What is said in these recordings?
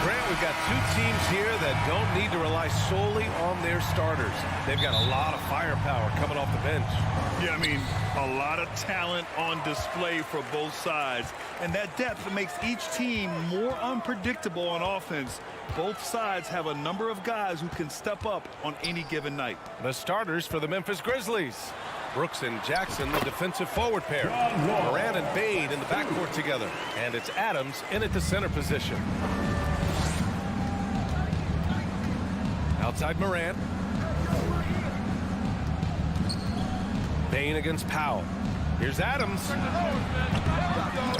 Grant, we've got two teams here that don't need to rely solely on their starters. They've got a lot of firepower coming off the bench. Yeah, I mean, a lot of talent on display for both sides. And that depth makes each team more unpredictable on offense. Both sides have a number of guys who can step up on any given night. The starters for the Memphis Grizzlies. Brooks and Jackson, the defensive forward pair. Moran and Bade in the backcourt together. And it's Adams in at the center position. Outside Moran. Bane against Powell. Here's Adams.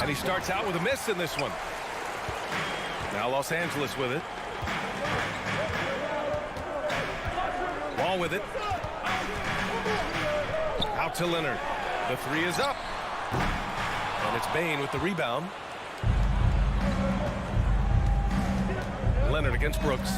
And he starts out with a miss in this one. Now Los Angeles with it. Ball with it. Out to Leonard. The three is up. And it's Bane with the rebound. Leonard against Brooks.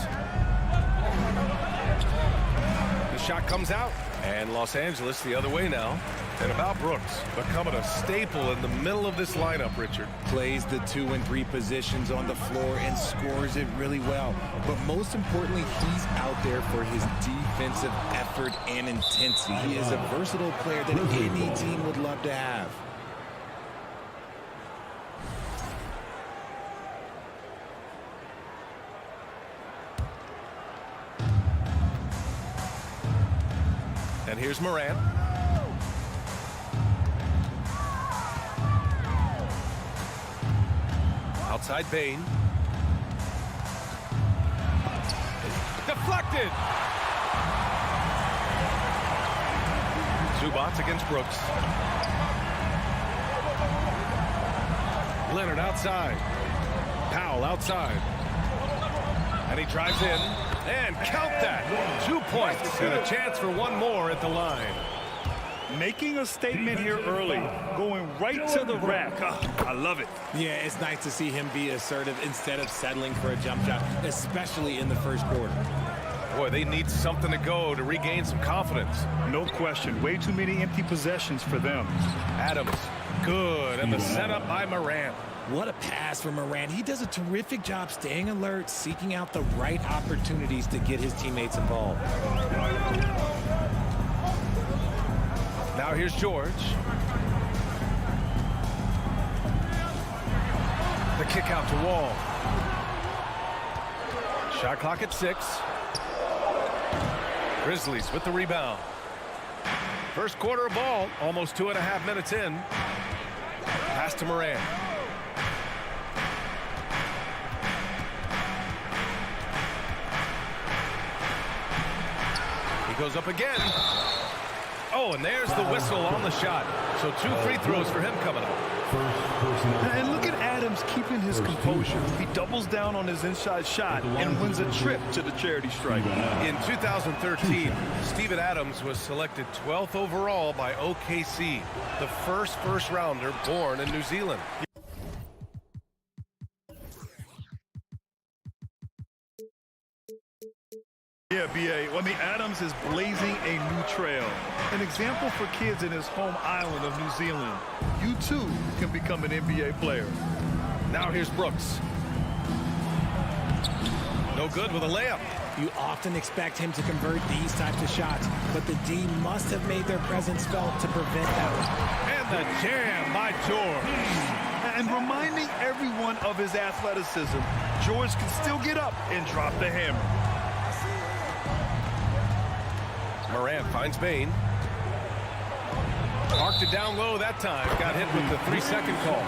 The shot comes out. And Los Angeles the other way now. And about Brooks, becoming a staple in the middle of this lineup, Richard. Plays the 2 and 3 positions on the floor and scores it really well. But most importantly, he's out there for his defensive effort and intensity. He is a versatile player that any team would love to have. And here's Moran. Outside Bane. Deflected. Zubac against Brooks. Leonard outside. Powell outside. And he drives in. And count that. 2 points and a chance for one more at the line. Making a statement here early, going right to the rack. I love it. Yeah, it's nice to see him be assertive instead of settling for a jump shot, especially in the first quarter. Boy, they need something to go to regain some confidence. No question. Way too many empty possessions for them. Adams, good. And the setup by Moran. What a pass from Moran. He does a terrific job staying alert, seeking out the right opportunities to get his teammates involved. Now here's George. The kick out to Wall. Shot clock at 6. Grizzlies with the rebound. First quarter of ball, almost 2.5 minutes in. Pass to Moran. He goes up again. Oh, and there's the whistle on the shot. So 2 free throws for him coming up. And look at Adams keeping his composure. He doubles down on his inside shot and wins a trip to the charity stripe. In 2013, Steven Adams was selected 12th overall by OKC, the first rounder born in New Zealand. Yeah, B.A. I mean, Adams is blazing a new trail. An example for kids in his home island of New Zealand. You, too, can become an NBA player. Now here's Brooks. No good with a layup. You often expect him to convert these types of shots, but the D must have made their presence felt to prevent that. And the jam by George. And reminding everyone of his athleticism, George can still get up and drop the hammer. Moran finds Bane. Marked it down low that time. Got hit with the 3-second call.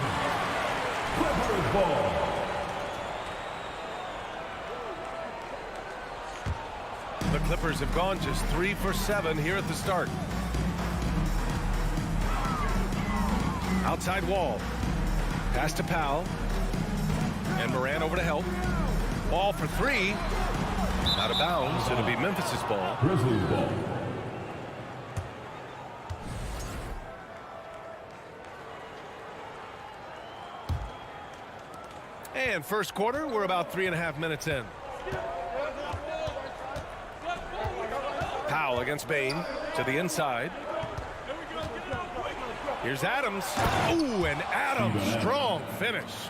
The Clippers have gone just 3 for 7 here at the start. Outside Wall. Pass to Powell. And Moran over to help. Ball for 3. Out of bounds. It'll be Memphis's ball. Grizzlies ball. And first quarter, we're about 3.5 minutes in. Powell against Bane to the inside. Here's Adams. Ooh, and Adams, strong finish.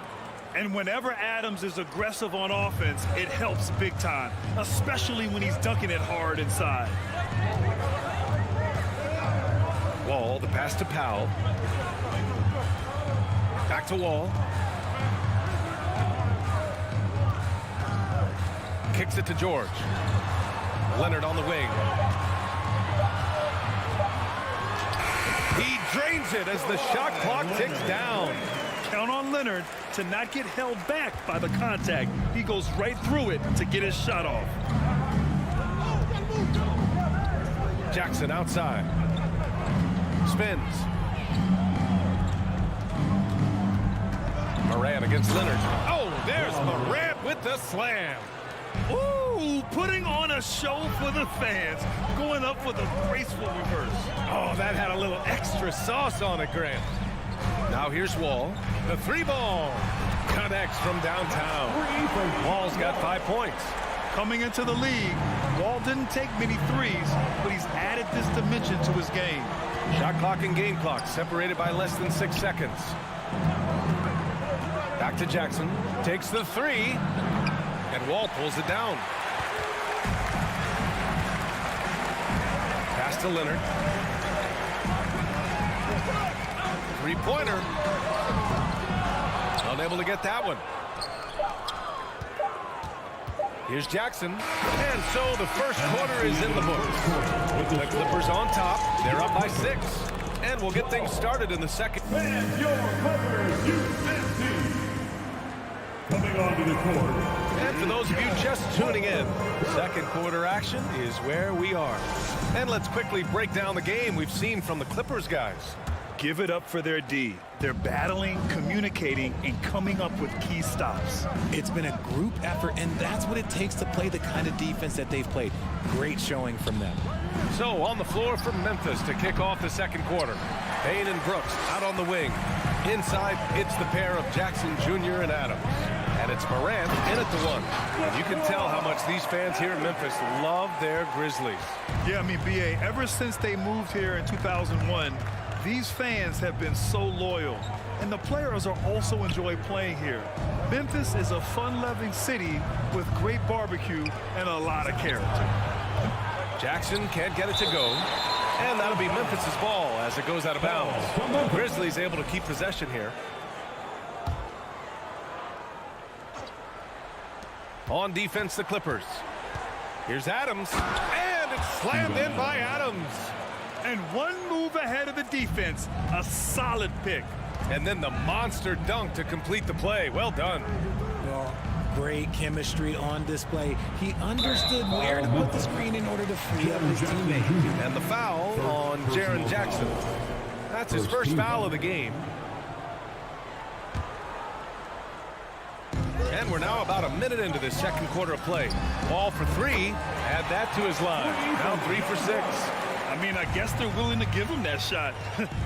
And whenever Adams is aggressive on offense, it helps big time, especially when he's dunking it hard inside. Wall, the pass to Powell. Back to Wall. Kicks it to George. Leonard on the wing. He drains it as the shot clock ticks down. Count on Leonard to not get held back by the contact. He goes right through it to get his shot off. Jackson outside. Spins. Morant against Leonard. Oh, there's Morant with the slam. Ooh, putting on a show for the fans. Going up with a graceful reverse. Oh, that had a little extra sauce on it, Grant. Now here's Wall. The three ball connects from downtown. Wall's got 5 points. Coming into the league, Wall didn't take many threes, but he's added this dimension to his game. Shot clock and game clock separated by less than 6 seconds. Back to Jackson. Takes the three. And Wall pulls it down. Pass to Leonard. Three-pointer. Unable to get that one. Here's Jackson. And so the first quarter is in the books. The Clippers on top. They're up by 6. And we'll get things started in the second. And your Clippers UCC. Coming onto the court. And for those of you just tuning in, second quarter action is where we are. And let's quickly break down the game we've seen from the Clippers guys. Give it up for their D. They're battling, communicating, and coming up with key stops. It's been a group effort, and that's what it takes to play the kind of defense that they've played. Great showing from them. So on the floor from Memphis to kick off the second quarter. Payne and Brooks out on the wing. Inside, it's the pair of Jackson Jr. and Adams. And it's Morant in at the one. And you can tell how much these fans here in Memphis love their Grizzlies. Yeah, I mean, B.A., ever since they moved here in 2001, these fans have been so loyal. And the players are also enjoy playing here. Memphis is a fun-loving city with great barbecue and a lot of character. Jackson can't get it to go. And that'll be Memphis's ball as it goes out of bounds. Grizzlies able to keep possession here. On defense, the Clippers. Here's Adams. And it's slammed in by Adams. And one move ahead of the defense. A solid pick. And then the monster dunk to complete the play. Well done. Well, great chemistry on display. He understood where to put the screen in order to free up his teammate. And the foul on Jaren Jackson. That's his first foul of the game. And we're now about a minute into this second quarter of play. Wall for three. Add that to his line. Now 3 for 6. I mean, I guess they're willing to give him that shot.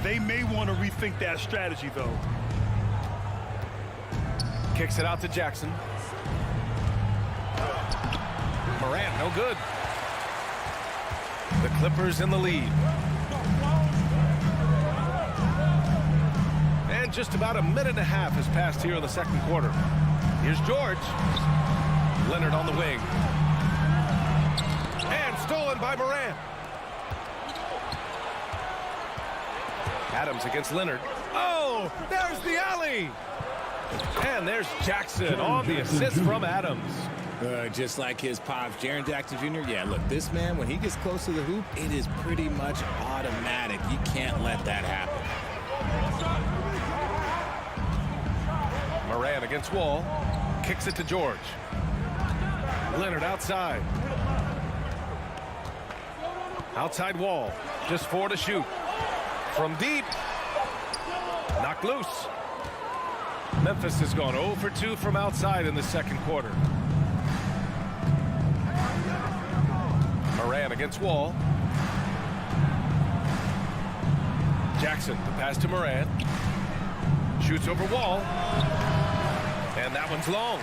They may want to rethink that strategy, though. Kicks it out to Jackson. Morant, no good. The Clippers in the lead. And just about a minute and a half has passed here in the second quarter. Here's George. Leonard on the wing. And stolen by Morant. Adams against Leonard. Oh, there's the alley. And there's Jackson on the assist from Adams. Just like his pops, Jaren Jackson Jr. Yeah, look, this man, when he gets close to the hoop, it is pretty much automatic. You can't let that happen. Morant against Wall. Kicks it to George. Leonard outside. Outside Wall. Just 4 to shoot. From deep. Knocked loose. Memphis has gone 0 for 2 from outside in the second quarter. Morant against Wall. Jackson, the pass to Morant. Shoots over Wall. And that one's long.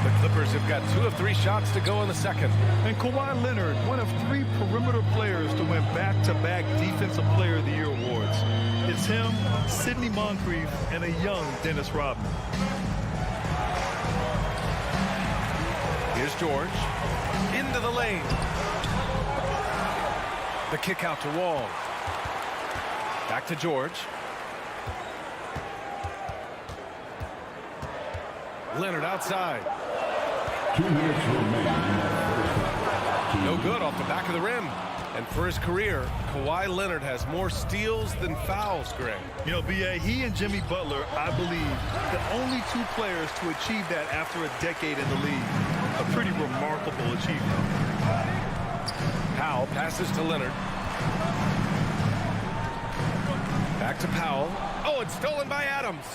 The Clippers have got 2 of 3 shots to go in the second. And Kawhi Leonard, one of 3 perimeter players to win back-to-back Defensive Player of the Year awards. It's him, Sidney Moncrief, and a young Dennis Rodman. Here's George. Into the lane. The kick out to Wall. Back to George. Leonard outside. 2 minutes remaining. No good off the back of the rim. And for his career, Kawhi Leonard has more steals than fouls, Greg. You know, B.A., he and Jimmy Butler, I believe, the only 2 players to achieve that after a decade in the league. A pretty remarkable achievement. Powell passes to Leonard. Back to Powell. Oh, it's stolen by Adams.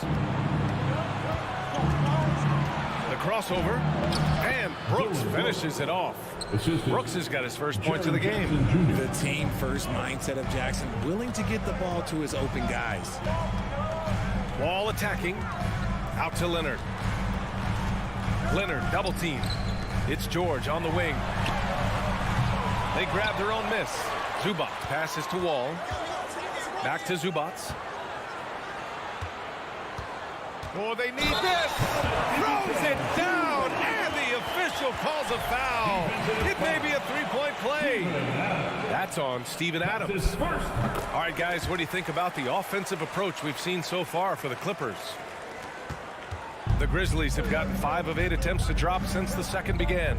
The crossover. And Brooks finishes it off. Brooks has got his first points of the game. The team first mindset of Jackson, willing to get the ball to his open guys. Wall attacking. Out to Leonard. Leonard double team. It's George on the wing. They grab their own miss. Zubac passes to Wall. Back to Zubac. Oh, they need this. Throws it down, and the official calls a foul. It may be a 3-point play. That's on Steven Adams. All right, guys, what do you think about the offensive approach we've seen so far for the Clippers? The Grizzlies have gotten 5 of 8 attempts to drop since the second began.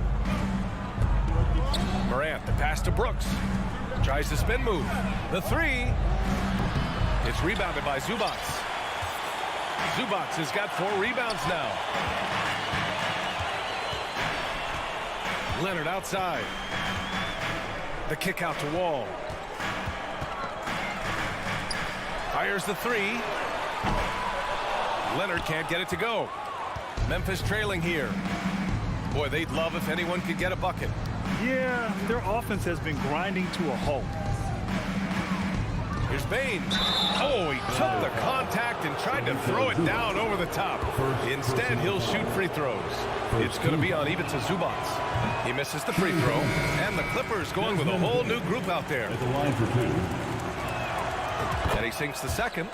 Morant, the pass to Brooks. Tries the spin move. The 3. It's rebounded by Zubac. Zubac has got 4 rebounds now. Leonard outside. The kick out to Wall. Fires the 3. Leonard can't get it to go. Memphis trailing here. Boy, they'd love if anyone could get a bucket. Yeah, their offense has been grinding to a halt. Here's Bane. Oh, he took the contact and tried to throw it down over the top. Instead, he'll shoot free throws. It's going to be on even to Zubac. He misses the free throw, and the Clippers going with a whole new group out there. At the line for 2. And he sinks the second.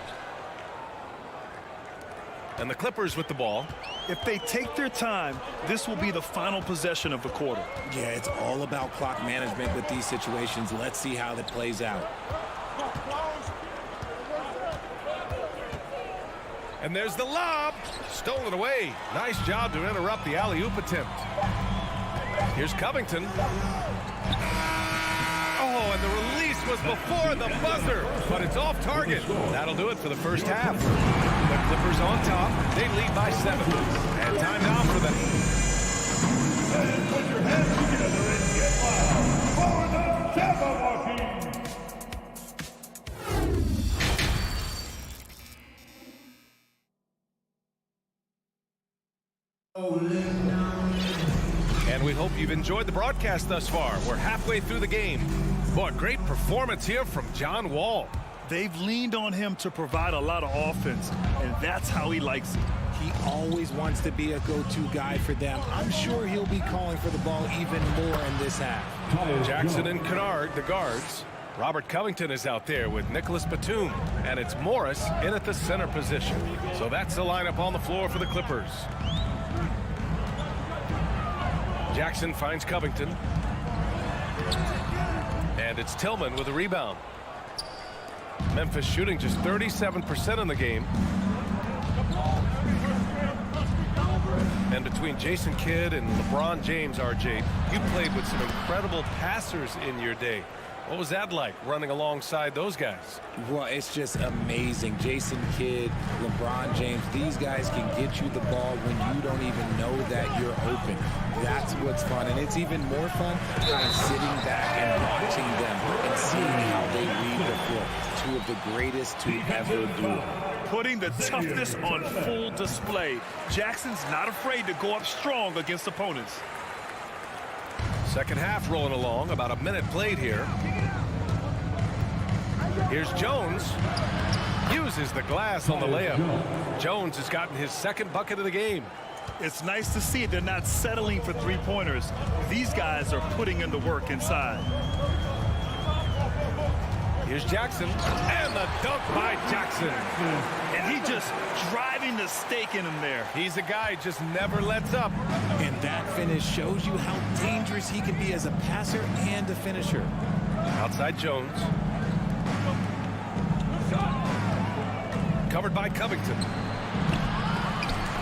And the Clippers with the ball. If they take their time, this will be the final possession of the quarter. Yeah, it's all about clock management with these situations. Let's see how that plays out. And there's the lob. Stolen away. Nice job to interrupt the alley-oop attempt. Here's Covington. Oh, and the release was before the buzzer, but it's off target. That'll do it for the first half. The Clippers on top. They lead by 7. And timeout for them. And put your hands together and get loud for the Jabberwocky. And we hope you've enjoyed the broadcast thus far. We're halfway through the game. Boy, great performance here from John Wall. They've leaned on him to provide a lot of offense, and that's how he likes it. He always wants to be a go-to guy for them. I'm sure he'll be calling for the ball even more in this half. Jackson and Kennard, the guards. Robert Covington is out there with Nicholas Batum, and it's Morris in at the center position. So that's the lineup on the floor for the Clippers. Jackson finds Covington. And it's Tillman with a rebound. Memphis shooting just 37% in the game. And between Jason Kidd and LeBron James, RJ, you played with some incredible passers in your day. What was that like, running alongside those guys? Well, it's just amazing. Jason Kidd, LeBron James, these guys can get you the ball when you don't even know that you're open. That's what's fun. And it's even more fun kind of sitting back and watching them and seeing how they read the floor. 2 of the greatest to ever do it. Putting the toughness on full display. Jackson's not afraid to go up strong against opponents. Second half rolling along, about a minute played here. Here's Jones. Uses the glass on the layup. Jones has gotten his second bucket of the game. It's nice to see they're not settling for 3-pointers. These guys are putting in the work inside. Here's Jackson, and the dunk by Jackson. And he just driving the stake in him there. He's a guy who just never lets up. And that finish shows you how dangerous he can be as a passer and a finisher. Outside Jones. Covered by Covington.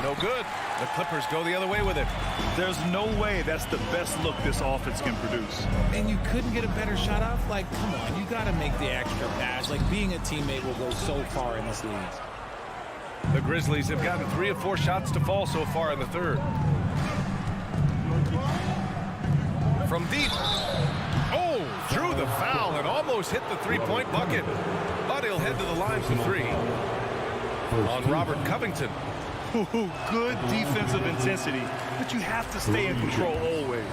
No good. The Clippers go the other way with it. There's no way that's the best look this offense can produce. And you couldn't get a better shot off? Like, come on, you got to make the extra pass. Like, being a teammate will go so far in this league. The Grizzlies have gotten 3 of 4 shots to fall so far in the third. From deep. Oh, drew the foul and almost hit the three-point bucket. But he'll head to the line for 3. On Robert Covington. Good defensive intensity, but you have to stay in control always.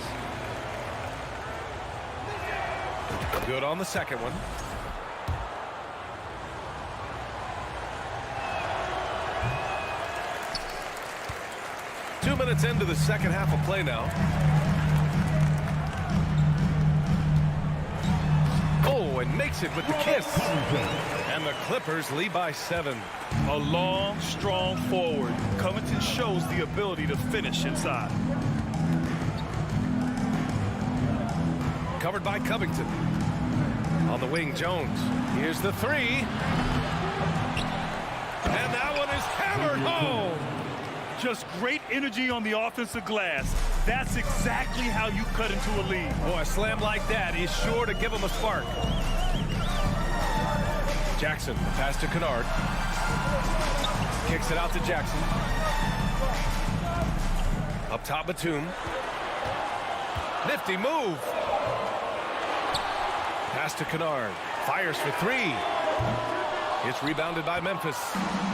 Good on the second one. Two minutes into the second half of play now. Oh, and makes it with the kiss. And the Clippers lead by 7. A long, strong forward. Covington shows the ability to finish inside. Covered by Covington. On the wing, Jones. Here's the 3. And that one is hammered home. Just great energy on the offensive glass. That's exactly how you cut into a lead. Boy, a slam like that is sure to give him a spark. Jackson, the pass to Kennard. Kicks it out to Jackson. Up top, Batum. Nifty move. Pass to Kennard. Fires for 3. It's rebounded by Memphis.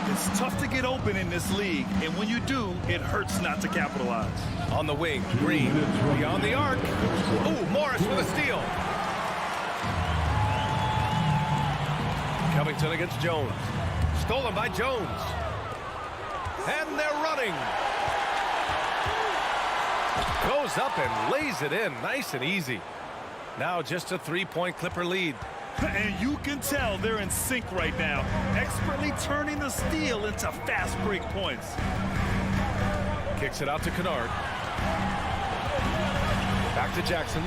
It's tough to get open in this league, and when you do, it hurts not to capitalize. On the wing, Green. Beyond the arc. Ooh, Morris with a steal. Covington against Jones. Stolen by Jones. And they're running. Goes up and lays it in. Nice and easy. Now just a 3-point Clipper lead. And you can tell they're in sync right now, expertly turning the steal into fast break points. Kicks it out to Kennard. Back to Jackson.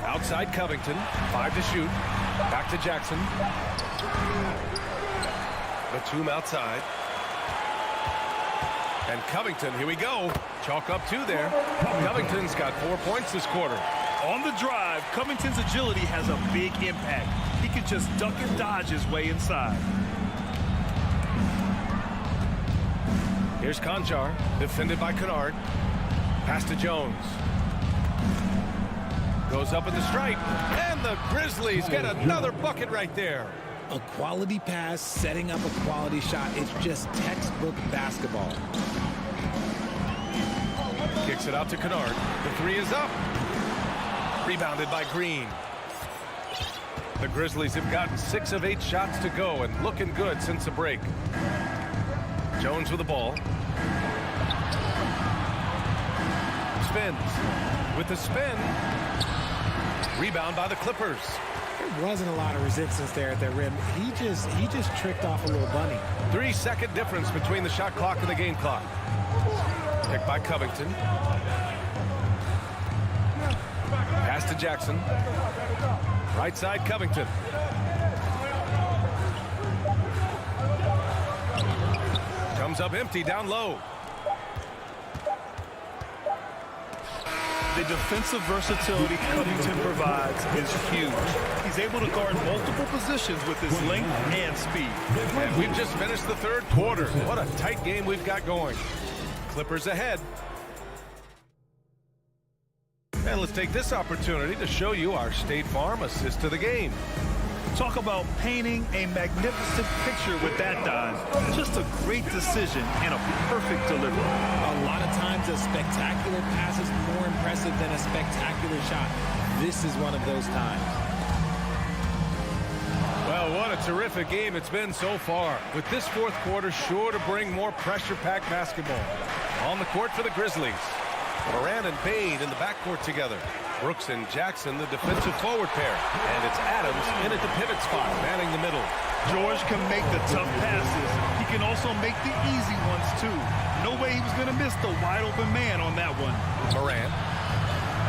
Outside Covington. 5 to shoot. Back to Jackson. Batum outside. And Covington, here we go. Chalk up 2 there. Covington's got 4 points this quarter. On the drive, Covington's agility has a big impact. He can just duck and dodge his way inside. Here's Conchar, defended by Kennard. Pass to Jones. Goes up at the stripe. And the Grizzlies get another bucket right there. A quality pass, setting up a quality shot. It's just textbook basketball. Kicks it out to Kennard. The 3 is up. Rebounded by Green. The Grizzlies have gotten 6 of 8 shots to go and looking good since the break. Jones with the ball. Spins. With the spin. Rebound by the Clippers. There wasn't a lot of resistance there at the rim. He just tricked off a little bunny. 3-second difference between the shot clock and the game clock. Picked by Covington. Pass to Jackson. Right side, Covington. Comes up empty down low. The defensive versatility Covington provides is huge. He's able to guard multiple positions with his length and speed. And we've just finished the third quarter. What a tight game we've got going. Clippers ahead. And let's take this opportunity to show you our State Farm assist to the game. Talk about painting a magnificent picture with that dive. Just a great decision and a perfect delivery. A lot of times a spectacular pass is more impressive than a spectacular shot. This is one of those times. Well, what a terrific game it's been so far. With this fourth quarter sure to bring more pressure-packed basketball. On the court for the Grizzlies. Morant and Payne in the backcourt together. Brooks and Jackson, the defensive forward pair. And it's Adams in at the pivot spot, manning the middle. George can make the tough passes. He can also make the easy ones, too. No way he was going to miss the wide-open man on that one. Morant.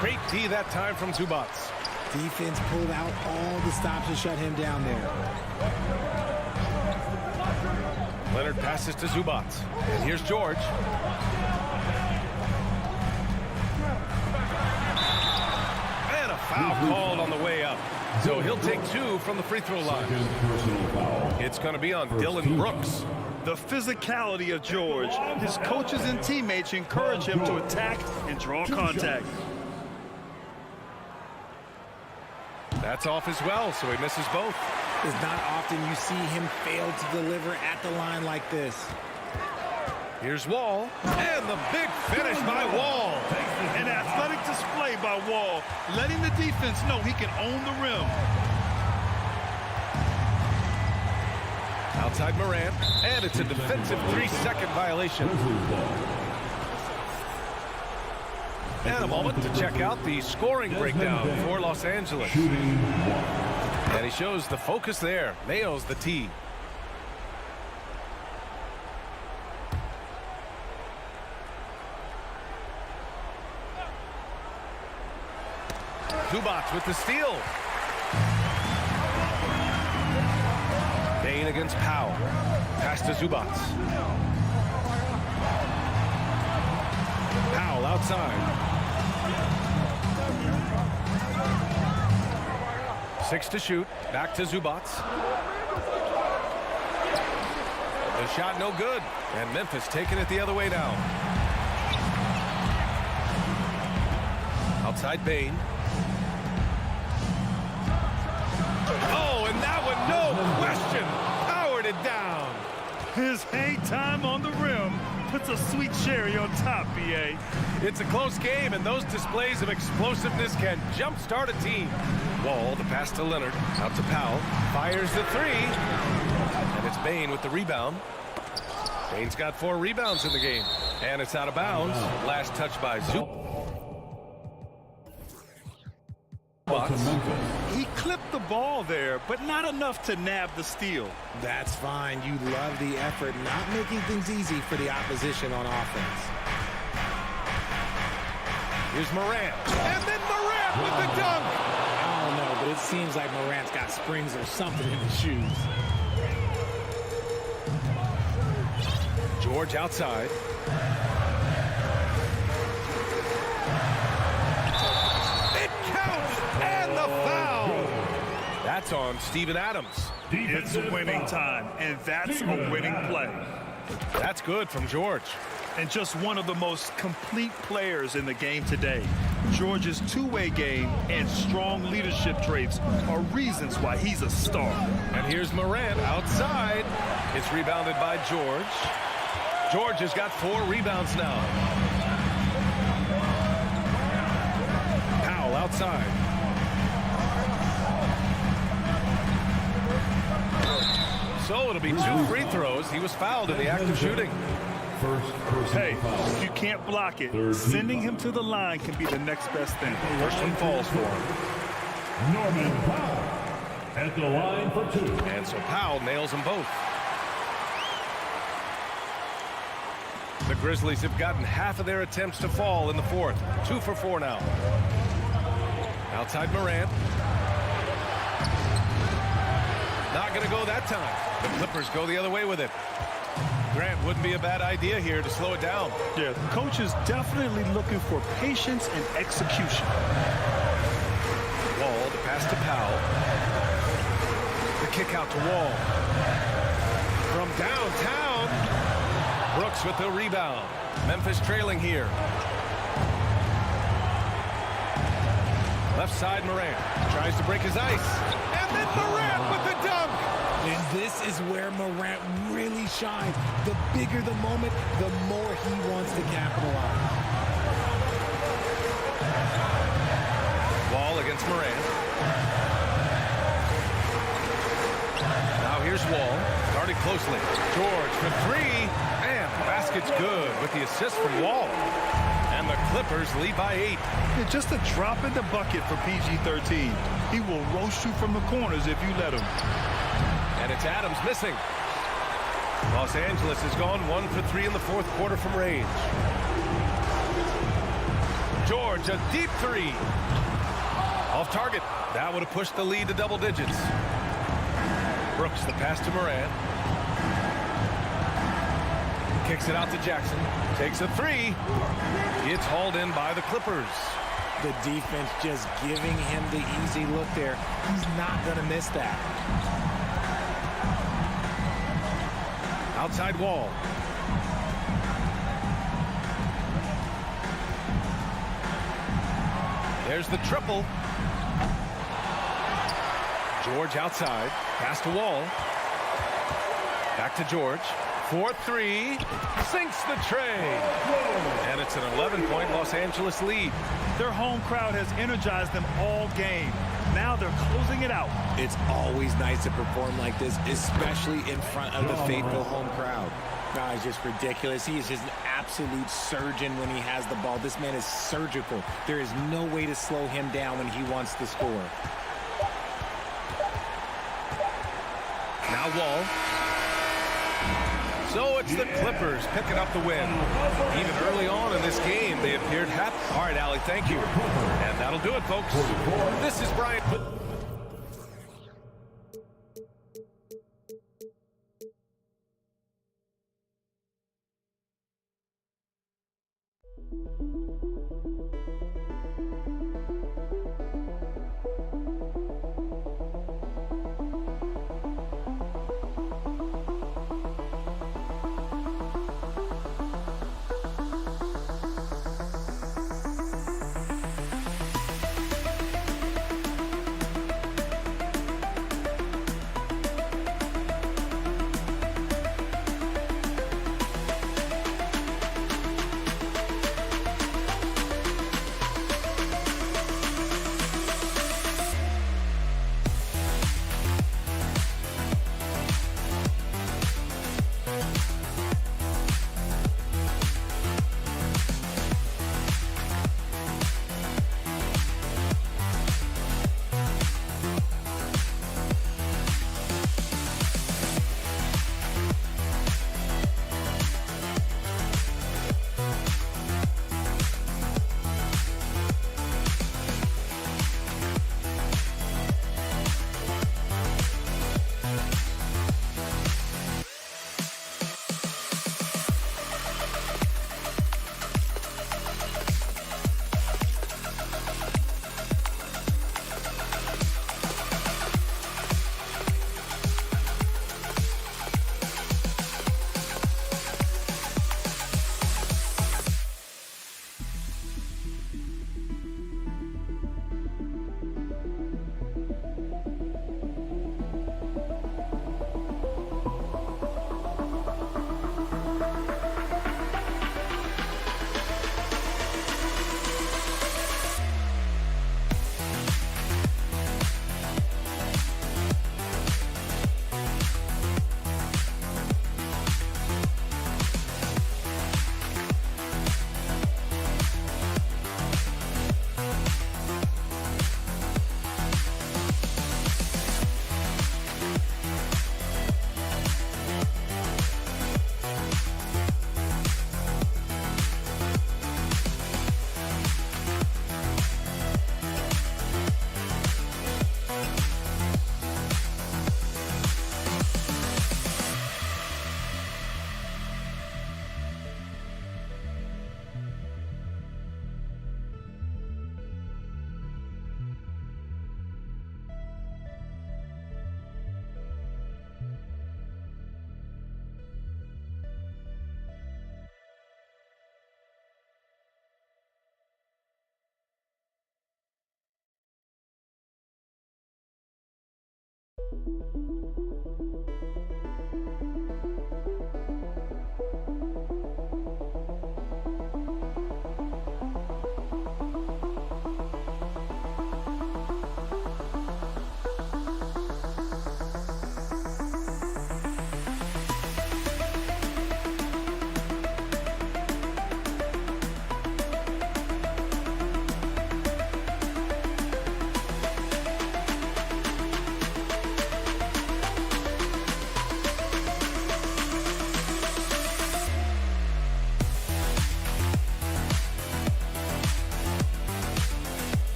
Great D that time from Zubats. Defense pulled out all the stops to shut him down there. Leonard passes to Zubats. And here's George. And a foul called on the way up. So he'll take 2 from the free throw line. It's going to be on Dylan Brooks. The physicality of George. His coaches and teammates encourage him to attack and draw contact. That's off as well, so he misses both. It's not often you see him fail to deliver at the line like this. Here's Wall, and the big finish by Wall. An athletic display by Wall, letting the defense know he can own the rim. Outside Morant, and it's a defensive 3-second violation. And a moment to check out the scoring breakdown for Los Angeles. And he shows the focus there, nails the tee. Zubats with the steal. Bain against Powell. Pass to Zubats. Powell outside. 6 to shoot. Back to Zubats. The shot no good. And Memphis taking it the other way now. Outside Bain. Oh, and that one, no question. Powered it down. His hang time on the rim puts a sweet cherry on top, B.A. It's a close game, and those displays of explosiveness can jumpstart a team. Wall, the pass to Leonard, out to Powell, fires the 3, and it's Bain with the rebound. Bain's got 4 rebounds in the game, and it's out of bounds. Last touch by Zoop. He clipped the ball there, but not enough to nab the steal. That's fine. You love the effort, not making things easy for the opposition on offense. Here's Morant, and then Morant with the dunk. I don't know, but it seems like Morant's got springs or something in his shoes. George outside. It counts, and the foul. That's on Steven Adams. It's winning time, and that's a winning play. That's good from George. And just one of the most complete players in the game today. George's two-way game and strong leadership traits are reasons why he's a star. And here's Morant outside. It's rebounded by George. George has got 4 rebounds now. Powell outside. So it'll be 2 free throws. He was fouled in the act of shooting. Hey, if you can't block it, sending him to the line can be the next best thing. First one falls for him. Norman Powell at the line for 2. And so Powell nails them both. The Grizzlies have gotten half of their attempts to fall in the 4th. 2 for 4 now. Outside Morant. Not going to go that time. The Clippers go the other way with it. Grant, wouldn't be a bad idea here to slow it down. Yeah, the coach is definitely looking for patience and execution. Wall, the pass to Powell. The kick out to Wall. From downtown, Brooks with the rebound. Memphis trailing here. Left side, Morant tries to break his ice. And then Morant with the dunk. And this is where Morant really shines. The bigger the moment, the more he wants to capitalize. Wall against Morant. Now here's Wall, guarded closely. George for 3, and the basket's good with the assist from Wall. And the Clippers lead by 8. Yeah, just a drop in the bucket for PG-13. He will roast you from the corners if you let him. And it's Adams missing. Los Angeles has gone 1 for 3 in the fourth quarter from range. George, a deep 3. Off target. That would have pushed the lead to double digits. Brooks, the pass to Morant. Kicks it out to Jackson. Takes a 3. It's hauled in by the Clippers. The defense just giving him the easy look there. He's not going to miss that. Outside wall. There's the triple. George outside. Pass to Wall. Back to George. 4-3. Sinks the tray. And it's an 11-point Los Angeles lead. Their home crowd has energized them all game. Now they're closing it out. It's always nice to perform like this, especially in front of the faithful home crowd. No, it's just ridiculous. He is just an absolute surgeon when he has the ball. This man is surgical. There is no way to slow him down when he wants to score. Now Wall. So it's the Clippers picking up the win. Even early on in this game, they appeared happy. All right, Allie, thank you. And that'll do it, folks. This is Brian.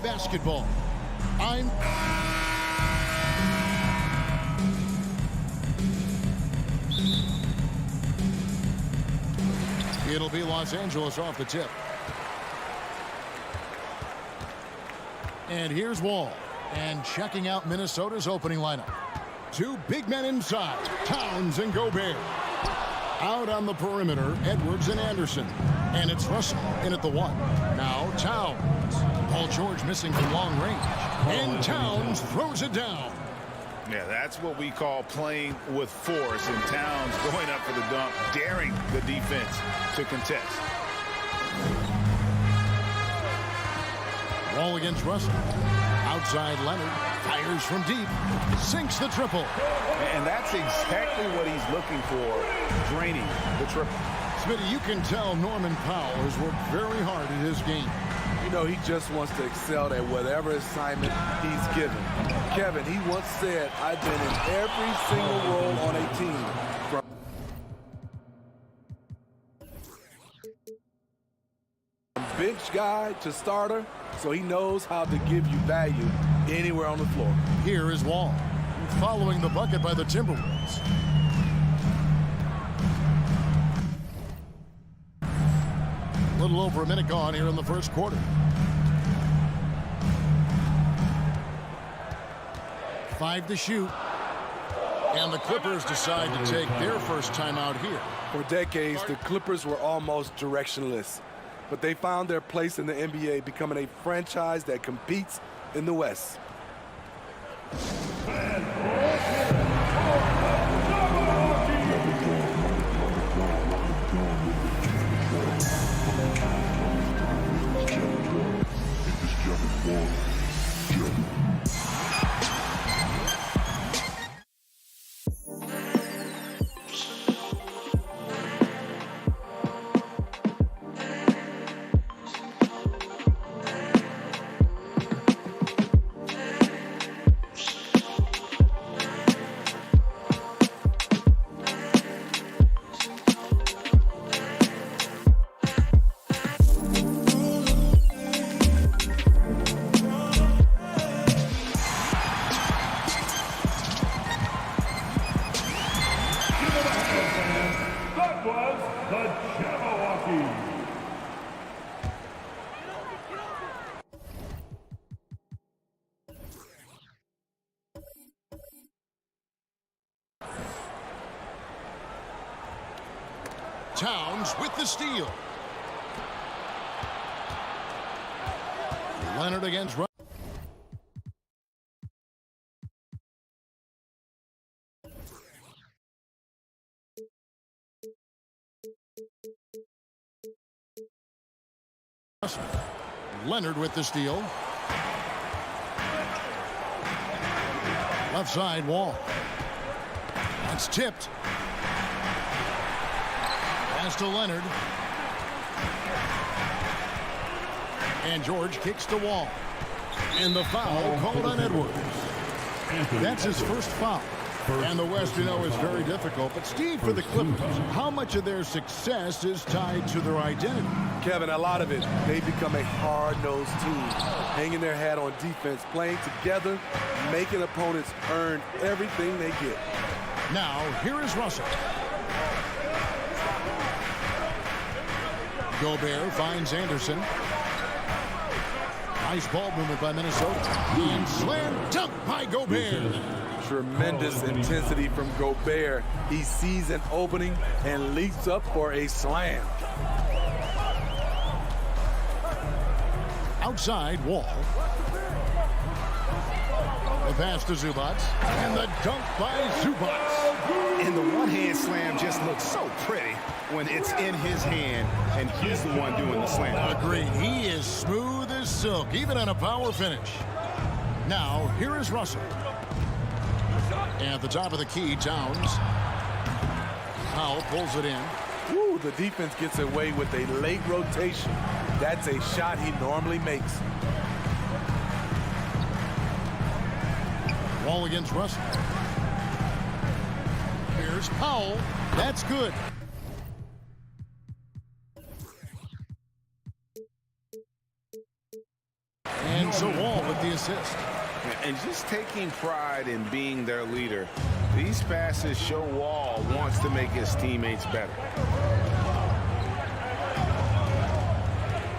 Basketball. It'll be Los Angeles off the tip. And here's Wall. And checking out Minnesota's opening lineup. Two big men inside, Towns and Gobert. Out on the perimeter, Edwards and Anderson. And it's Russell in at the one. Now Towns. Paul George missing from long range. And Towns throws it down. Yeah, that's what we call playing with force. And Towns going up for the dunk, daring the defense to contest. Wall against Russell. Outside Leonard. Fires from deep. Sinks the triple. And that's exactly what he's looking for, draining the triple. Spydi, you can tell Norman Powell has worked very hard at his game. You know, he just wants to excel at whatever assignment he's given. Kevin, he once said, I've been in every single role on a team. From bench guy to starter, so he knows how to give you value anywhere on the floor. Here is Wall, following the bucket by the Timberwolves. little over a minute gone here in the first quarter. 5 to shoot. And the Clippers decide to take their first timeout here. For decades, the Clippers were almost directionless, but they found their place in the NBA, becoming a franchise that competes in the West. Towns with the steal. Leonard against Russell. Leonard with the steal. Left side, Wall. That's tipped. Pass to Leonard. And George kicks the Wall. And the foul called on Edwards. That's his first foul. And the West, you know, is very difficult. But Steve, for the Clippers, how much of their success is tied to their identity? Kevin, a lot of it. They become a hard-nosed team, hanging their hat on defense, playing together, making opponents earn everything they get. Now, here is Russell. Gobert finds Anderson. Nice ball movement by Minnesota. And slam dunk by Gobert. Tremendous intensity from Gobert. He sees an opening and leaps up for a slam. Outside, Wall. The pass to Zubac. And the dunk by Zubac. And the one-hand slam just looks so pretty when it's in his hand, and he's the one doing the slam. Agreed. He is smooth as silk, even on a power finish. Now, here is Russell. At the top of the key, Towns. Powell pulls it in. Woo, the defense gets away with a late rotation. That's a shot he normally makes. Wall against Russell. Here's Powell. That's good. And so Wall with the assist. And just taking pride in being their leader, these passes show Wall wants to make his teammates better.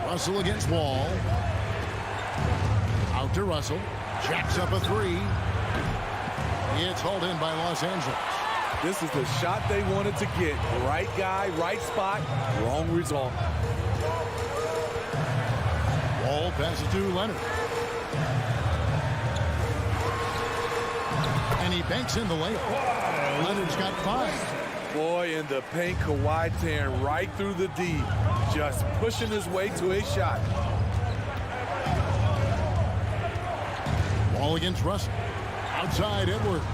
Russell against Wall. Out to Russell. Jacks up a three. It's hauled in by Los Angeles. This is the shot they wanted to get. Right guy, right spot, wrong result. Wall passes to Leonard. And he banks in the layup. Leonard's got 5. Boy, in the paint, Kawhi tearing right through the D, just pushing his way to a shot. Wall against Russell. Outside Edwards.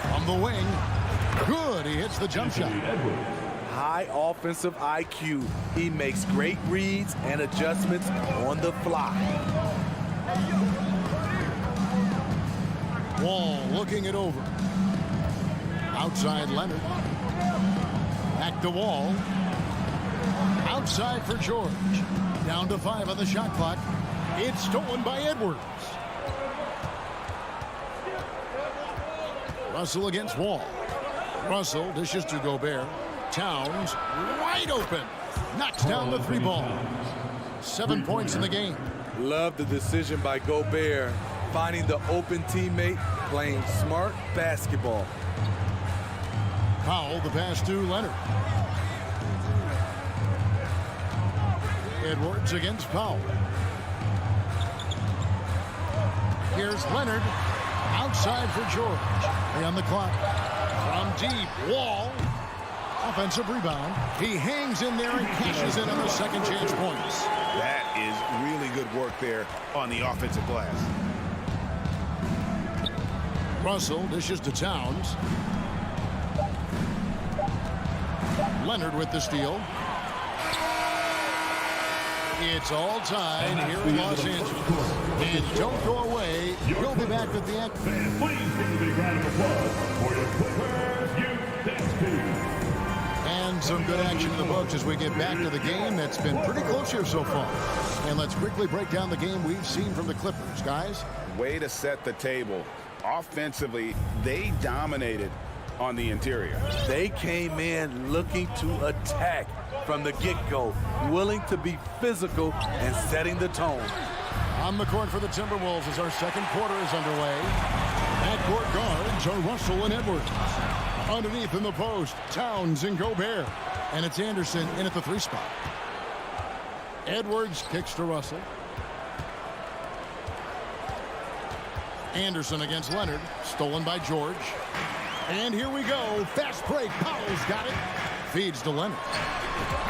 From the wing. Good. He hits the jump shot. High offensive IQ. He makes great reads and adjustments on the fly. Wall looking it over. Outside Leonard. Back to Wall. Outside for George. Down to 5 on the shot clock. It's stolen by Edwards. Russell against Wall. Russell dishes to Gobert. Towns wide open. knocks down the 3 ball. 7 points in the game. Love the decision by Gobert, finding the open teammate, playing smart basketball. Powell, the pass to Leonard. Edwards against Powell. Here's Leonard. Outside for George. They on the clock. From deep. Wall. Offensive rebound. He hangs in there and cashes in on the second chance points. That is really good work there on the offensive glass. Russell dishes to Towns. Leonard with the steal. It's all tied here in Los Angeles. And don't go away. We'll be back with the action. Fans, please give a big round of applause for the Clippers Youth Dance Team. And some good action in the books as we get back to the game that's been pretty close here so far. And let's quickly break down the game we've seen from the Clippers, guys. Way to set the table. Offensively, they dominated on the interior. They came in looking to attack from the get-go, willing to be physical and setting the tone. On the court for the Timberwolves as our second quarter is underway. Backcourt guards are Russell and Edwards. Underneath in the post, Towns and Gobert. And it's Anderson in at the 3 spot. Edwards kicks to Russell. Anderson against Leonard. Stolen by George. And here we go. Fast break. Powell's got it. Feeds to Leonard.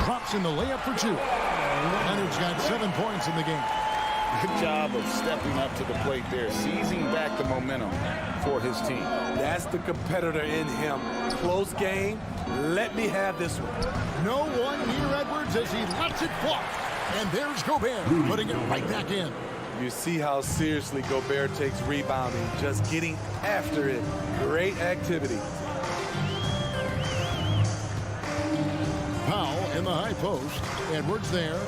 Drops in the layup for 2. Leonard's got 7 points in the game. Good job of stepping up to the plate there, seizing back the momentum for his team. That's the competitor in him. Close game. Let me have this one. No one near Edwards as he lets it fly. And there's Gobert putting it right back in. You see how seriously Gobert takes rebounding, just getting after it. Great activity. Powell in the high post. Edwards there.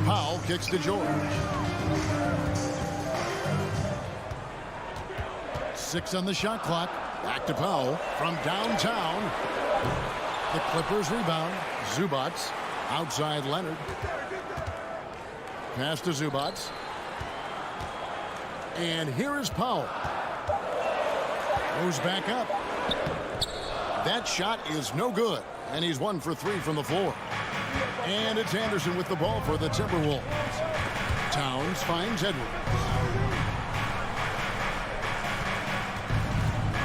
Powell kicks to George. 6 on the shot clock. Back to Powell from downtown. The Clippers rebound. Zubats outside Leonard. Pass to Zubats. And here is Powell. Moves back up. That shot is no good. And he's 1 for 3 from the floor. And it's Anderson with the ball for the Timberwolves. Towns finds Edwards.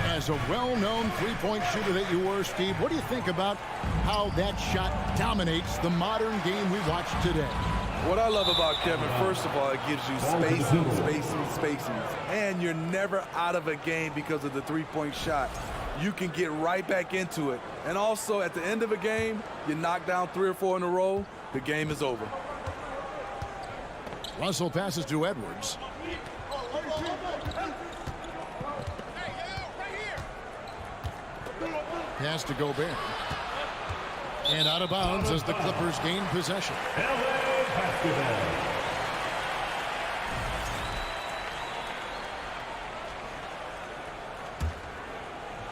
As a well-known three-point shooter that you were, Steve, what do you think about how that shot dominates the modern game we watch today? What I love about Kevin, first of all, it gives you spacing. And you're never out of a game because of the three-point shot. You can get right back into it. And also, at the end of a game, you knock down 3 or 4 in a row, the game is over. Russell passes to Edwards. Pass to Gobert. And out of bounds as the Clippers gain possession.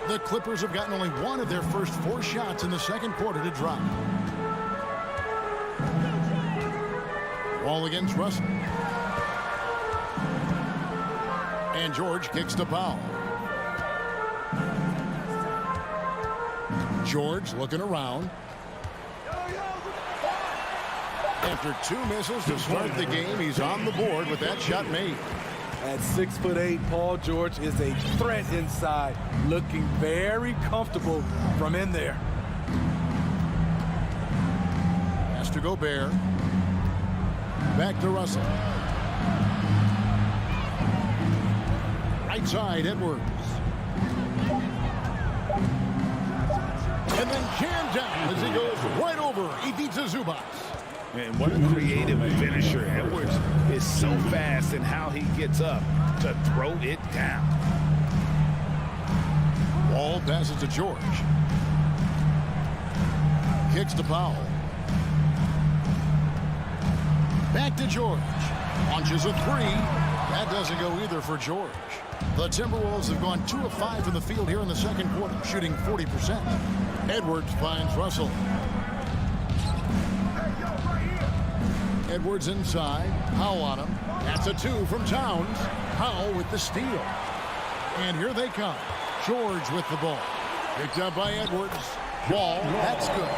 The Clippers have gotten only 1 of their first 4 shots in the second quarter to drop. Ball against Russell. And George kicks to Powell. George looking around. After 2 misses to start the game, he's on the board with that shot made. At 6'8", Paul George is a threat inside, looking very comfortable from in there. Pass to Gobert. Back to Russell. Right side, Edwards. And then jammed down as he goes right over Ivica Zubats. And what a creative finisher. Edwards is so fast in how he gets up to throw it down. Ball passes to George. Kicks to Powell. Back to George. Launches a 3. That doesn't go either for George. The Timberwolves have gone 2 of 5 from the field here in the second quarter, shooting 40%. Edwards finds Russell. Edwards inside. Powell on him. That's a 2 from Towns. Powell with the steal. And here they come. George with the ball. Picked up by Edwards. Wall. That's good.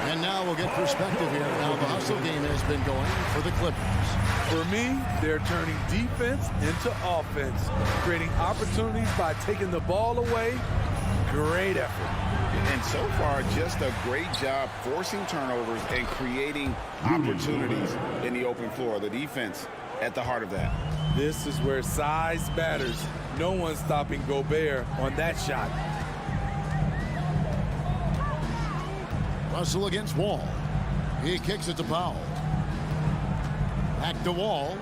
And now we'll get perspective here. Now the hustle game has been going for the Clippers. For me, they're turning defense into offense, creating opportunities by taking the ball away. Great effort. And so far, just a great job forcing turnovers and creating opportunities in the open floor. The defense at the heart of that. This is where size matters. No one's stopping Gobert on that shot. Russell against Wall. He kicks it to Powell. Back to Wall.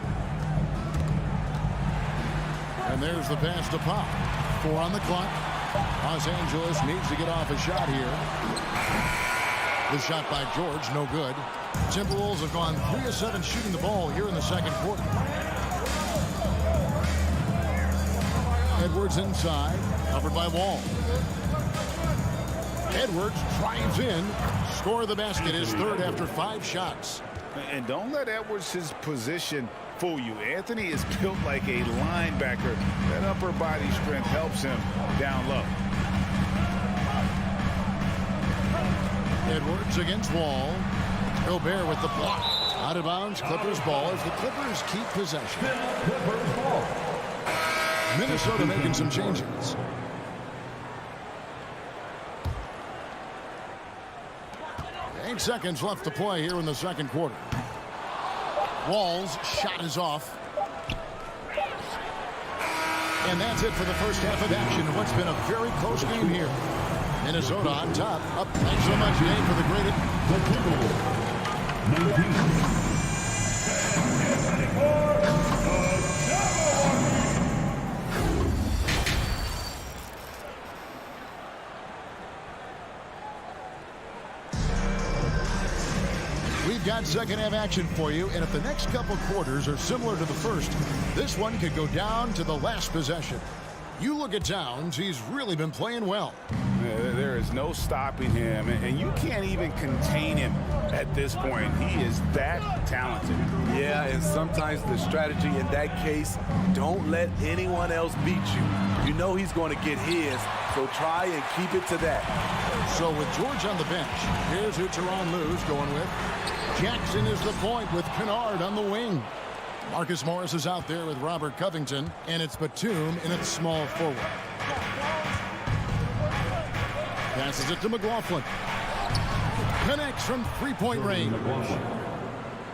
And there's the pass to Powell. 4 on the clock. Los Angeles needs to get off a shot here. The shot by George, no good. Timberwolves have gone 3 of 7 shooting the ball here in the second quarter. Edwards inside, covered by Wall. Edwards drives in. Score the basket, his third after 5 shots. And don't let Edwards' position fool you. Anthony is built like a linebacker. That upper body strength helps him down low. Edwards against Wall. Gobert with the block. Out of bounds, Clippers ball as the Clippers keep possession. Minnesota making some changes. Eight seconds left to play here in the second quarter. Wall's shot is off. And that's it for the first half of action in what's been a very close game here. Minnesota on top. Up thanks so much, Dave, for the great... We've got second half action for you, and if the next couple quarters are similar to the first, this one could go down to the last possession. You look at Towns, he's really been playing well. There is no stopping him, and you can't even contain him at this point. He is that talented. Yeah, and sometimes the strategy in that case, don't let anyone else beat you. You know he's going to get his, so try and keep it to that. So with George on the bench, here's who Tyronn Lue's going with. Jackson is the point with Kennard on the wing. Marcus Morris is out there with Robert Covington, and it's Batum in its small forward. Passes it to McLaughlin. Connects from three-point range.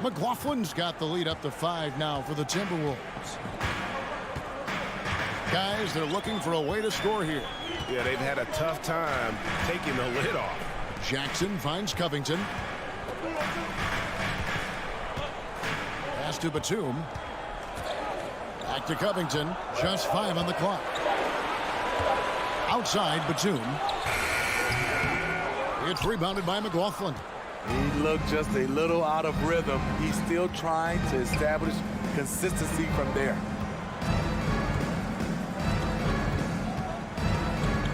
McLaughlin's got the lead up to 5 now for the Timberwolves. Guys, they're looking for a way to score here. Yeah, they've had a tough time taking the lid off. Jackson finds Covington. Pass to Batum. Back to Covington. Just 5 on the clock. Outside Batum. It's rebounded by McLaughlin. He looked just a little out of rhythm. He's still trying to establish consistency from there.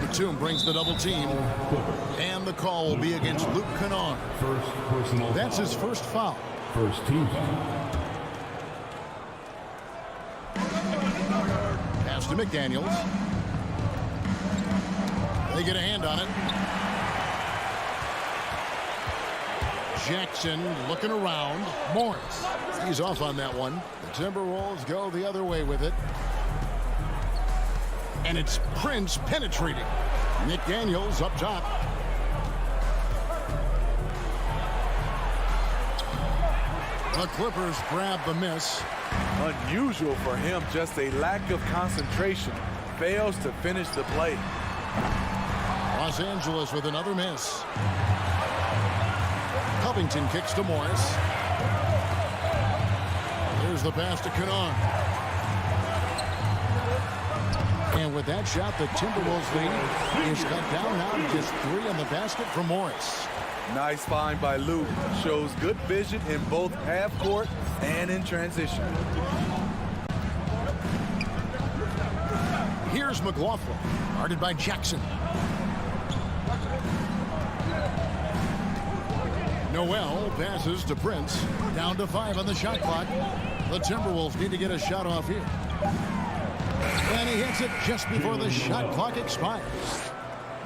Batum brings the double team. And the call will be against Luke Kennard. First personal That's his first foul. First team foul. Pass to McDaniels. They get a hand on it. Jackson looking around. Morris. He's off on that one. The Timberwolves go the other way with it. And it's Prince penetrating. McDaniels up top. The Clippers grab the miss. Unusual for him, just a lack of concentration. Fails to finish the play. Los Angeles with another miss. Covington kicks to Morris. Here's the pass to Kennard. And with that shot, the Timberwolves lead is cut down now to just 3 on the basket for Morris. Nice find by Luke. Shows good vision in both half court and in transition. Here's McLaughlin, guarded by Jackson. No Noel passes to Prince. Down to 5 on the shot clock. The Timberwolves need to get a shot off here. And he hits it just before the shot clock expires.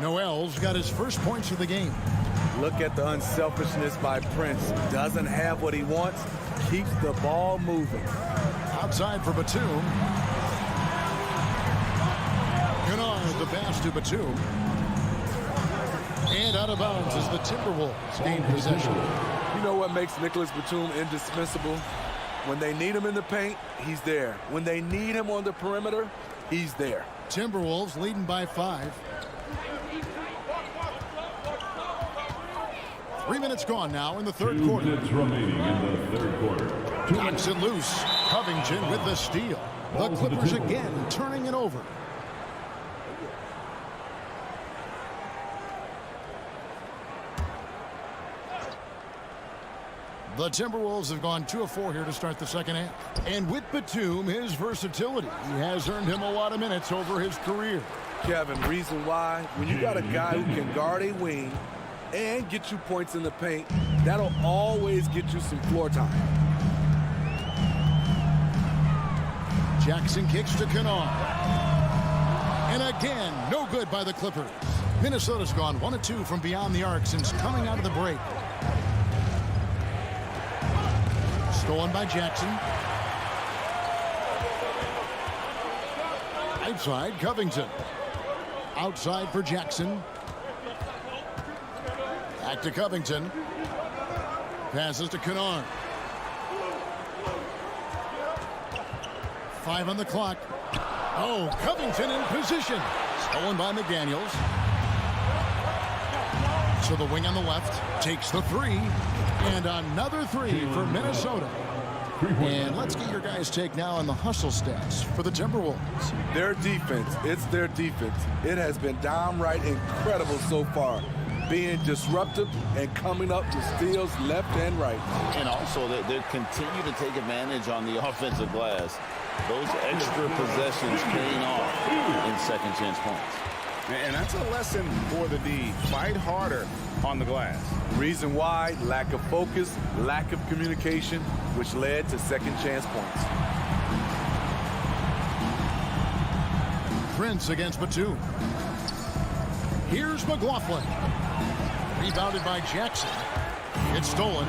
Noel's got his first points of the game. Look at the unselfishness by Prince. Doesn't have what he wants. Keeps the ball moving. Outside for Batum. Kennard the pass to Batum. And out of bounds as the Timberwolves gain possession. You know what makes Nicholas Batum indispensable? When they need him in the paint, he's there. When they need him on the perimeter, he's there. Timberwolves leading by 5. 3 minutes gone now in the third quarter. 2 minutes remaining in the third quarter. Knocks it loose. Covington with the steal. The Clippers again turning it over. The Timberwolves have gone 2 of 4 here to start the second half. And with Batum, his versatility has earned him a lot of minutes over his career. Kevin, reason why, when you got a guy who can guard a wing and get you points in the paint, that'll always get you some floor time. Jackson kicks to Kennard. And again, no good by the Clippers. Minnesota's gone 1 of 2 from beyond the arc since coming out of the break. Stolen by Jackson. Outside, Covington. Outside for Jackson. Back to Covington. Passes to Kennard. 5 on the clock. Oh, Covington in position. Stolen by McDaniels. So the wing on the left takes the 3. And another 3 for Minnesota. And let's get your guys' take now on the hustle stats for the Timberwolves. Their defense, it's their defense. It has been downright incredible so far. Being disruptive and coming up with steals left and right. And also they continue to take advantage on the offensive glass. Those extra possessions paying off in second chance points. And that's a lesson for the D. Fight harder on the glass. Reason why, lack of focus, lack of communication, which led to second chance points. Prince against Batum. Here's McLaughlin. Rebounded by Jackson. It's stolen.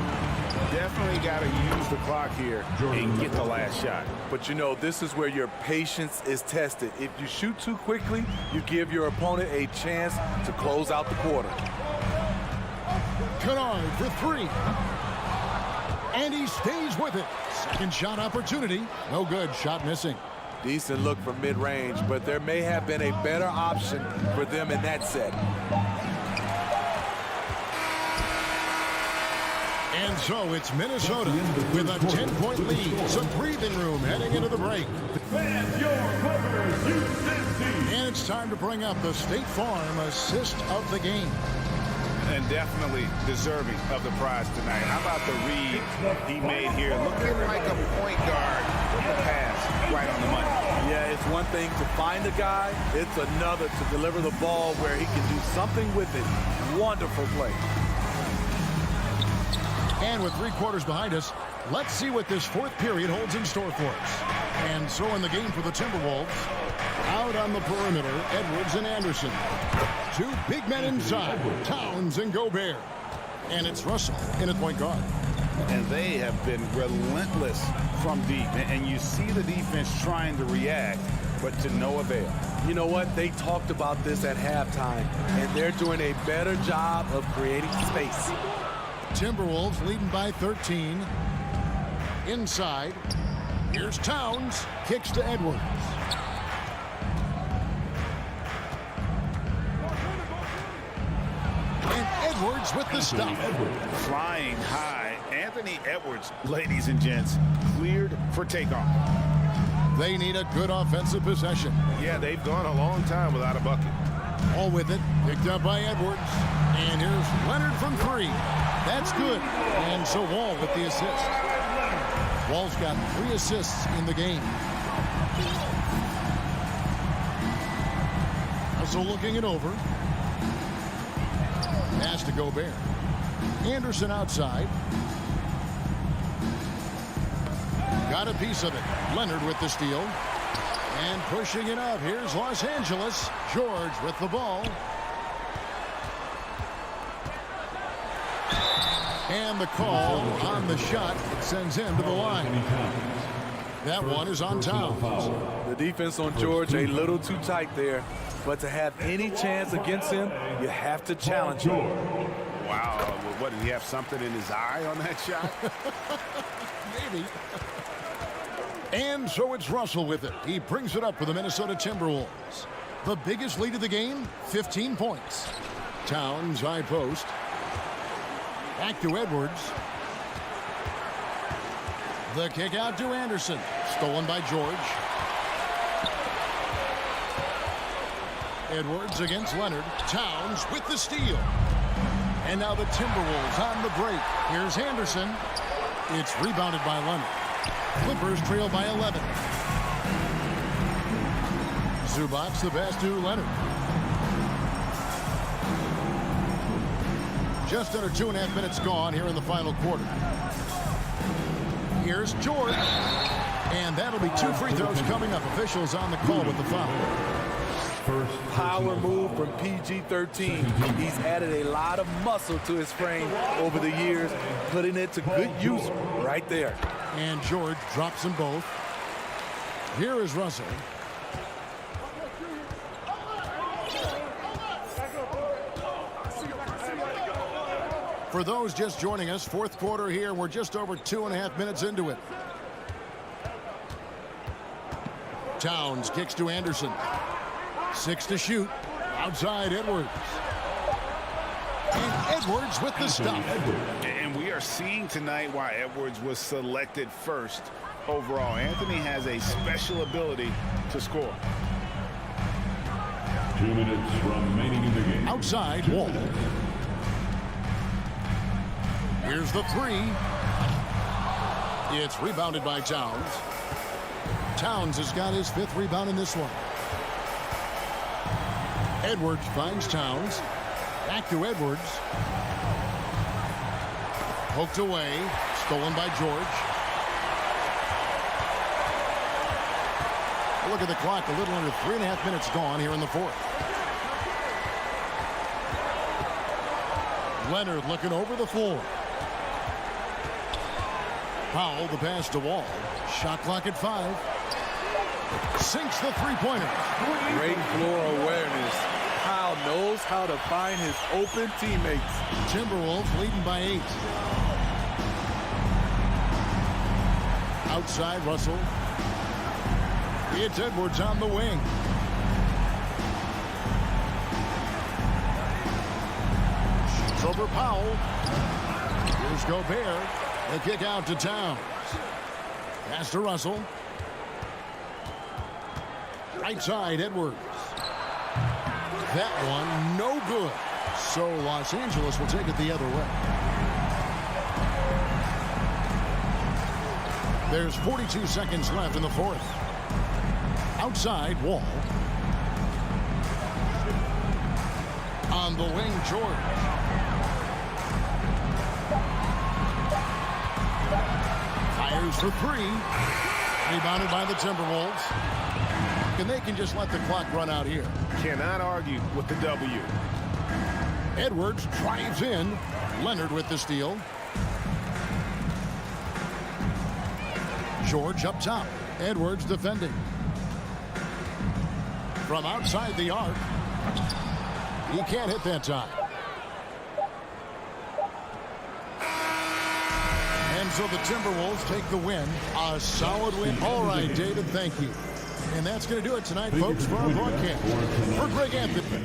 Definitely got to use the clock here and get the last shot. But you know, this is where your patience is tested. If you shoot too quickly, you give your opponent a chance to close out the quarter. Kennard for 3. And he stays with it. Second shot opportunity. No good. Shot missing. Decent look from mid-range, but there may have been a better option for them in that set. And so it's Minnesota with a 10-point lead. Some breathing room heading into the break. And your Clippers U-15. And it's time to bring up the State Farm assist of the game. And definitely deserving of the prize tonight. How about the read he made here? Looking like a point guard with the pass right on the money. Yeah, it's one thing to find a guy. It's another to deliver the ball where he can do something with it. Wonderful play. And with 3 quarters behind us, let's see what this fourth period holds in store for us. And so in the game for the Timberwolves, out on the perimeter, Edwards and Anderson. 2 big men inside, Towns and Gobert. And it's Russell in at point guard. And they have been relentless from deep. And you see the defense trying to react, but to no avail. You know what? They talked about this at halftime, and they're doing a better job of creating space. Timberwolves leading by 13. Inside. Here's Towns. Kicks to Edwards. And Edwards with the stop. Flying high. Anthony Edwards, ladies and gents, cleared for takeoff. They need a good offensive possession. Yeah, they've gone a long time without a bucket. All with it. Picked up by Edwards. And here's Leonard from 3. That's good. And so Wall with the assist. Wall's got 3 assists in the game. Also looking it over. Pass to Gobert. Anderson outside. Got a piece of it. Leonard with the steal. And pushing it up. Here's Los Angeles. George with the ball. And the call on the shot sends him to the line. That one is on Towns. The defense on George a little too tight there. But to have any chance against him, you have to challenge him. Wow. What, did he have something in his eye on that shot? Maybe. And so it's Russell with it. He brings it up for the Minnesota Timberwolves. The biggest lead of the game, 15 points. Towns, high post. Back to Edwards. The kick out to Anderson. Stolen by George. Edwards against Leonard. Towns with the steal. And now the Timberwolves on the break. Here's Anderson. It's rebounded by Leonard. Clippers trail by 11. Zubac the pass to Leonard. Just under 2.5 minutes gone here in the final quarter. Here's George. And that'll be 2 free throws coming up. Officials on the call with the foul. Power move from PG-13. He's added a lot of muscle to his frame over the years, putting it to good use right there. And George drops them both. Here is Russell. For those just joining us, fourth quarter here. We're just over 2.5 minutes into it. Towns kicks to Anderson. 6 to shoot. Outside Edwards. And Edwards with the stop. And we are seeing tonight why Edwards was selected first overall. Anthony has a special ability to score. 2 minutes remaining in the game. Outside Wall. Here's the three. It's rebounded by Towns. Towns has got his 5th rebound in this one. Edwards finds Towns. Back to Edwards. Poked away. Stolen by George. Look at the clock. A little under 3.5 minutes gone here in the fourth. Leonard looking over the floor. Powell, the pass to Wall. Shot clock at 5. Sinks the three-pointer. Great floor awareness. Powell knows how to find his open teammates. Timberwolves leading by 8. Outside Russell. It's Edwards on the wing. Shoots over Powell. Here's Gobert. The kick out to Towns. Pass to Russell. Right side, Edwards. That one, no good. So Los Angeles will take it the other way. There's 42 seconds left in the fourth. Outside, Wall. On the wing, George. Fires for 3. Rebounded by the Timberwolves. And they can just let the clock run out here. Cannot argue with the W. Edwards drives in. Leonard with the steal. George up top. Edwards defending. From outside the arc. He can't hit that time. And so the Timberwolves take the win. A solid win. All right, David, thank you. And that's going to do it tonight, folks, for our broadcast. For Greg Anthony.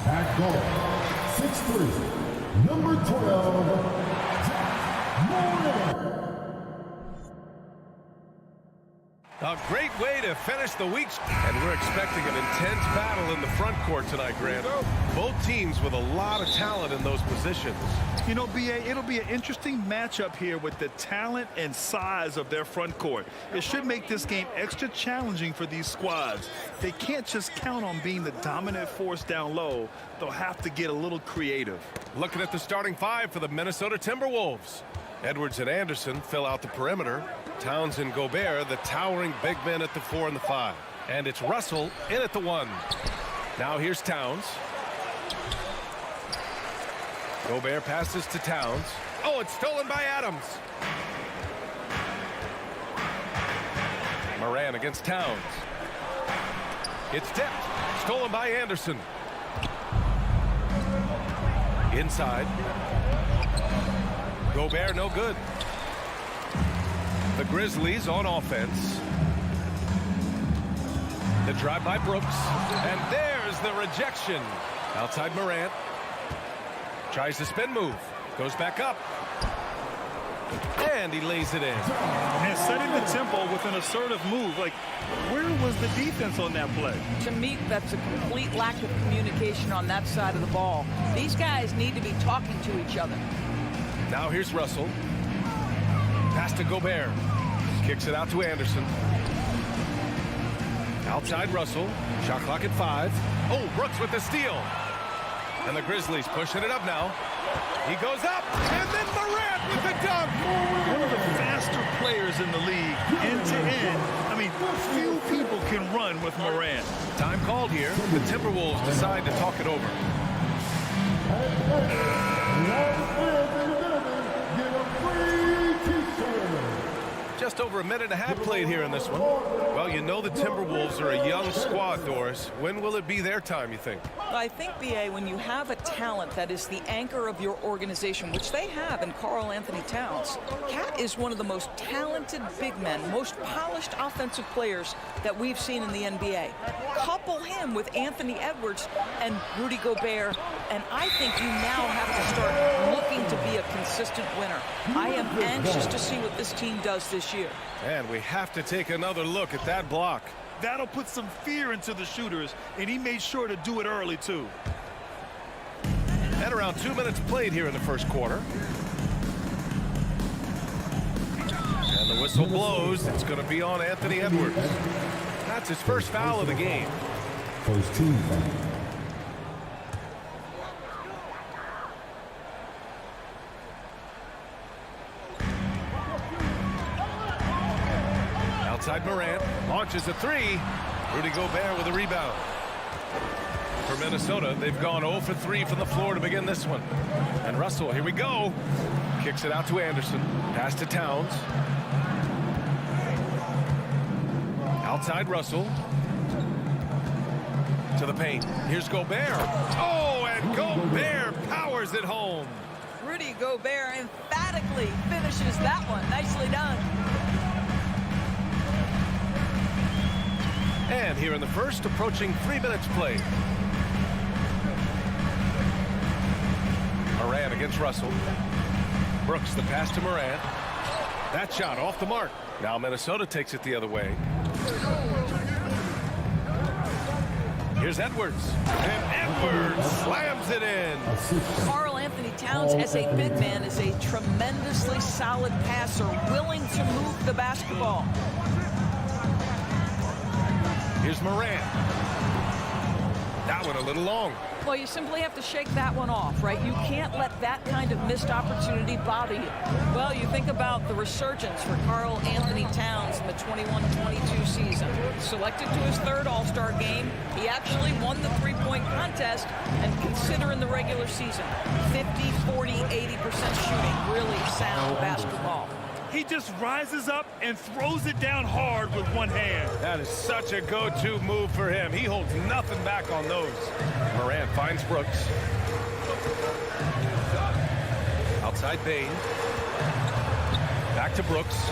At goal, 6'3", number 12, Jack Moore. A great way to finish the week. And we're expecting an intense battle in the front court tonight, Grant. Both teams with a lot of talent in those positions. You know, B.A., it'll be an interesting matchup here with the talent and size of their front court. It should make this game extra challenging for these squads. They can't just count on being the dominant force down low. They'll have to get a little creative. Looking at the starting five for the Minnesota Timberwolves. Edwards and Anderson fill out the perimeter. Towns and Gobert, the towering big men at the 4 and the 5. And it's Russell in at the 1. Now here's Towns. Gobert passes to Towns. Oh, it's stolen by Adams. Moran against Towns. It's tipped. Stolen by Anderson. Inside. Gobert no good. The Grizzlies on offense. The drive by Brooks. And there's the rejection. Outside Morant. Tries the spin move. Goes back up. And he lays it in. And setting the tempo with an assertive move. Like, where was the defense on that play? To me, that's a complete lack of communication on that side of the ball. These guys need to be talking to each other. Now here's Russell. Pass to Gobert. Kicks it out to Anderson. Outside Russell. Shot clock at 5. Oh, Brooks with the steal. And the Grizzlies pushing it up now. He goes up. And then Morant with the dunk. One of the faster players in the league, end to end. I mean, few people can run with Morant. Time called here. The Timberwolves decide to talk it over. Just over a minute and a half played here in this one. Well, you know the Timberwolves are a young squad, Doris. When will it be their time, you think? Well, I think, B.A., when you have a talent that is the anchor of your organization, which they have in Karl Anthony Towns, Cat is one of the most talented big men, most polished offensive players that we've seen in the NBA. Couple him with Anthony Edwards and Rudy Gobert, and I think you now have to start looking to be a consistent winner. I am anxious to see what this team does this year. And we have to take another look at that block. That'll put some fear into the shooters, and he made sure to do it early, too. And around 2 minutes played here in the first quarter. And the whistle blows. It's going to be on Anthony Edwards. That's his first foul of the game. First team foul. Outside Morant, launches a 3. Rudy Gobert with a rebound. For Minnesota, they've gone 0 for 3 from the floor to begin this one. And Russell, here we go. Kicks it out to Anderson. Pass to Towns. Outside Russell. To the paint. Here's Gobert. Oh, and Gobert powers it home. Rudy Gobert emphatically finishes that one. Nicely done. And here in the first, approaching 3 minutes played. Morant against Russell. Brooks the pass to Morant. That shot off the mark. Now Minnesota takes it the other way. Here's Edwards. And Edwards slams it in. Karl Anthony Towns, as a big man, is a tremendously solid passer, willing to move the basketball. Here's Morant. That one a little long. Well, you simply have to shake that one off, right? You can't let that kind of missed opportunity bother you. Well, you think about the resurgence for Karl Anthony Towns in the 21-22 season. Selected to his third All-Star game, he actually won the three-point contest, and considering the regular season, 50, 40, 80% shooting, really sound basketball. He just rises up and throws it down hard with one hand. That is such a go-to move for him. He holds nothing back on those. Morant finds Brooks. Outside Bane. Back to Brooks.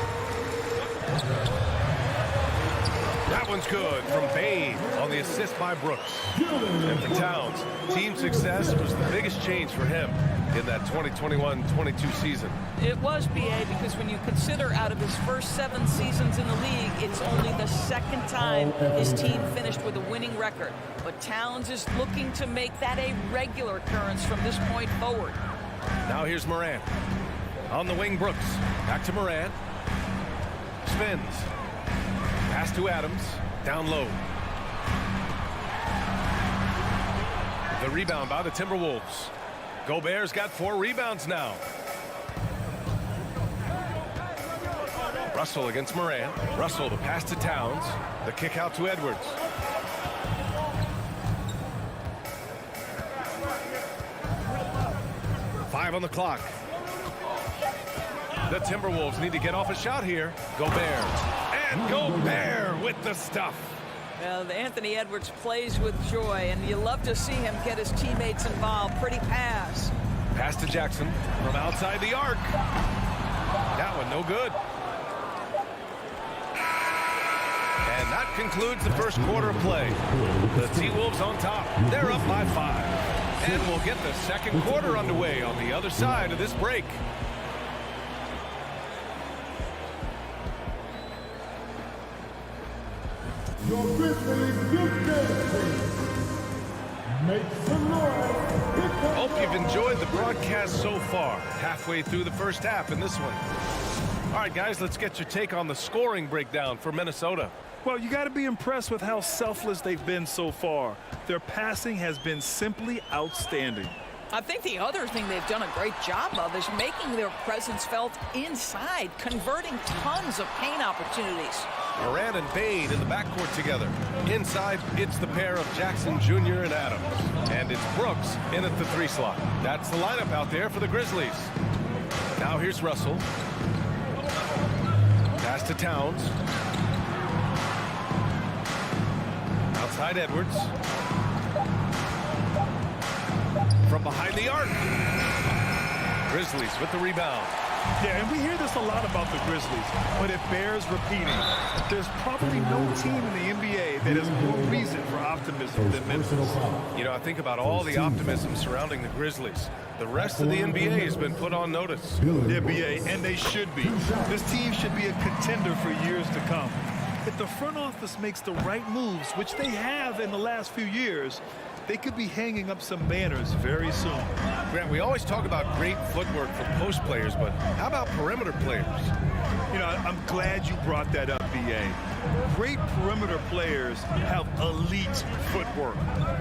That one's good from Bane on the assist by Brooks. And for Towns, team success was the biggest change for him in that 2021-22 season. It was, BA, because when you consider out of his first 7 seasons in the league, it's only the second time his team finished with a winning record. But Towns is looking to make that a regular occurrence from this point forward. Now here's Morant. On the wing, Brooks. Back to Morant. Spins. Pass to Adams. Down low. The rebound by the Timberwolves. Gobert's got 4 rebounds now. Russell against Morant. Russell the pass to Towns. The kick out to Edwards. Five on the clock. The Timberwolves need to get off a shot here. Gobert. And Gobert with the stuff. Well, Anthony Edwards plays with joy, and you love to see him get his teammates involved. Pretty pass. Pass to Jackson from outside the arc. That one no good. And that concludes the first quarter of play. The T-Wolves on top. They're up by 5. And we'll get the second quarter underway on the other side of this break. Your Grizzlies youth team. Make some noise. Hope you've enjoyed the broadcast so far. Halfway through the first half in this one. All right, guys, let's get your take on the scoring breakdown for Minnesota. Well, you got to be impressed with how selfless they've been so far. Their passing has been simply outstanding. I think the other thing they've done a great job of is making their presence felt inside, converting tons of paint opportunities. Morant and Bane in the backcourt together. Inside, it's the pair of Jackson Jr. and Adams. And it's Brooks in at the 3 slot. That's the lineup out there for the Grizzlies. Now here's Russell. Pass to Towns. Outside Edwards. From behind the arc. Grizzlies with the rebound. Yeah, and we hear this a lot about the Grizzlies, but it bears repeating. There's probably no team in the NBA that has more reason for optimism than Memphis. You know, I think about all the optimism surrounding the Grizzlies. The rest of the NBA has been put on notice. The NBA, and they should be. This team should be a contender for years to come. If the front office makes the right moves, which they have in the last few years, they could be hanging up some banners very soon. Grant, we always talk about great footwork for post players, but how about perimeter players? You know, I'm glad you brought that up, BA. Great perimeter players have elite footwork.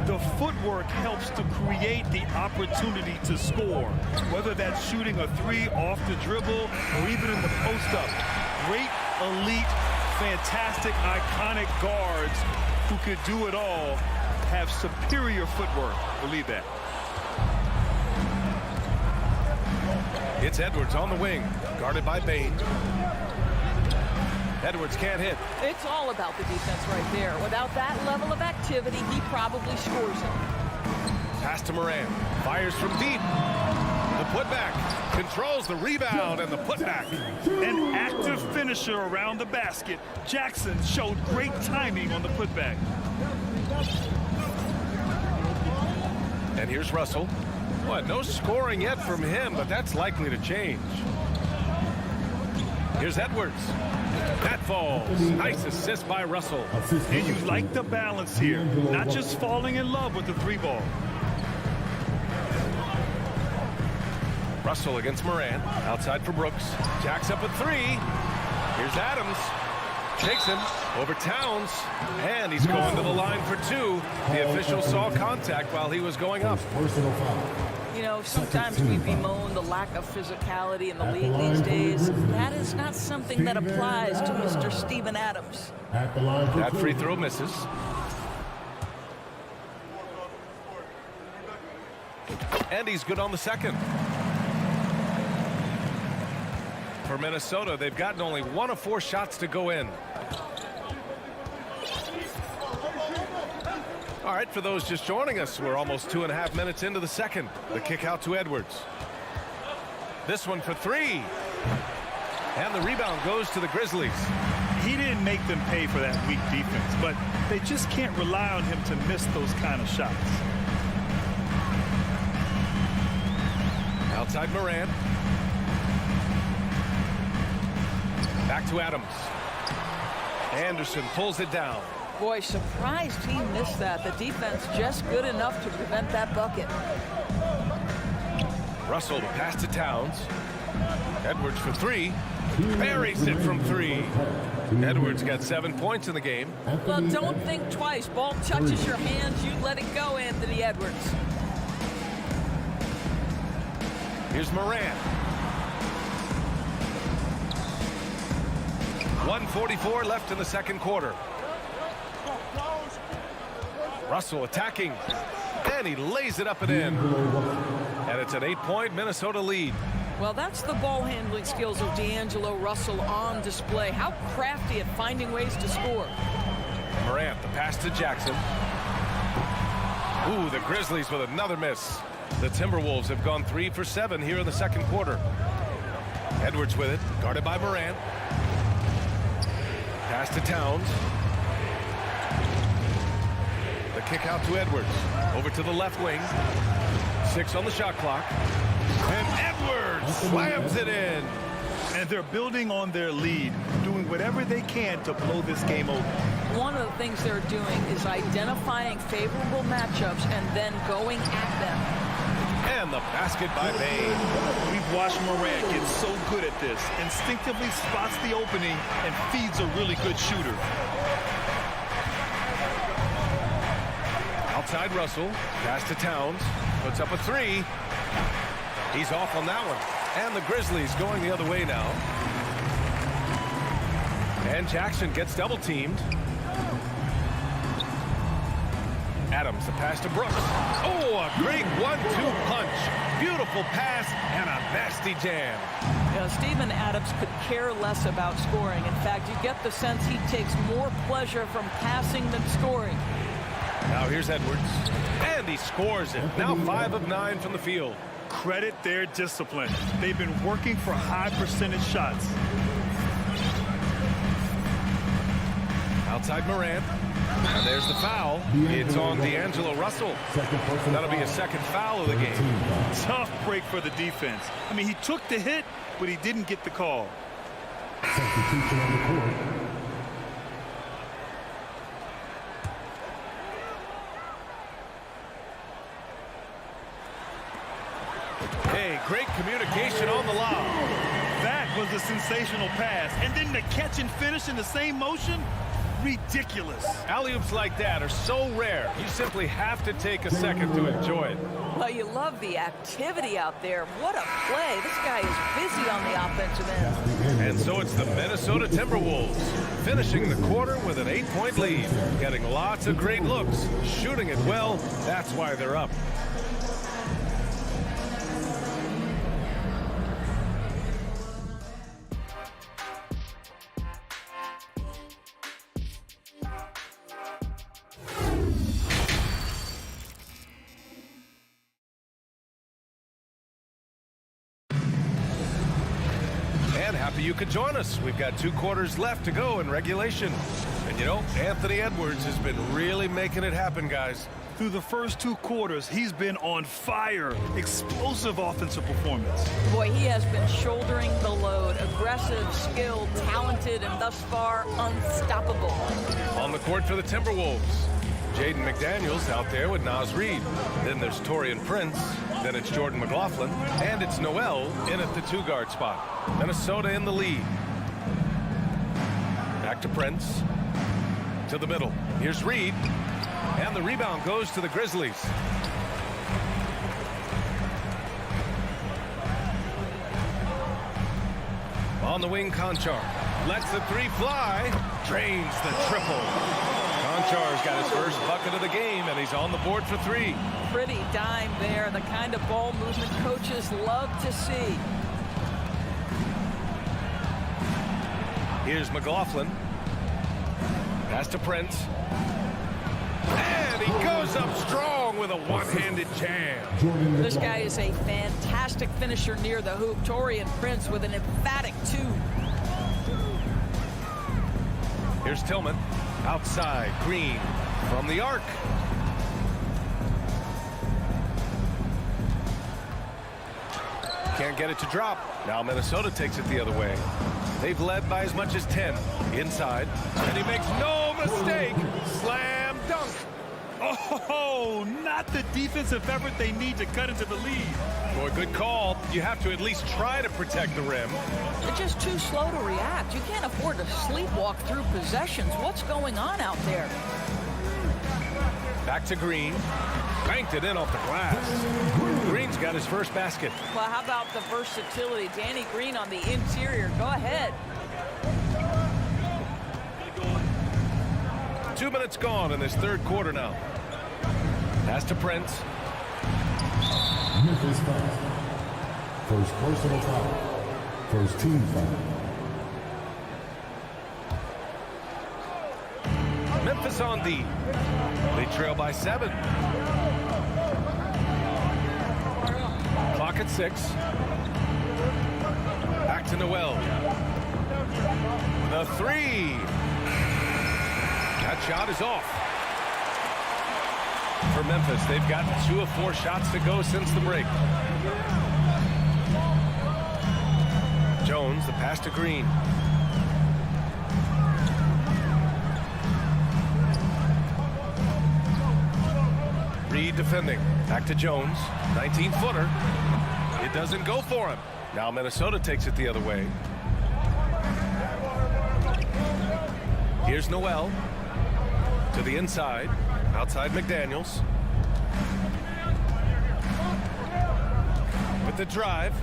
The footwork helps to create the opportunity to score, whether that's shooting a 3 off the dribble or even in the post-up. Great, elite, fantastic, iconic guards who could do it all have superior footwork. Believe that. It's Edwards on the wing, guarded by Bane. Edwards can't hit. It's all about the defense right there. Without that level of activity, he probably scores it. Pass to Moran. Fires from deep. The putback. Controls the rebound and the putback. An active finisher around the basket. Jackson showed great timing on the putback. And here's Russell. What? No scoring yet from him, but that's likely to change. Here's Edwards. That falls. Nice assist by Russell. And you like the balance here. Not just falling in love with the three ball. Russell against Moran. Outside for Brooks. Jacks up a three. Here's Adams. Takes him over Towns. And he's going to the line for two. The official saw contact while he was going up. You know, sometimes we bemoan the lack of physicality in the league these days. That is not something that applies to Mr. Steven Adams. That free throw misses. And he's good on the second. For Minnesota, they've gotten only 1 of 4 shots to go in. All right, for those just joining us, we're almost 2.5 minutes into the second. The kick out to Edwards. This one for 3. And the rebound goes to the Grizzlies. He didn't make them pay for that weak defense, but they just can't rely on him to miss those kind of shots. Outside Moran. Back to Adams. Anderson pulls it down. Boy, surprised he missed that. The defense just good enough to prevent that bucket. Russell to pass to Towns. Edwards for 3. Buries it from 3. Edwards got 7 points in the game. Well, don't think twice. Ball touches your hands, you let it go, Anthony Edwards. Here's Moran. 1:44 left in the second quarter. Russell attacking. And he lays it up and in. And it's an 8-point Minnesota lead. Well, that's the ball handling skills of D'Angelo Russell on display. How crafty at finding ways to score. Morant, the pass to Jackson. Ooh, the Grizzlies with another miss. The Timberwolves have gone 3 for 7 here in the second quarter. Edwards with it, guarded by Morant. Pass to Towns. The kick out to Edwards. Over to the left wing. 6 on the shot clock. And Edwards slams it in. And they're building on their lead, doing whatever they can to blow this game open. One of the things they're doing is identifying favorable matchups and then going at them. And the basket by Bain. We've watched Morant get so good at this. Instinctively spots the opening and feeds a really good shooter. Outside Russell. Pass to Towns. Puts up a 3. He's off on that one. And the Grizzlies going the other way now. And Jackson gets double teamed. Adams, the pass to Brooks. Oh, a great 1-2 punch. Beautiful pass and a nasty jam. You know, Steven Adams could care less about scoring. In fact, you get the sense he takes more pleasure from passing than scoring. Now here's Edwards. And he scores it. Now 5 of 9 from the field. Credit their discipline. They've been working for high percentage shots. Outside Morant. And there's the foul. It's on D'Angelo Russell. That'll be a second foul of the game. Tough break for the defense. I mean, he took the hit, but he didn't get the call. Substitution on the court. Hey, great communication on the lob. That was a sensational pass. And then the catch and finish in the same motion? Ridiculous. Alley-oops like that are so rare. You simply have to take a second to enjoy it. Well, you love the activity out there. What a play. This guy is busy on the offensive end. And so it's the Minnesota Timberwolves finishing the quarter with an 8-point lead. Getting lots of great looks. Shooting it well. That's why they're up. happy you could join us. We've got 2 quarters left to go in regulation. And you know, Anthony Edwards has been really making it happen, guys. Through the first 2 quarters, he's been on fire. Explosive offensive performance. Boy, he has been shouldering the load. Aggressive, skilled, talented, and thus far unstoppable. On the court for the Timberwolves, Jaden McDaniels out there with Naz Reid. Then there's Taurean Prince. Then it's Jordan McLaughlin. And it's Noel in at the 2-guard spot. Minnesota in the lead. Back to Prince. To the middle. Here's Reid. And the rebound goes to the Grizzlies. On the wing, Conchar lets the 3 fly. Drains the triple. Conchar's got his first bucket of the game, and he's on the board for 3. Pretty dime there. The kind of ball movement coaches love to see. Here's McLaughlin. Pass to Prince. And he goes up strong with a one-handed jam. This guy is a fantastic finisher near the hoop. Taurean Prince with an emphatic 2. Here's Tillman. Outside, Green from the arc. Can't get it to drop. Now Minnesota takes it the other way. They've led by as much as 10. Inside. And he makes no mistake. Slam dunk. Oh, not the defensive effort they need to cut into the lead. Boy, good call. You have to at least try to protect the rim. They're just too slow to react. You can't afford to sleepwalk through possessions. What's going on out there? Back to Green. Banked it in off the glass. Green's got his first basket. Well, how about the versatility? Danny Green on the interior. Go ahead. 2 minutes gone in this 3rd quarter now. Pass to Prince. Memphis foul. First personal foul. First team foul. Memphis on D. They trail by 7. Clock at 6. Back to Noel. The 3. That shot is off. For Memphis, they've gotten 2 of 4 shots to go since the break. Jones, the pass to Green. Reid defending. Back to Jones. 19-footer. It doesn't go for him. Now Minnesota takes it the other way. Here's Noel. To the inside. Outside McDaniels. With the drive.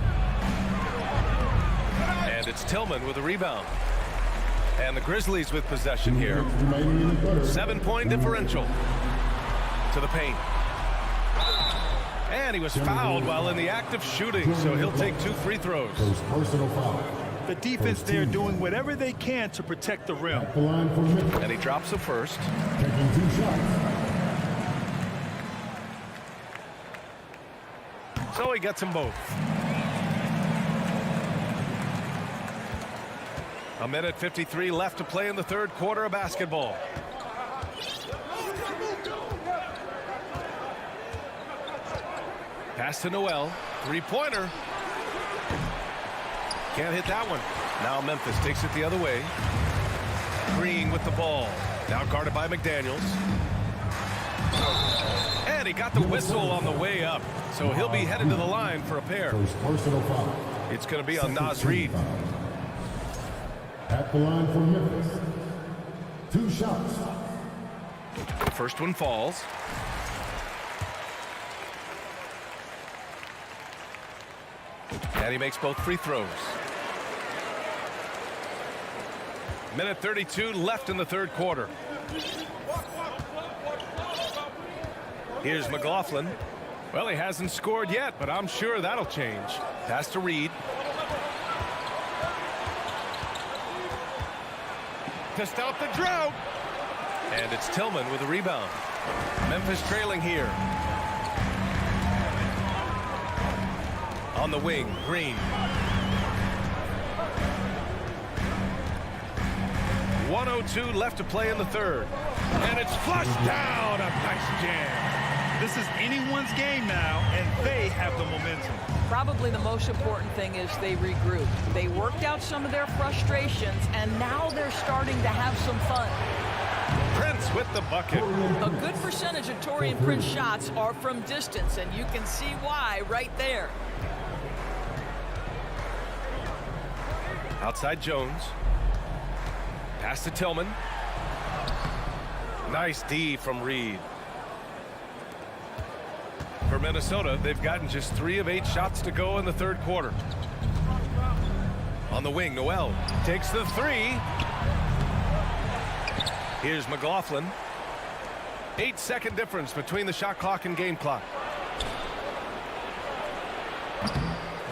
And it's Tillman with a rebound. And the Grizzlies with possession here. 7-point differential. To the paint. And he was fouled while in the act of shooting, so he'll take 2 free throws. Personal foul. The defense there doing whatever they can to protect the rim. And he drops the first. Taking 2 shots. So he gets them both. A minute 53 left to play in the 3rd quarter of basketball. Pass to Noel. 3-pointer. Can't hit that one. Now Memphis takes it the other way. Green with the ball. Now guarded by McDaniels. And he got the whistle on the way up. So he'll be headed to the line for a pair. First personal foul. It's going to be on Naz Reid. At the line for Memphis. 2 shots. First one falls. And he makes both free throws. Minute 32 left in the 3rd quarter. Here's McLaughlin. Well, he hasn't scored yet, but I'm sure that'll change. Pass to Reid. To stop the drought. And it's Tillman with a rebound. Memphis trailing here. On the wing, Green. 1:02 left to play in the third. And it's flushed down. A nice jam. This is anyone's game now, and they have the momentum. Probably the most important thing is they regroup. They worked out some of their frustrations, and now they're starting to have some fun. Prince with the bucket. A good percentage of Taurean Prince shots are from distance, and you can see why right there. Outside Jones. Pass to Tillman. Nice D from Reed. For Minnesota, they've gotten just 3 of 8 shots to go in the third quarter. On the wing, Noel takes the 3. Here's McLaughlin. 8-second difference between the shot clock and game clock.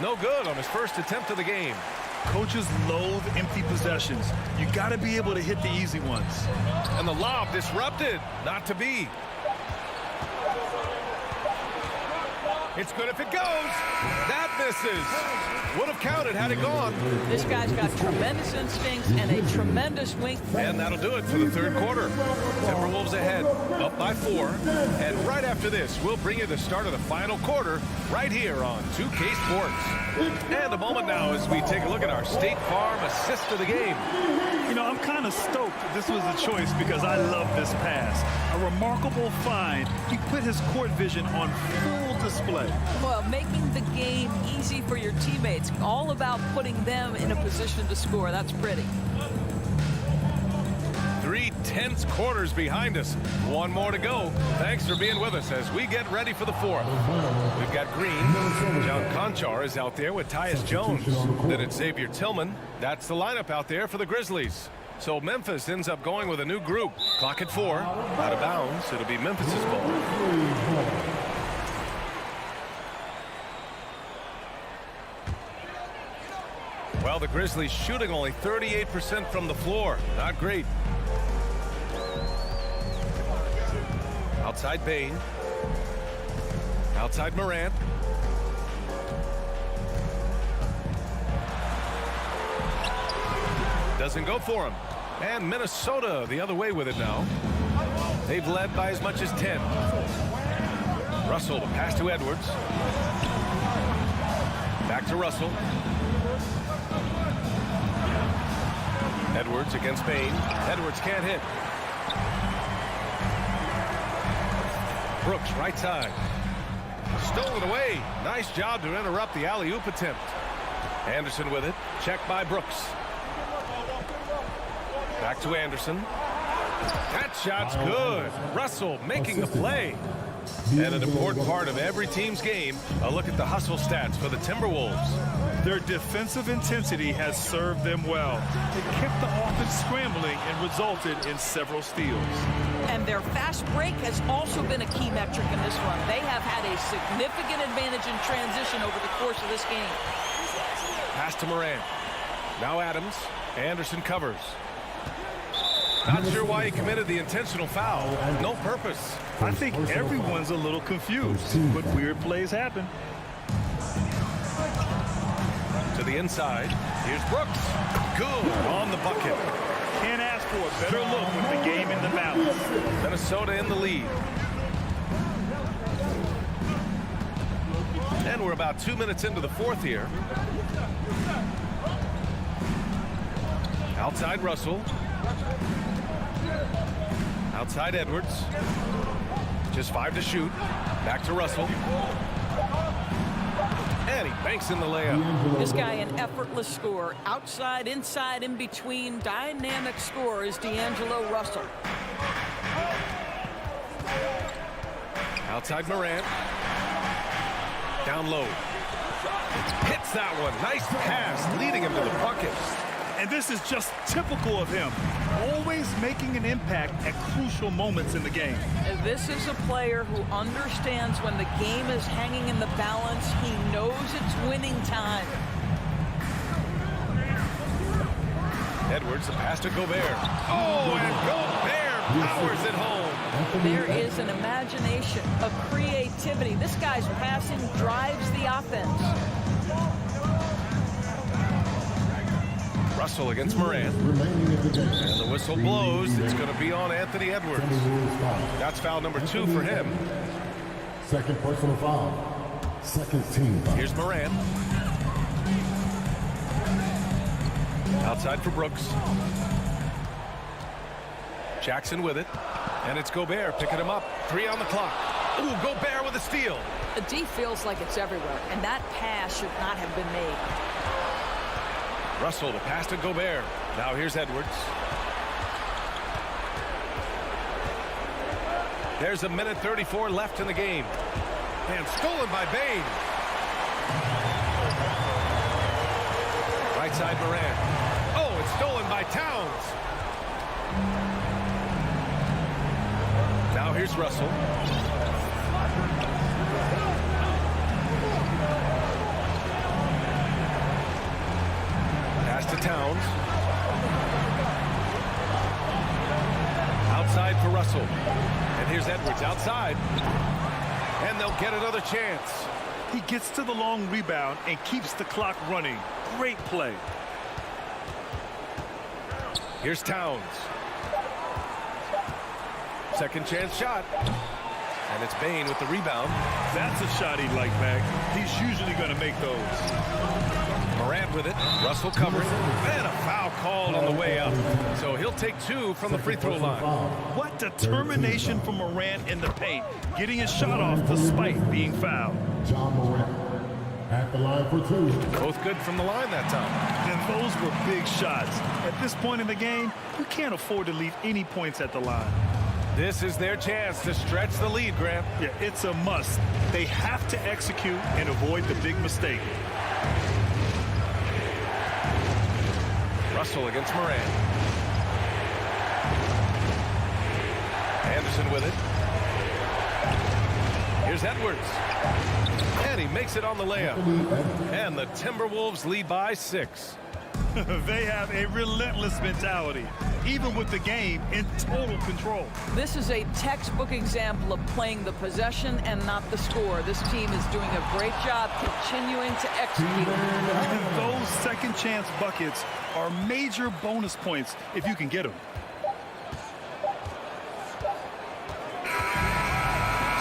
No good on his first attempt of the game. Coaches loathe empty possessions. You got to be able to hit the easy ones. And the lob disrupted. Not to be. It's good if it goes. That misses. Would have counted had it gone. This guy's got tremendous instincts and a tremendous wing. And that'll do it for the third quarter. Timberwolves ahead, up by 4. And right after this, we'll bring you the start of the final quarter right here on 2K Sports. And a moment now as we take a look at our State Farm assist of the game. You know, I'm kind of stoked this was a choice because I love this pass. A remarkable find. He put his court vision on full display. Well, making the game easy for your teammates. All about putting them in a position to score. That's pretty. 3 tense quarters behind us. 1 more to go. Thanks for being with us as we get ready for the fourth. We've got Green. John Conchar is out there with Tyus Jones. Then it's Xavier Tillman. That's the lineup out there for the Grizzlies. So Memphis ends up going with a new group. Clock at 4. Out of bounds. It'll be Memphis's ball. Well, the Grizzlies shooting only 38% from the floor. Not great. Outside Bain. Outside Morant. Doesn't go for him. And Minnesota the other way with it now. They've led by as much as 10. Russell, the pass to Edwards. Back to Russell. Edwards against Bain. Edwards can't hit. Brooks, right side. Stolen away. Nice job to interrupt the alley-oop attempt. Anderson with it. Checked by Brooks. Back to Anderson. That shot's good. Russell making the play. And an important part of every team's game, a look at the hustle stats for the Timberwolves. Their defensive intensity has served them well. It kept the offense scrambling and resulted in several steals. And their fast break has also been a key metric in this one. They have had a significant advantage in transition over the course of this game. Pass to Morant. Now Adams. Anderson covers. Not sure why he committed the intentional foul. No purpose. I think everyone's a little confused, but weird plays happen. To the inside. Here's Brooks. Good on the bucket. Can't ask for a better look with the game in the balance. Minnesota in the lead. And we're about 2 minutes into the fourth here. Outside Russell. Outside Edwards. Just 5 to shoot. Back to Russell. And he banks in the layup. This guy an effortless scorer. Outside, inside, in between. Dynamic scorer is D'Angelo Russell. Outside Morant. Down low. Hits that one. Nice pass leading him to the bucket. And this is just typical of him. Always making an impact at crucial moments in the game. This is a player who understands when the game is hanging in the balance. He knows it's winning time. Edwards, the pass to Gobert. Oh, and Gobert powers it home. There is an imagination, a creativity. This guy's passing drives the offense. Russell against Morant. And the whistle blows. It's going to be on Anthony Edwards. That's foul number 2 for him. Second personal foul. Second team foul. Here's Morant. Outside for Brooks. Jackson with it. And it's Gobert picking him up. 3 on the clock. Ooh, Gobert with a steal. The D feels like it's everywhere, and that pass should not have been made. Russell to pass to Gobert. Now here's Edwards. There's a minute 34 left in the game. And stolen by Bane. Right side Morant. Oh, it's stolen by Towns. Now here's Russell. Pass to Towns. Outside for Russell. And here's Edwards outside. And they'll get another chance. He gets to the long rebound and keeps the clock running. Great play. Here's Towns. Second chance shot. And it's Bane with the rebound. That's a shot he'd like back. He's usually going to make those. Morant with it. Russell covers. And a foul called on the way up. So he'll take 2 from the free throw line. What determination from Morant in the paint. Getting his shot off despite being fouled. John Morant at the line for 2. Both good from the line that time. And those were big shots. At this point in the game, you can't afford to leave any points at the line. This is their chance to stretch the lead, Grant. Yeah, it's a must. They have to execute and avoid the big mistake. Russell against Morant. Anderson with it. Here's Edwards. And he makes it on the layup. And the Timberwolves lead by 6. They have a relentless mentality, even with the game in total control. This is a textbook example of playing the possession and not the score. This team is doing a great job continuing to execute. And those second chance buckets are major bonus points if you can get them.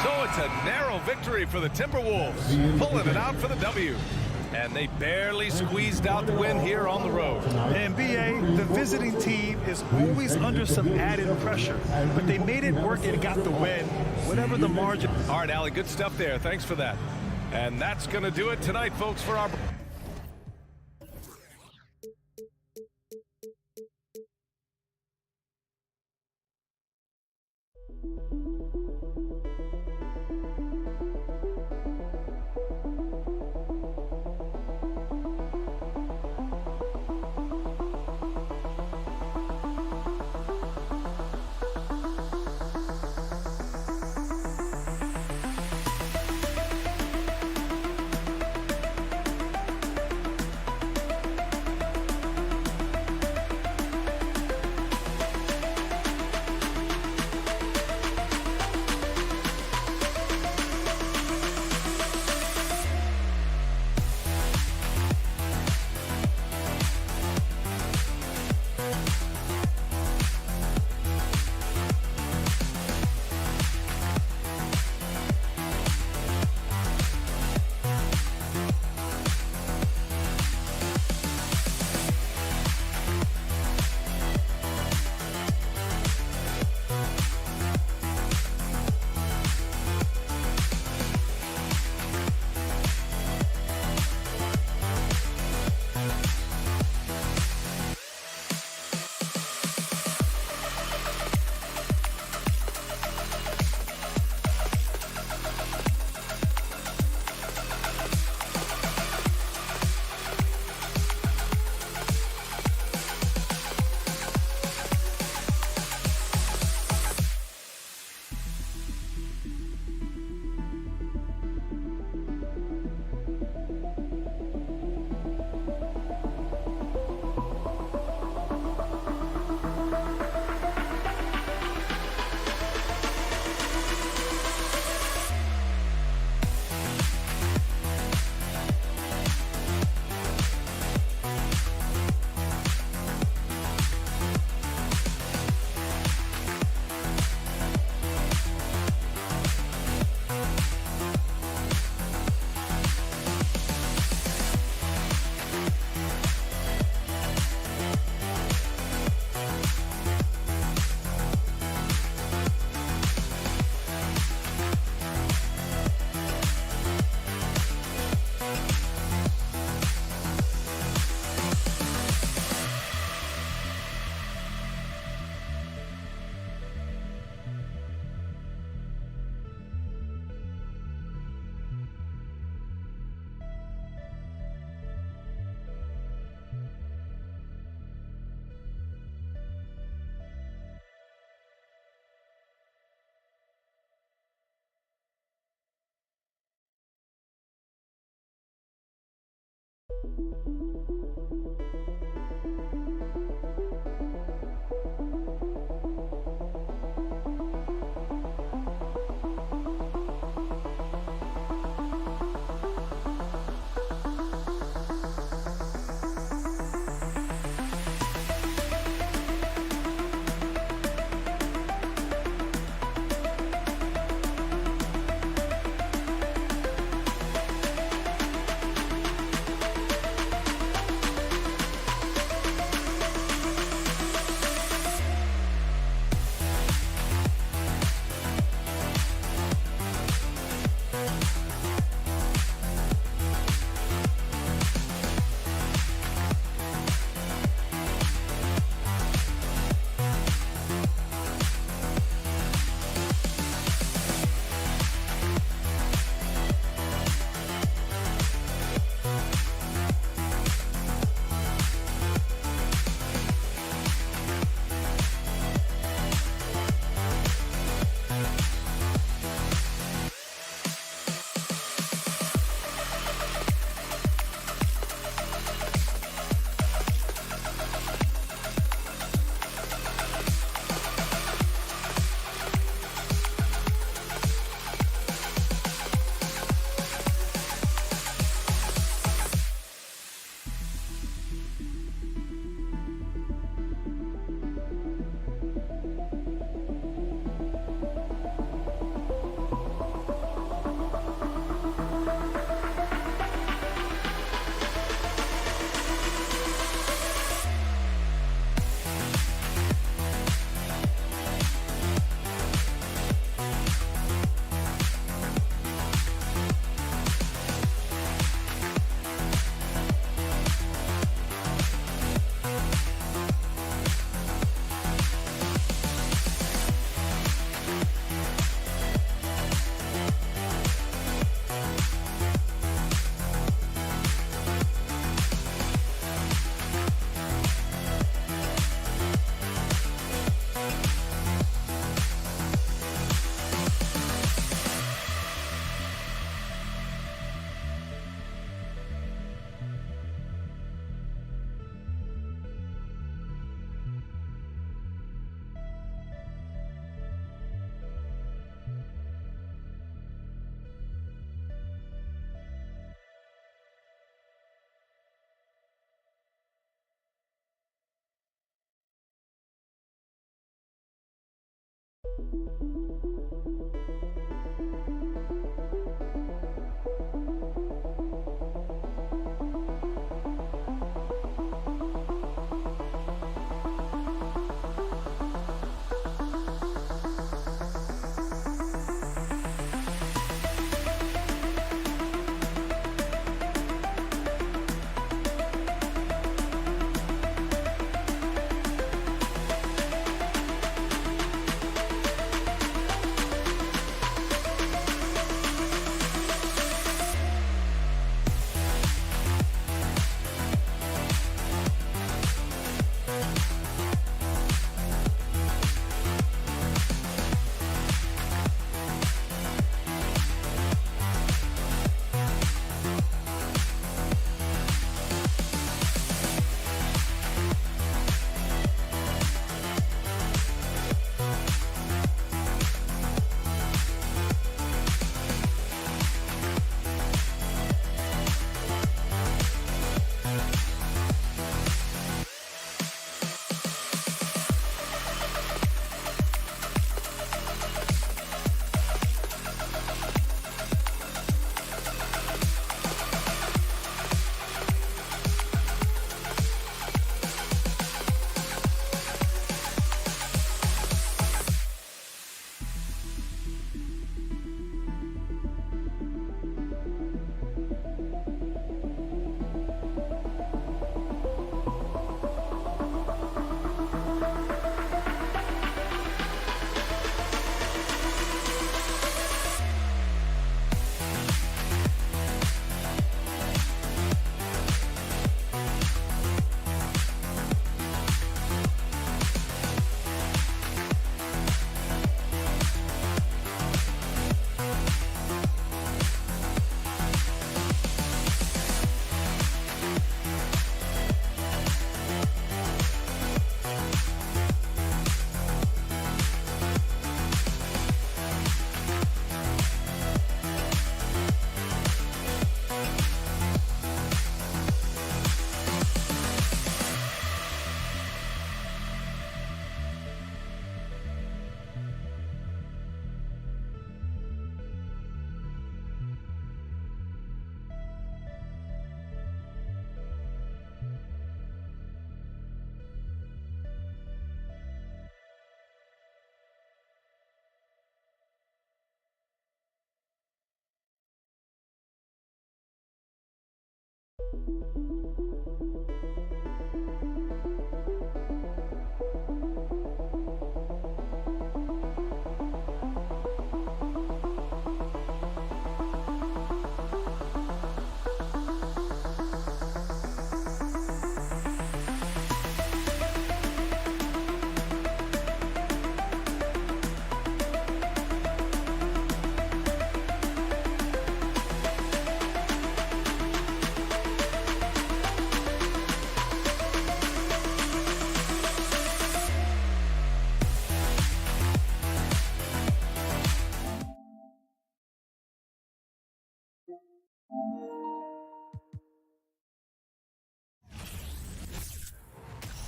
So it's a narrow victory for the Timberwolves, pulling it out for the W. And they barely squeezed out the win here on the road. And BA, the visiting team is always under some added pressure, but they made it work and got the win, whatever the margin. All right, Allie, good stuff there. Thanks for that. And that's going to do it tonight, folks, for our...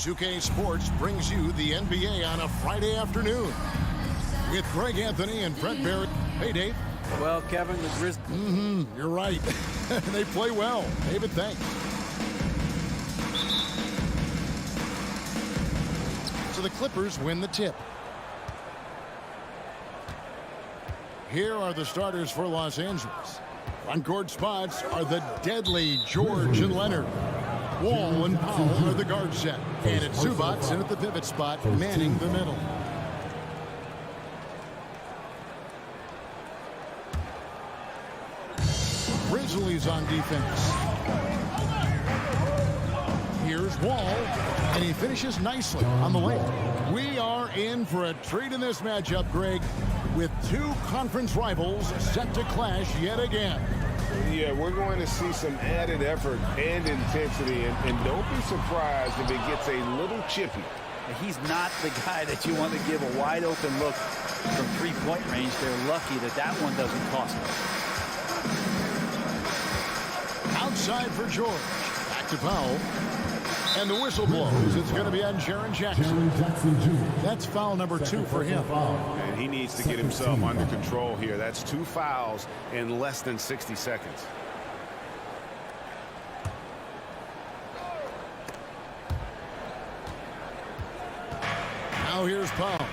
2K Sports brings you the NBA on a Friday afternoon with Greg Anthony and Brent Barrett. Hey, Dave. Well, Kevin, the Grizzlies. You're right. They play well. David, thanks. So the Clippers win the tip. Here are the starters for Los Angeles. On court spots are the deadly George and Leonard. Wall and Powell are the guard set. And it's Zubac in at the pivot spot, manning the middle. Grizzlies on defense. Here's Wall, and he finishes nicely on the lane. We are in for a treat in this matchup, Greg, with two conference rivals set to clash yet again. Yeah, we're going to see some added effort and intensity, and don't be surprised if it gets a little chippy. He's not the guy that you want to give a wide open look from three-point range. They're lucky that that one doesn't cost them. Outside for George. Back Back to Powell. And the whistle blows. It's going to be on Jaren Jackson. That's foul number 2 for him. And he needs to get himself under control here. That's 2 fouls in less than 60 seconds. Now here's Powell.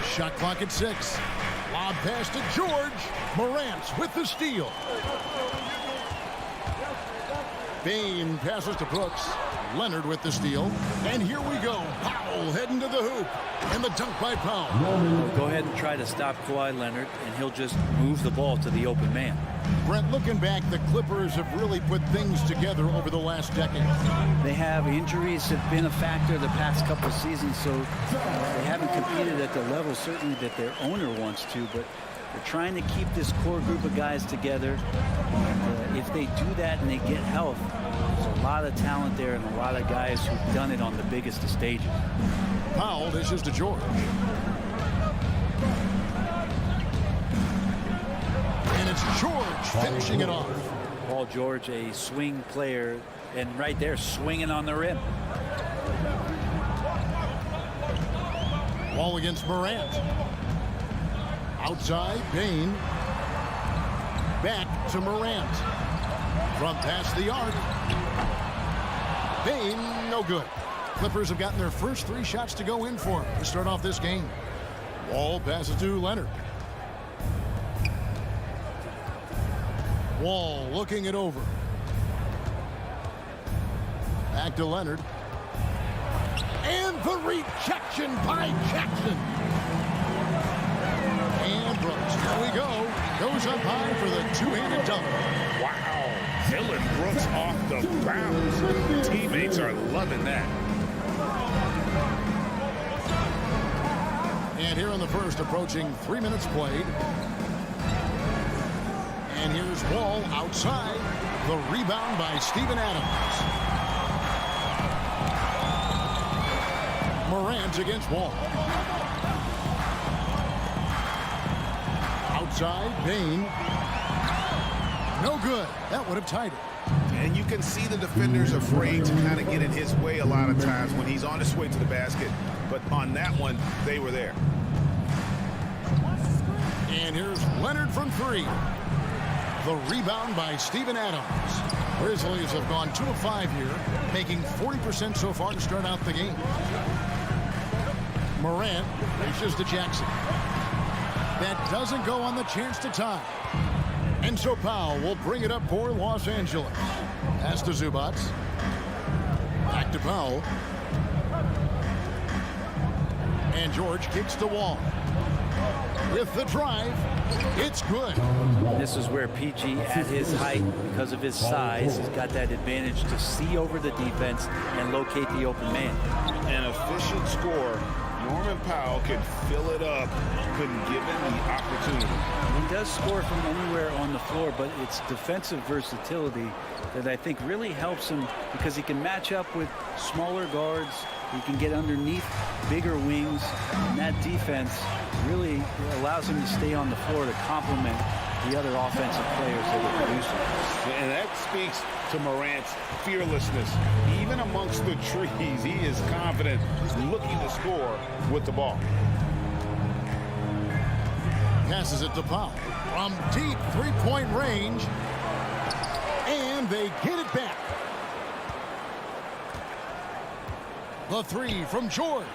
Shot clock at 6. Lob pass to George. Morant with the steal. Bain passes to Brooks. Leonard with the steal. And here we go. Powell heading to the hoop. And the dunk by Powell. Go ahead and try to stop Kawhi Leonard, and he'll just move the ball to the open man. Brent, looking back, the Clippers have really put things together over the last decade. They have injuries have been a factor the past couple of seasons, so they haven't competed at the level certainly that their owner wants to, but they're trying to keep this core group of guys together. And, if they do that and they get health, there's a lot of talent there and a lot of guys who've done it on the biggest of stages. Powell dishes to George. And it's George finishing it off. Paul George, a swing player, and right there swinging on the rim. Ball against Morant. Outside, Bain. Back to Morant. From past the arc. Bain, no good. Clippers have gotten their first 3 shots to go in for him to start off this game. Wall passes to Leonard. Wall looking it over. Back to Leonard. And the rejection by Jackson. And Brooks, there we go. Goes up high for the 2-handed dunk. Wow. Dylan Brooks off the bounce. Teammates are loving that. And here in the first, approaching 3 minutes played. And here's Wall outside. The rebound by Steven Adams. Morant against Wall. Outside, Bain. No good. That would have tied it. And you can see the defenders afraid to kind of get in his way a lot of times when he's on his way to the basket. But on that one, they were there. And here's Leonard from 3. The rebound by Steven Adams. Grizzlies have gone 2 of 5 here, making 40% so far to start out the game. Morant reaches to Jackson. That doesn't go on the chance to tie. And so Powell will bring it up for Los Angeles. Pass to Zubac. Back to Powell. And George kicks the Wall. With the drive, it's good. This is where PG, at his height, because of his size, has got that advantage to see over the defense and locate the open man. An efficient score. Norman Powell can fill it up when given the opportunity. He does score from anywhere on the floor, but it's defensive versatility that I think really helps him because he can match up with smaller guards. He can get underneath bigger wings, and that defense really allows him to stay on the floor to complement the other offensive players that are producing. And that speaks to Morant's fearlessness. Even amongst the trees, he is confident, looking to score with the ball. Passes it to Powell from deep 3-point range. And they get it back. The 3 from George.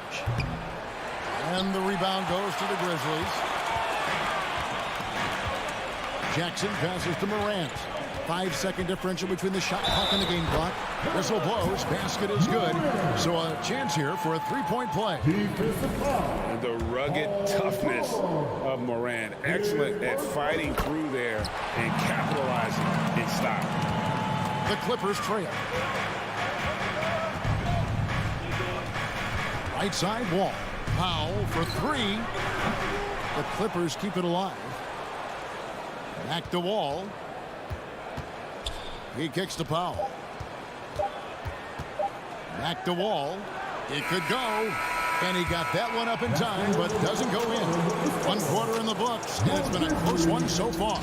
And the rebound goes to the Grizzlies. Jackson passes to Morant. 5-second differential between the shot clock and the game clock. Whistle blows. Basket is good. So a chance here for a 3-point play. And the rugged toughness of Morant. Excellent at fighting through there and capitalizing in style. The Clippers trail. Right side Wall. Powell for 3. The Clippers keep it alive. Back to Wall. He kicks to Powell. Back to Wall. It could go. And he got that one up in time, but doesn't go in. 1 quarter in the books, and it's been a close one so far.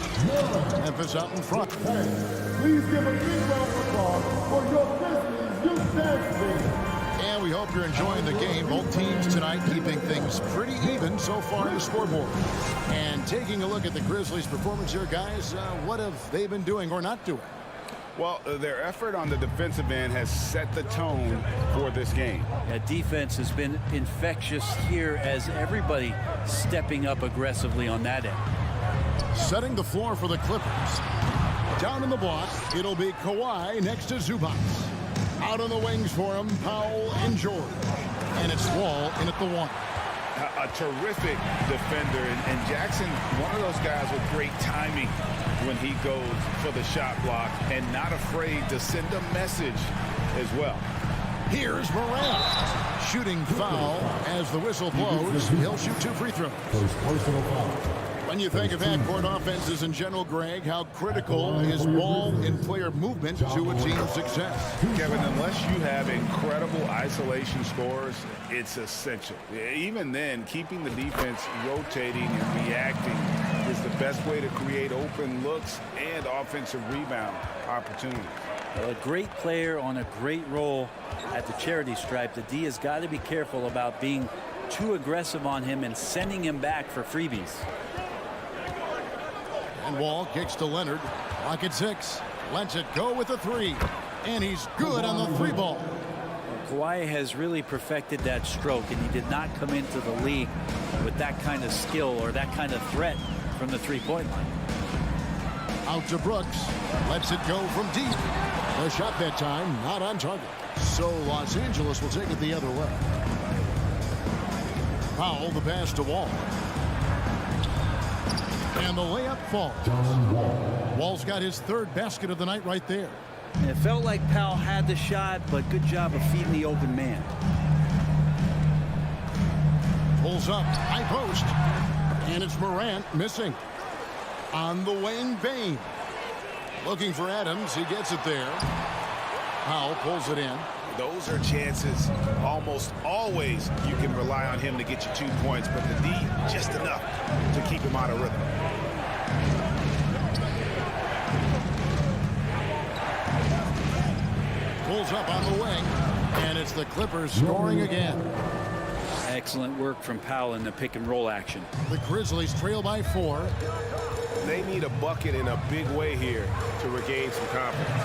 Memphis out in front. Please give a big round of applause for your Grizzlies youth dance team. And we hope you're enjoying the game. Both teams tonight keeping things pretty even so far on the scoreboard. And taking a look at the Grizzlies' performance here, guys, what have they been doing or not doing? Well, their effort on the defensive end has set the tone for this game. Yeah, defense has been infectious here as everybody stepping up aggressively on that end. Setting the floor for the Clippers. Down in the block, it'll be Kawhi next to Zubac. Out on the wings for him, Powell and George. And it's Wall in at the 1. A terrific defender, and Jackson, one of those guys with great timing when he goes for the shot block and not afraid to send a message as well. Here's Morant. Shooting foul as the whistle blows. He'll shoot 2 free throws. Personal foul. When you think of half-court offenses in general, Greg, how critical is ball and player movement to a team's success? Kevin, unless you have incredible isolation scores, it's essential. Even then, keeping the defense rotating and reacting is the best way to create open looks and offensive rebound opportunities. A great player on a great role at the charity stripe. The D has got to be careful about being too aggressive on him and sending him back for freebies. And Wall kicks to Leonard. Clock at 6. Lets it go with the 3. And he's good on the 3 ball. Kawhi has really perfected that stroke, and he did not come into the league with that kind of skill or that kind of threat from the 3-point line. Out to Brooks. Lets it go from deep. The shot that time not on target. So Los Angeles will take it the other way. Powell the pass to Wall. And the layup falls. Wall's got his 3rd basket of the night right there. And it felt like Powell had the shot, but good job of feeding the open man. Pulls up, high post. And it's Morant missing. On the wing, Bain. Looking for Adams, he gets it there. Powell pulls it in. Those are chances almost always you can rely on him to get you 2 points, but the D just enough to keep him out of rhythm. Pulls up on the wing, and it's the Clippers scoring again. Excellent work from Powell in the pick and roll action. The Grizzlies trail by 4. They need a bucket in a big way here to regain some confidence.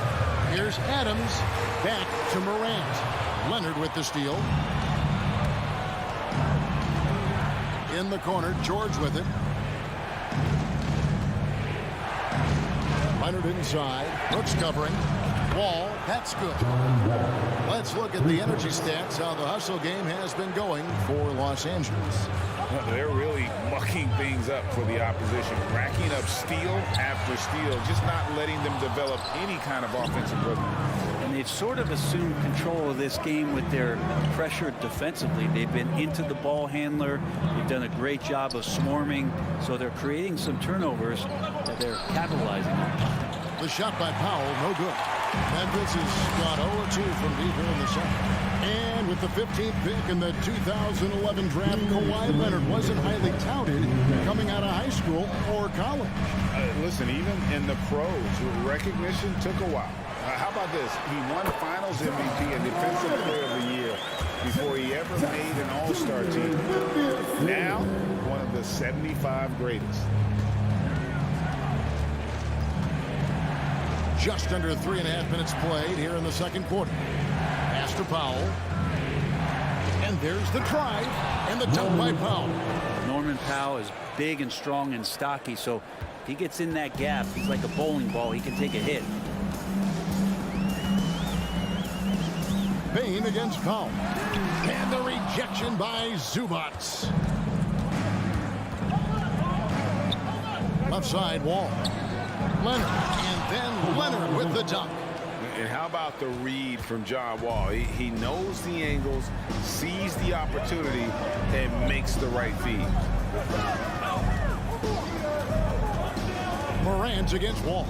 Here's Adams. Back to Morant. Leonard with the steal. In the corner, George with it. Leonard inside. Brooks covering. Wall, that's good. Let's look at the energy stats, how the hustle game has been going for Los Angeles. They're really mucking things up for the opposition, racking up steal after steal, just not letting them develop any kind of offensive rhythm. And they've sort of assumed control of this game with their pressure defensively. They've been into the ball handler. They've done a great job of swarming, so they're creating some turnovers that they're capitalizing on. The shot by Powell, no good. Memphis has gone 0-2 from deep here in the second. And with the 15th pick in the 2011 draft, Kawhi Leonard wasn't highly touted coming out of high school or college. Listen, even in the pros, recognition took a while. How about this? He won Finals MVP and Defensive Player of the Year before he ever made an All-Star team. Now, one of the 75 greatest. Just under 3.5 minutes played here in the second quarter. Pass to Powell. And there's the drive and the dunk by Powell. Norman Powell is big and strong and stocky, so if he gets in that gap, he's like a bowling ball. He can take a hit. Bain against Powell. And the rejection by Zubac. Left side, Wall. Leonard, and then Leonard with the dunk. And how about the read from John Wall? He knows the angles, sees the opportunity, and makes the right feed. Morant against Wall.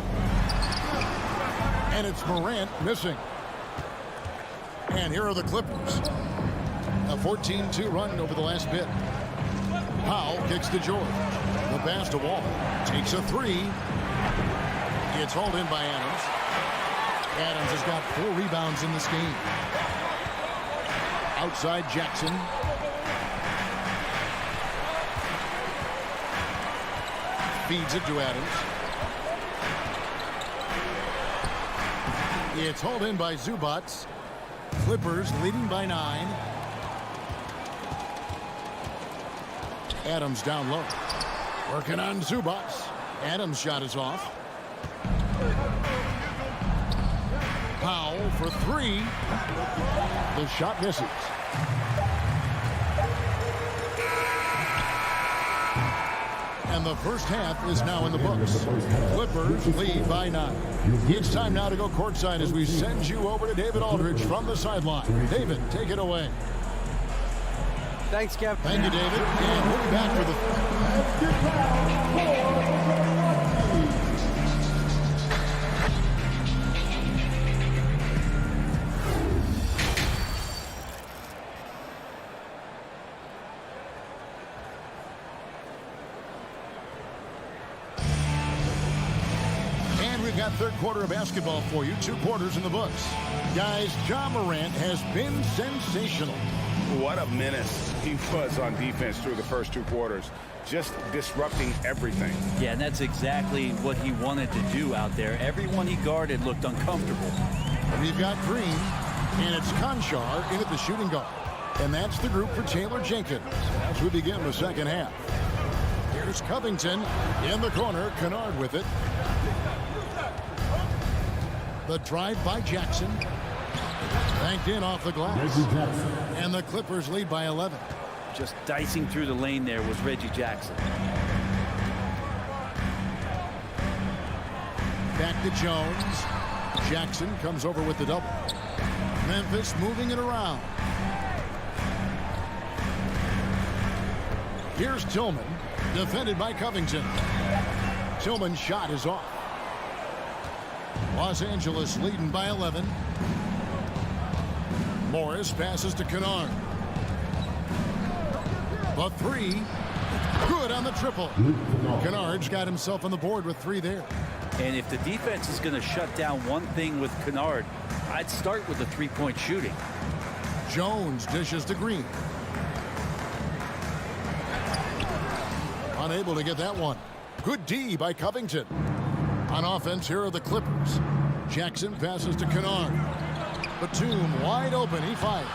And it's Morant missing. And here are the Clippers. A 14-2 run over the last bit. Powell kicks to George. The pass to Wall. Takes a three. It's hauled in by Adams. Adams has got 4 rebounds in this game. Outside Jackson. Feeds it to Adams. It's hauled in by Zubats. Clippers leading by 9. Adams down low. Working on Zubats. Adams' shot is off. Powell for 3. The shot misses. And the first half is now in the books. Clippers lead by 9. It's time now to go courtside as we send you over to David Aldridge from the sideline. David, take it away. Thanks, Kev. Thank you, David. And we'll be back for the... Got third quarter of basketball for you. 2 quarters in the books. Guys, Ja Morant has been sensational. What a menace he was on defense through the first 2 quarters. Just disrupting everything. Yeah, and that's exactly what he wanted to do out there. Everyone he guarded looked uncomfortable. We've got Green, and it's Conchar in at the shooting guard. And that's the group for Taylor Jenkins as we begin the second half. Here's Covington in the corner. Kennard with it. The drive by Jackson. Banked in off the glass. And the Clippers lead by 11. Just dicing through the lane there was Reggie Jackson. Back to Jones. Jackson comes over with the double. Memphis moving it around. Here's Tillman. Defended by Covington. Tillman's shot is off. Los Angeles leading by 11. Morris passes to Kennard. The 3. Good on the triple. Kennard's got himself on the board with 3 there. And if the defense is going to shut down one thing with Kennard, I'd start with the 3-point shooting. Jones dishes to Green. Unable to get that one. Good D by Covington. On offense, here are the Clippers. Jackson passes to Kennard. Batum wide open. He fires.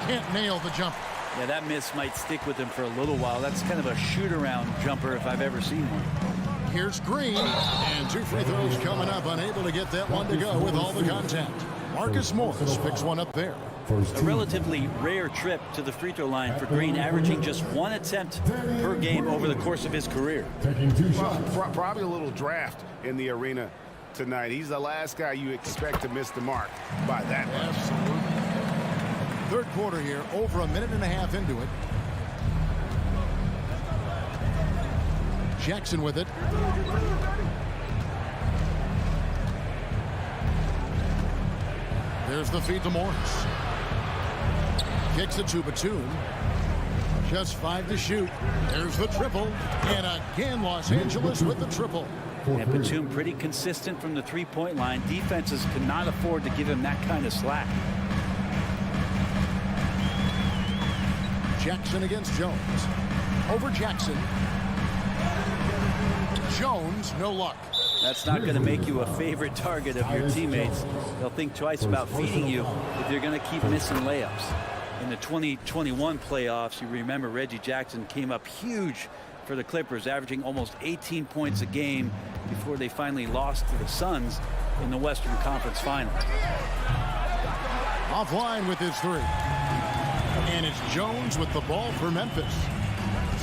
Can't nail the jumper. Yeah, that miss might stick with him for a little while. That's kind of a shoot-around jumper if I've ever seen one. Here's Green. And 2 free throws coming up. Unable to get that one to go with all the contact. Marcus Morris picks one up there. A relatively rare trip to the free throw line for Green, averaging just 1 attempt per game over the course of his career. Well, probably a little draft in the arena tonight. He's the last guy you expect to miss the mark by that much. Absolutely. Third quarter here, over a minute and a half into it. Jackson with it. There's the feed to Morris. Kicks it to Batum. Just 5 to shoot. There's the triple. And again, Los Angeles with the triple. And Batum pretty consistent from the 3-point line. Defenses cannot afford to give him that kind of slack. Jackson against Jones. Over Jackson. Jones, no luck. That's not going to make you a favorite target of your teammates. They'll think twice about feeding you if you're going to keep missing layups. In the 2021 playoffs, you remember Reggie Jackson came up huge for the Clippers, averaging almost 18 points a game before they finally lost to the Suns in the Western Conference Final. Offline with his 3. And it's Jones with the ball for Memphis.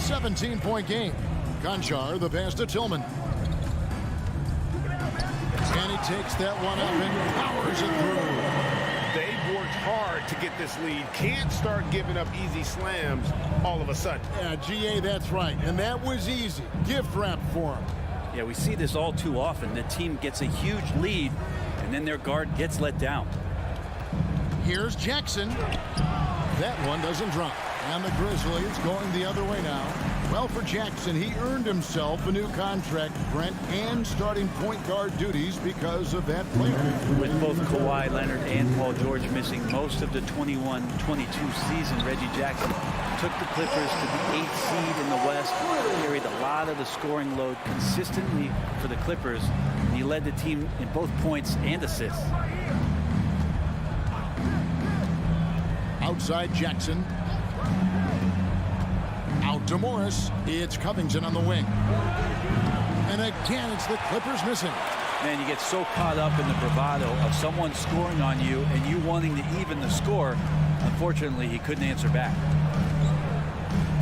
17-point game. Conchar, the pass to Tillman. And he takes that one up and powers it through. They've worked hard to get this lead. Can't start giving up easy slams all of a sudden. Yeah, GA, that's right. And that was easy. Gift wrap for him. Yeah, we see this all too often. The team gets a huge lead, and then their guard gets let down. Here's Jackson. That one doesn't drop. And the Grizzlies going the other way now. Well, for Jackson, he earned himself a new contract, Brent, and starting point guard duties because of that playoff. With both Kawhi Leonard and Paul George missing most of the 21-22 season, Reggie Jackson took the Clippers to the 8th seed in the West, carried a lot of the scoring load consistently for the Clippers, and he led the team in both points and assists. Outside Jackson. Out to Morris. It's Covington on the wing. And again, it's the Clippers missing. Man, you get so caught up in the bravado of someone scoring on you and you wanting to even the score. Unfortunately, he couldn't answer back.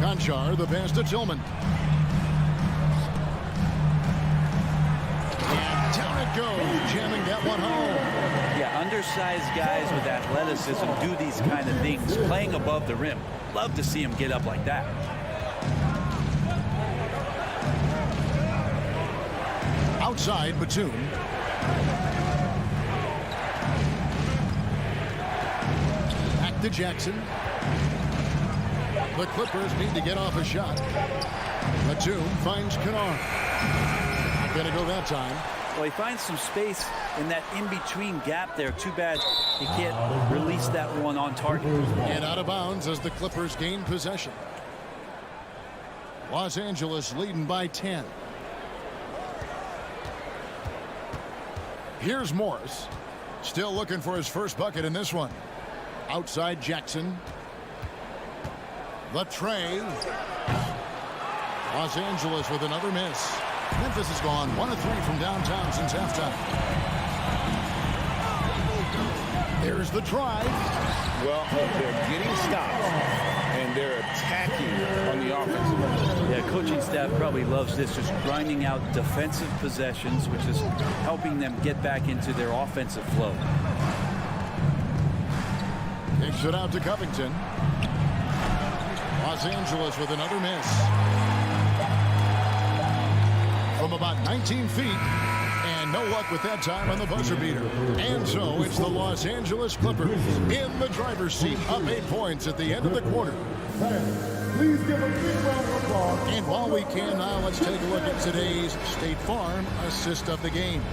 Conchar, the pass to Tillman. And down it goes, jamming that one home. Yeah, undersized guys with athleticism do these kind of things, playing above the rim. Love to see him get up like that. Outside, Batum. Back to Jackson. The Clippers need to get off a shot. Batum finds Kennard. Not going to go that time. Well, he finds some space in that in-between gap there. Too bad he can't release that one on target. And out of bounds as the Clippers gain possession. Los Angeles leading by 10. Here's Morris. Still looking for his first bucket in this one. Outside Jackson. The tray. Los Angeles with another miss. Memphis has gone 1 of 3 from downtown since halftime. There's the drive. Well, they're getting stops, and they're attacking on the offensive end. Yeah, coaching staff probably loves this, just grinding out defensive possessions, which is helping them get back into their offensive flow. Kicks it out to Covington. Los Angeles with another miss. From about 19 feet. And no luck with that time on the buzzer beater. And so it's the Los Angeles Clippers in the driver's seat, up 8 points at the end of the quarter. Please give a big round of applause. And while we can now, let's take a look at today's State Farm assist of the game.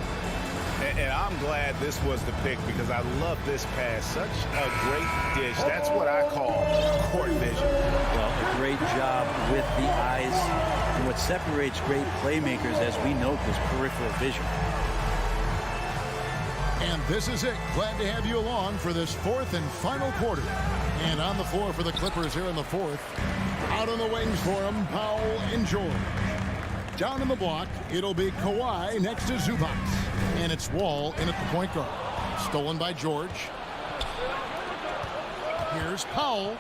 And I'm glad this was the pick because I love this pass. Such a great dish. That's what I call court vision. Well, a great job with the eyes. And what separates great playmakers, as we note, is peripheral vision. And this is it. Glad to have you along for this 4th and final quarter. And on the floor for the Clippers here in the 4th. Out on the wings for them, Powell and George. Down in the block, it'll be Kawhi next to Zubac. And it's Wall in at the point guard. Stolen by George. Here's Powell.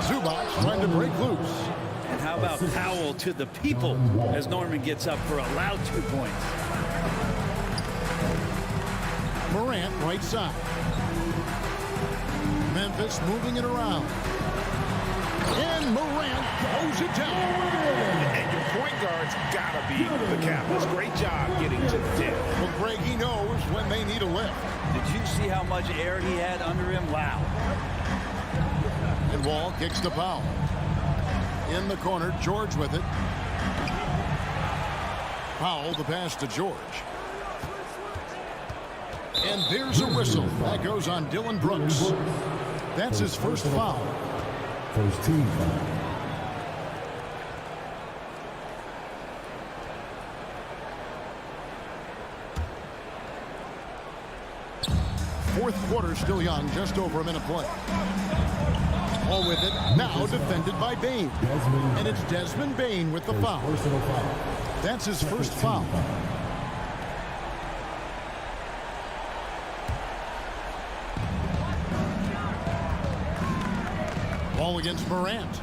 Zubac trying to break loose. And how about Powell to the people as Norman gets up for a loud 2 points. Morant right side. Memphis moving it around. And Morant goes it down. And your point guard's got to be the Capitals. Great job getting to the tip. Well, Greg, he knows when they need a lift. Did you see how much air he had under him? Wow. And Wall kicks to Powell. In the corner, George with it. Powell, the pass to George. And there's a whistle. That goes on Dylan Brooks. That's his first foul. First team foul. Fourth quarter still young, just over a minute play. Ball with it, now defended by Bane. And it's Desmond Bane with the foul. That's his first foul. Ball against Morant.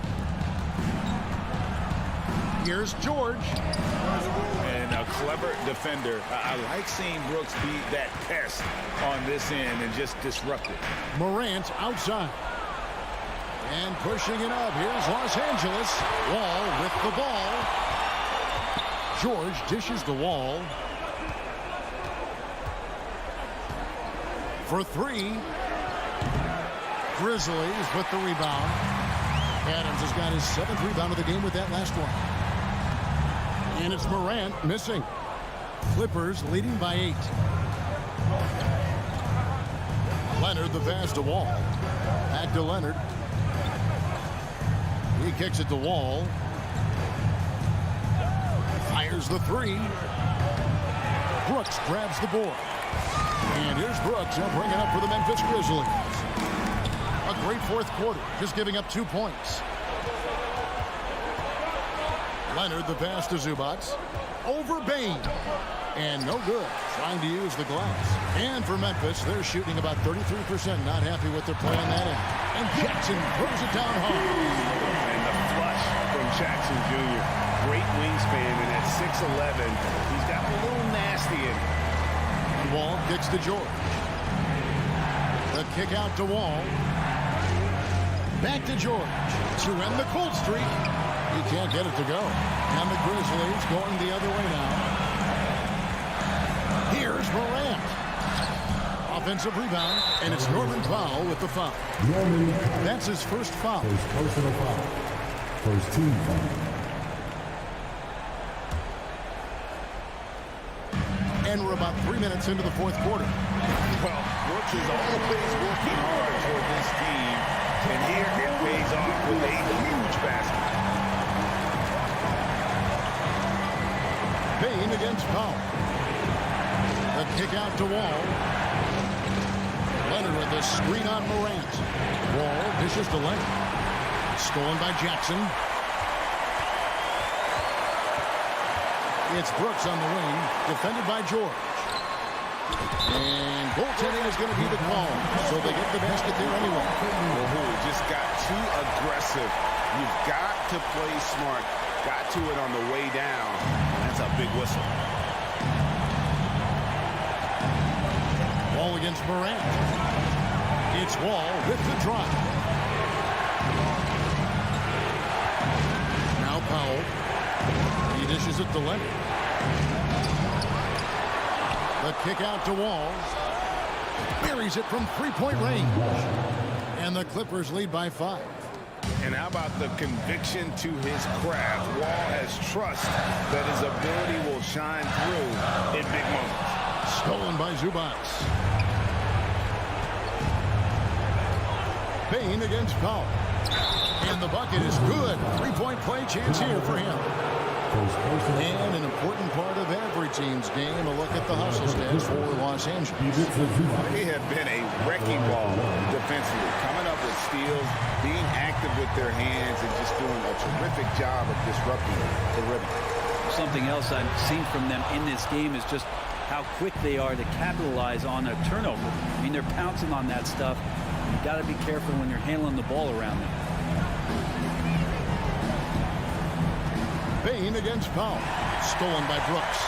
Here's George. And a clever defender. I like seeing Brooks be that pest on this end and just disrupt it. Morant outside. And pushing it up. Here's Los Angeles. Wall with the ball. George dishes the Wall. For 3. Grizzlies with the rebound. Adams has got his 7th rebound of the game with that last one. And it's Morant missing. Clippers leading by 8. Leonard the pass to Wall. Back to Leonard. He kicks it to Wall. Fires the 3. Brooks grabs the board. And here's Brooks. He'll bring it up for the Memphis Grizzlies. A great fourth quarter, just giving up 2 points. Leonard the pass to Zubac. Over Bain. And no good. Trying to use the glass. And for Memphis, they're shooting about 33%. Not happy with their play on that end. And Jackson throws it down hard. And the flush from Jackson Jr. Great wingspan, and at 6'11", he's got a little nasty in it. Wall kicks to George. The kick out to Wall. Back to George to end the cold streak. He can't get it to go. And the Grizzlies going the other way now. Here's Morant. Offensive rebound, and it's Norman Powell with the foul. That's his first foul. First personal foul. First team foul. And we're about 3 minutes into the fourth quarter. Well, Brooks is always working hard for this team, and here it pays off with a huge basket. Bain against Powell. The kick out to Wall. Leonard with the screen on Morant. Wall dishes to Leonard. Stolen by Jackson. It's Brooks on the wing, defended by George. And goaltending is going to be the call, so they get the basket there anyway. Just got too aggressive. You've got to play smart. Got to it on the way down. And that's a big whistle. Wall against Morant. It's Wall with the drive. Now Powell. He dishes it to Leonard. The kick out to Wall. Buries it from three-point range. And the Clippers lead by 5. And how about the conviction to his craft? Wall has trust that his ability will shine through in big moments. Stolen by Zubac. Bain against Powell. And the bucket is good. Three-point play chance here for him. And an important part of every team's game, a look at the hustle stats for Los Angeles. They have been a wrecking ball defensively, coming up with steals, being active with their hands, and just doing a terrific job of disrupting the rim. Something else I've seen from them in this game is just how quick they are to capitalize on a turnover. I mean, they're pouncing on that stuff. You've got to be careful when you're handling the ball around them. Bain against Powell. Stolen by Brooks.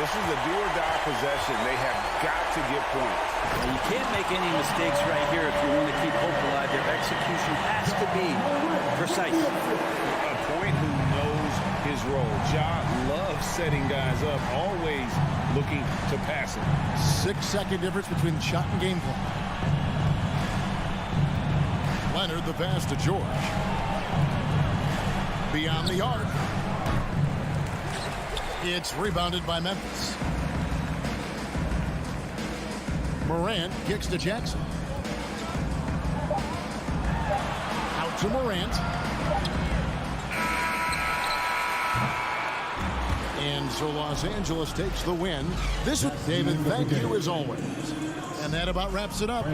This is a do-or-die possession. They have got to get points. Well, you can't make any mistakes right here if you want to keep hope alive. Their execution has to be precise. A point who knows his role. Ja loves setting guys up, always looking to pass it. 6-second difference between shot and game plan. Leonard the pass to George. Beyond the arc. It's rebounded by Memphis. Morant kicks to Jackson. Out to Morant. And so Los Angeles takes the win. This is David, thank you as always. And that about wraps it up.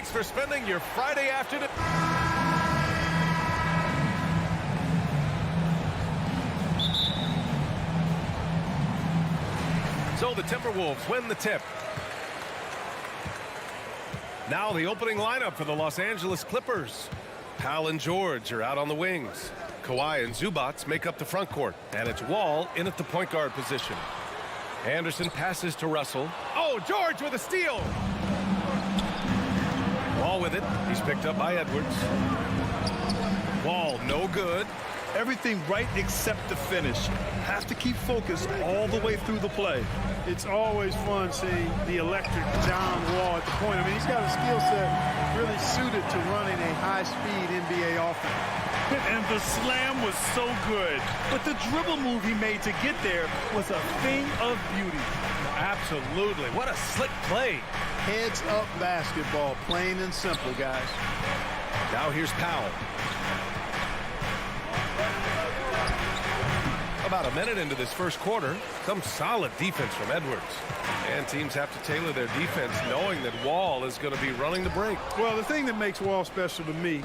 Thanks for spending your Friday afternoon. So the Timberwolves win the tip. Now the opening lineup for the Los Angeles Clippers. Powell and George are out on the wings. Kawhi and Zubats make up the front court. And it's Wall in at the point guard position. Anderson passes to Russell. Oh, George with a steal. Wall with it. He's picked up by Edwards. Wall no good. Everything right except the finish. Have to keep focused all the way through the play. It's always fun seeing the electric John Wall at the point. I mean, he's got a skill set really suited to running a high-speed NBA offense. And the slam was so good. But the dribble move he made to get there was a thing of beauty. Absolutely. What a slick play. Heads-up basketball, plain and simple, guys. Now here's Powell. About a minute into this first quarter, some solid defense from Edwards. And teams have to tailor their defense knowing that Wall is going to be running the break. Well, the thing that makes Wall special to me,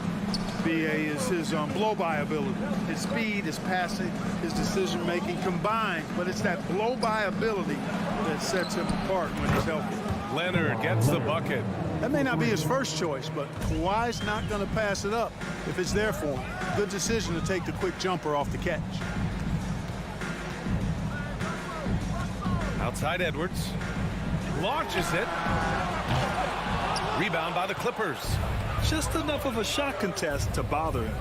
BA, is his blow-by ability. His speed, his passing, his decision-making combined. But it's that blow-by ability that sets him apart when he's healthy. Leonard gets the bucket. That may not be his first choice, but Kawhi's not going to pass it up if it's there for him. Good decision to take the quick jumper off the catch. Outside Edwards. Launches it. Rebound by the Clippers. Just enough of a shot contest to bother him.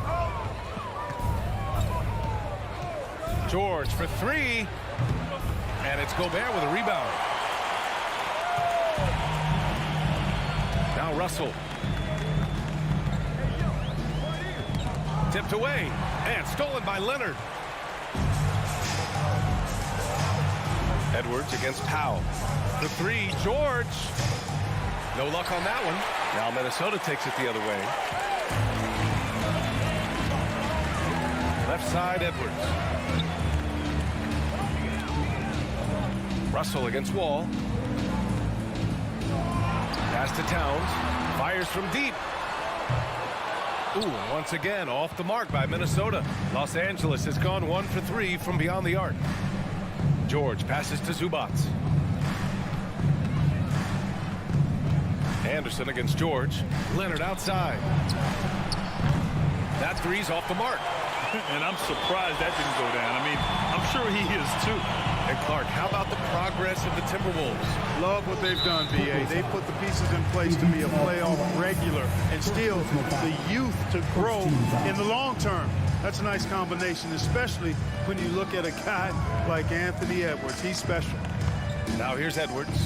George for three. And it's Gobert with a rebound. Now Russell. Tipped away. And stolen by Leonard. Edwards against Powell. The three, George. No luck on that one. Now Minnesota takes it the other way. Left side, Edwards. Russell against Wall. Pass to Towns. Fires from deep. Ooh, once again, off the mark by Minnesota. Los Angeles has gone 1 for 3 from beyond the arc. George passes to Zubats. Anderson against George. Leonard outside. That three's off the mark. And I'm surprised that didn't go down. I mean, I'm sure he is too. And Clark, how about the progress of the Timberwolves? Love what they've done, BA. They put the pieces in place to be a playoff regular and still the youth to grow in the long term. That's a nice combination, especially when you look at a guy like Anthony Edwards. He's special. Now here's Edwards.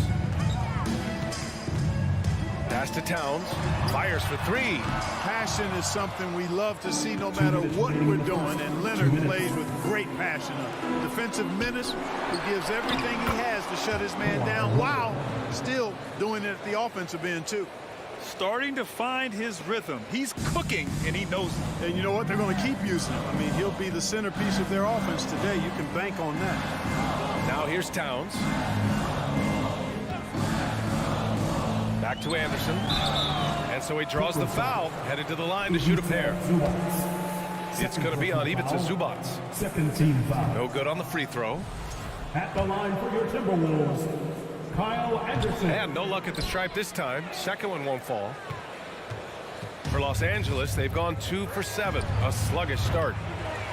Pass to Towns. Fires for three. Passion is something we love to see no matter what we're doing, and Leonard plays with great passion. A defensive menace who gives everything he has to shut his man down while still doing it at the offensive end, too. Starting to find his rhythm. He's cooking, and he knows it. And you know what? They're going to keep using him. I mean, he'll be the centerpiece of their offense today. You can bank on that. Now here's Towns. Back to Anderson. And so he draws the foul, headed to the line to shoot a pair. It's going to be on Ivica Zubac. Second team foul. No good on the free throw. At the line for your Timberwolves, Kyle Anderson. And no luck at the stripe this time. Second one won't fall. For Los Angeles, they've gone 2 for 7. A sluggish start.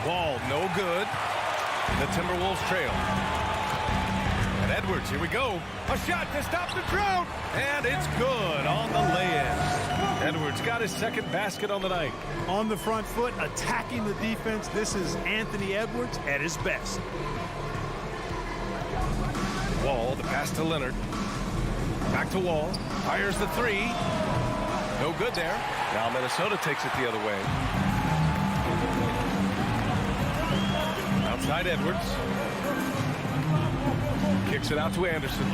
Wall, no good. The Timberwolves trail. And Edwards, here we go. A shot to stop the drought. And it's good on the lay-in. Edwards got his second basket on the night. On the front foot, attacking the defense. This is Anthony Edwards at his best. Wall, the pass to Leonard. Back to Wall. Fires the three. No good there. Now Minnesota takes it the other way. Outside Edwards. Kicks it out to Anderson.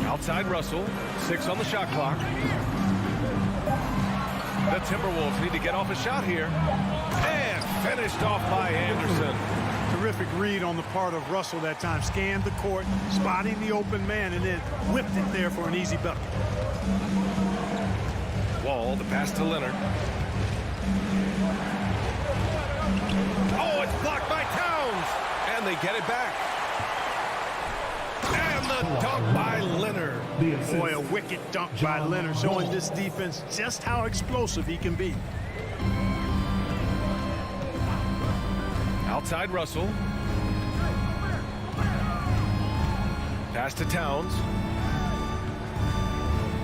Outside Russell. 6 on the shot clock. The Timberwolves need to get off a shot here. And finished off by Anderson. Terrific read on the part of Russell that time. Scanned the court, spotting the open man, and then whipped it there for an easy bucket. Wall, the pass to Leonard. Oh, it's blocked by Towns. And they get it back. And the dunk by Leonard. Boy, a wicked dunk by Leonard, showing this defense just how explosive he can be. Outside Russell. Pass to Towns.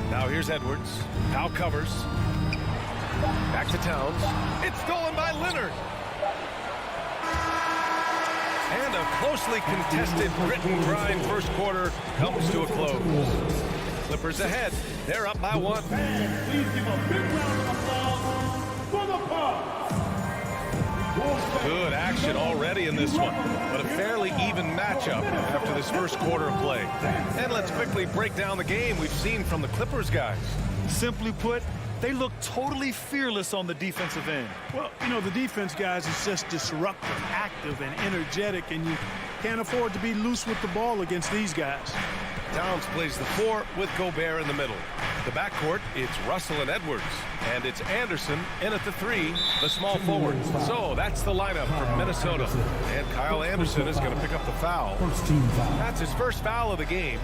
Now here's Edwards. Now covers. Back to Towns. It's stolen by Leonard. And a closely contested grit and grind first quarter comes to a close. Clippers ahead. They're up by 1. Please give a big round of applause for the Bucks. Good action already in this one, but a fairly even matchup after this first quarter of play. And let's quickly break down the game we've seen from the Clippers guys. Simply put, they look totally fearless on the defensive end. Well, you know, the defense, guys, is just disruptive, active, and energetic, and you can't afford to be loose with the ball against these guys. Towns plays the 4 with Gobert in the middle. The backcourt, it's Russell and Edwards. And it's Anderson in at the 3, the small forward. So that's the lineup for Minnesota. And Kyle Anderson is going to pick up the foul. That's his first foul of the game.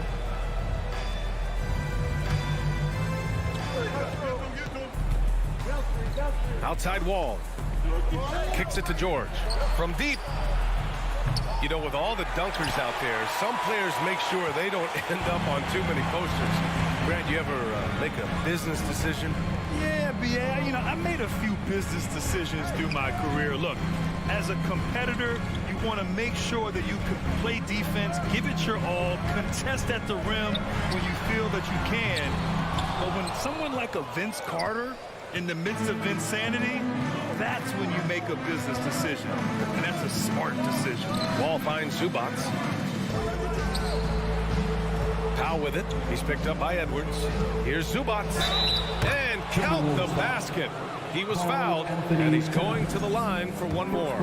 Outside Wall. Kicks it to George. From deep. You know, with all the dunkers out there, some players make sure they don't end up on too many posters. Grant, you ever make a business decision? Yeah, B.A., you know, I made a few business decisions through my career. Look, as a competitor, you want to make sure that you can play defense, give it your all, contest at the rim when you feel that you can. But when someone like a Vince Carter in the midst of insanity, that's when you make a business decision. And that's a smart decision. Wall finds Zubac. Powell with it. He's picked up by Edwards. Here's Zubac. And count the basket. He was fouled, and he's going to the line for one more.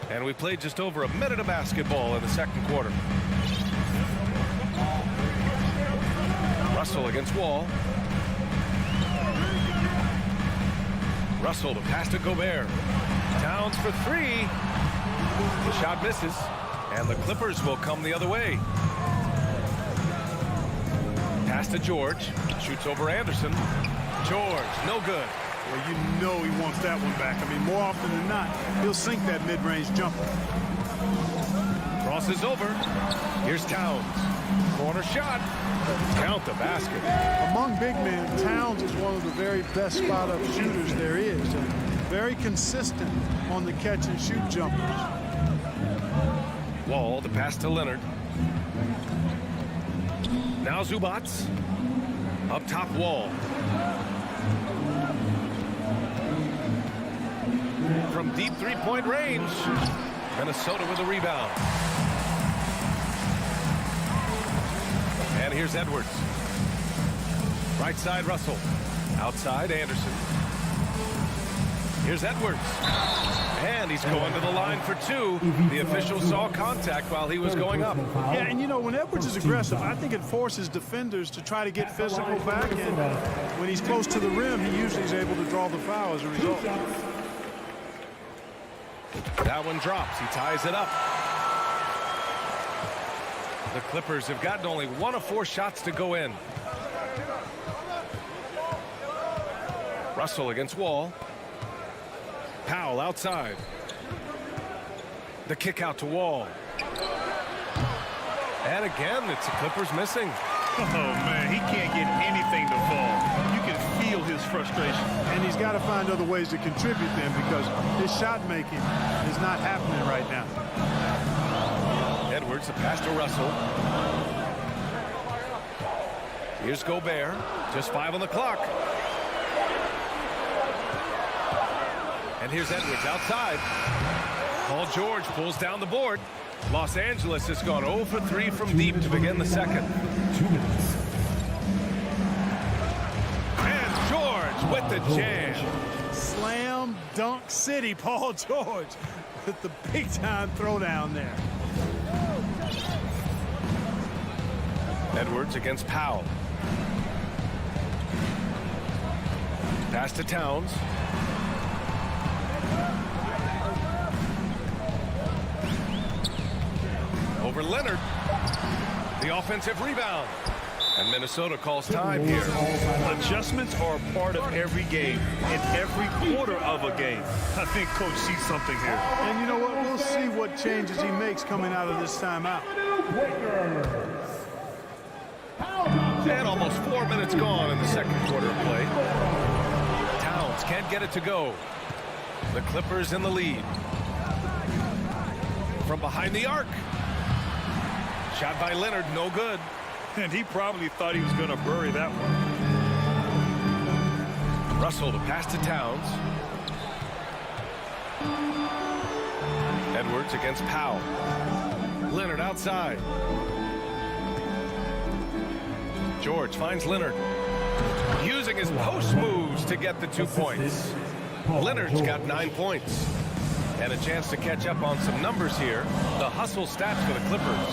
And we played just over a minute of basketball in the second quarter. Russell against Wall. Russell to pass to Gobert. Towns for 3. The shot misses, and the Clippers will come the other way. Pass to George. Shoots over Anderson. George, no good. Well, you know he wants that one back. I mean, more often than not, he'll sink that mid-range jumper. Crosses over. Here's Towns. Corner shot. Count the basket. Among big men, Towns is one of the very best spot-up shooters there is. And very consistent on the catch-and-shoot jumpers. Wall, the pass to Leonard. Now Zubats. Up top, Wall. From deep three-point range. Minnesota with a rebound. And here's Edwards. Right side, Russell. Outside, Anderson. Here's Edwards. And he's going to the line for two. The official saw contact while he was going up. Yeah, and you know, when Edwards is aggressive, I think it forces defenders to try to get physical back. And when he's close to the rim, he usually is able to draw the foul as a result. That one drops. He ties it up. The Clippers have gotten only 1 of 4 shots to go in. Russell against Wall. Powell outside. The kick out to Wall. And again, it's the Clippers missing. Oh, man, he can't get anything to fall. You can feel his frustration. And he's got to find other ways to contribute then, because his shot making is not happening right now. Edwards, the pass to Russell. Here's Gobert. Just 5 on the clock. And here's Edwards outside. Paul George pulls down the board. Los Angeles has gone 0 for 3 from deep to begin the second. 2 minutes. And George with the jam. Slam dunk city, Paul George, with the big-time throwdown there. Edwards against Powell. Pass to Towns. Over Leonard. The offensive rebound. And Minnesota calls time here. Adjustments are a part of every game and every quarter of a game. I think Coach sees something here. And you know what? We'll see what changes he makes coming out of this timeout. And almost 4 minutes gone in the second quarter of play. Towns can't get it to go. The Clippers in the lead. From behind the arc. Shot by Leonard, no good. And he probably thought he was going to bury that one. Russell to pass to Towns. Edwards against Powell. Leonard outside. George finds Leonard. Using his post moves to get the 2 points. Leonard's got 9 points. And a chance to catch up on some numbers here. The hustle stats for the Clippers.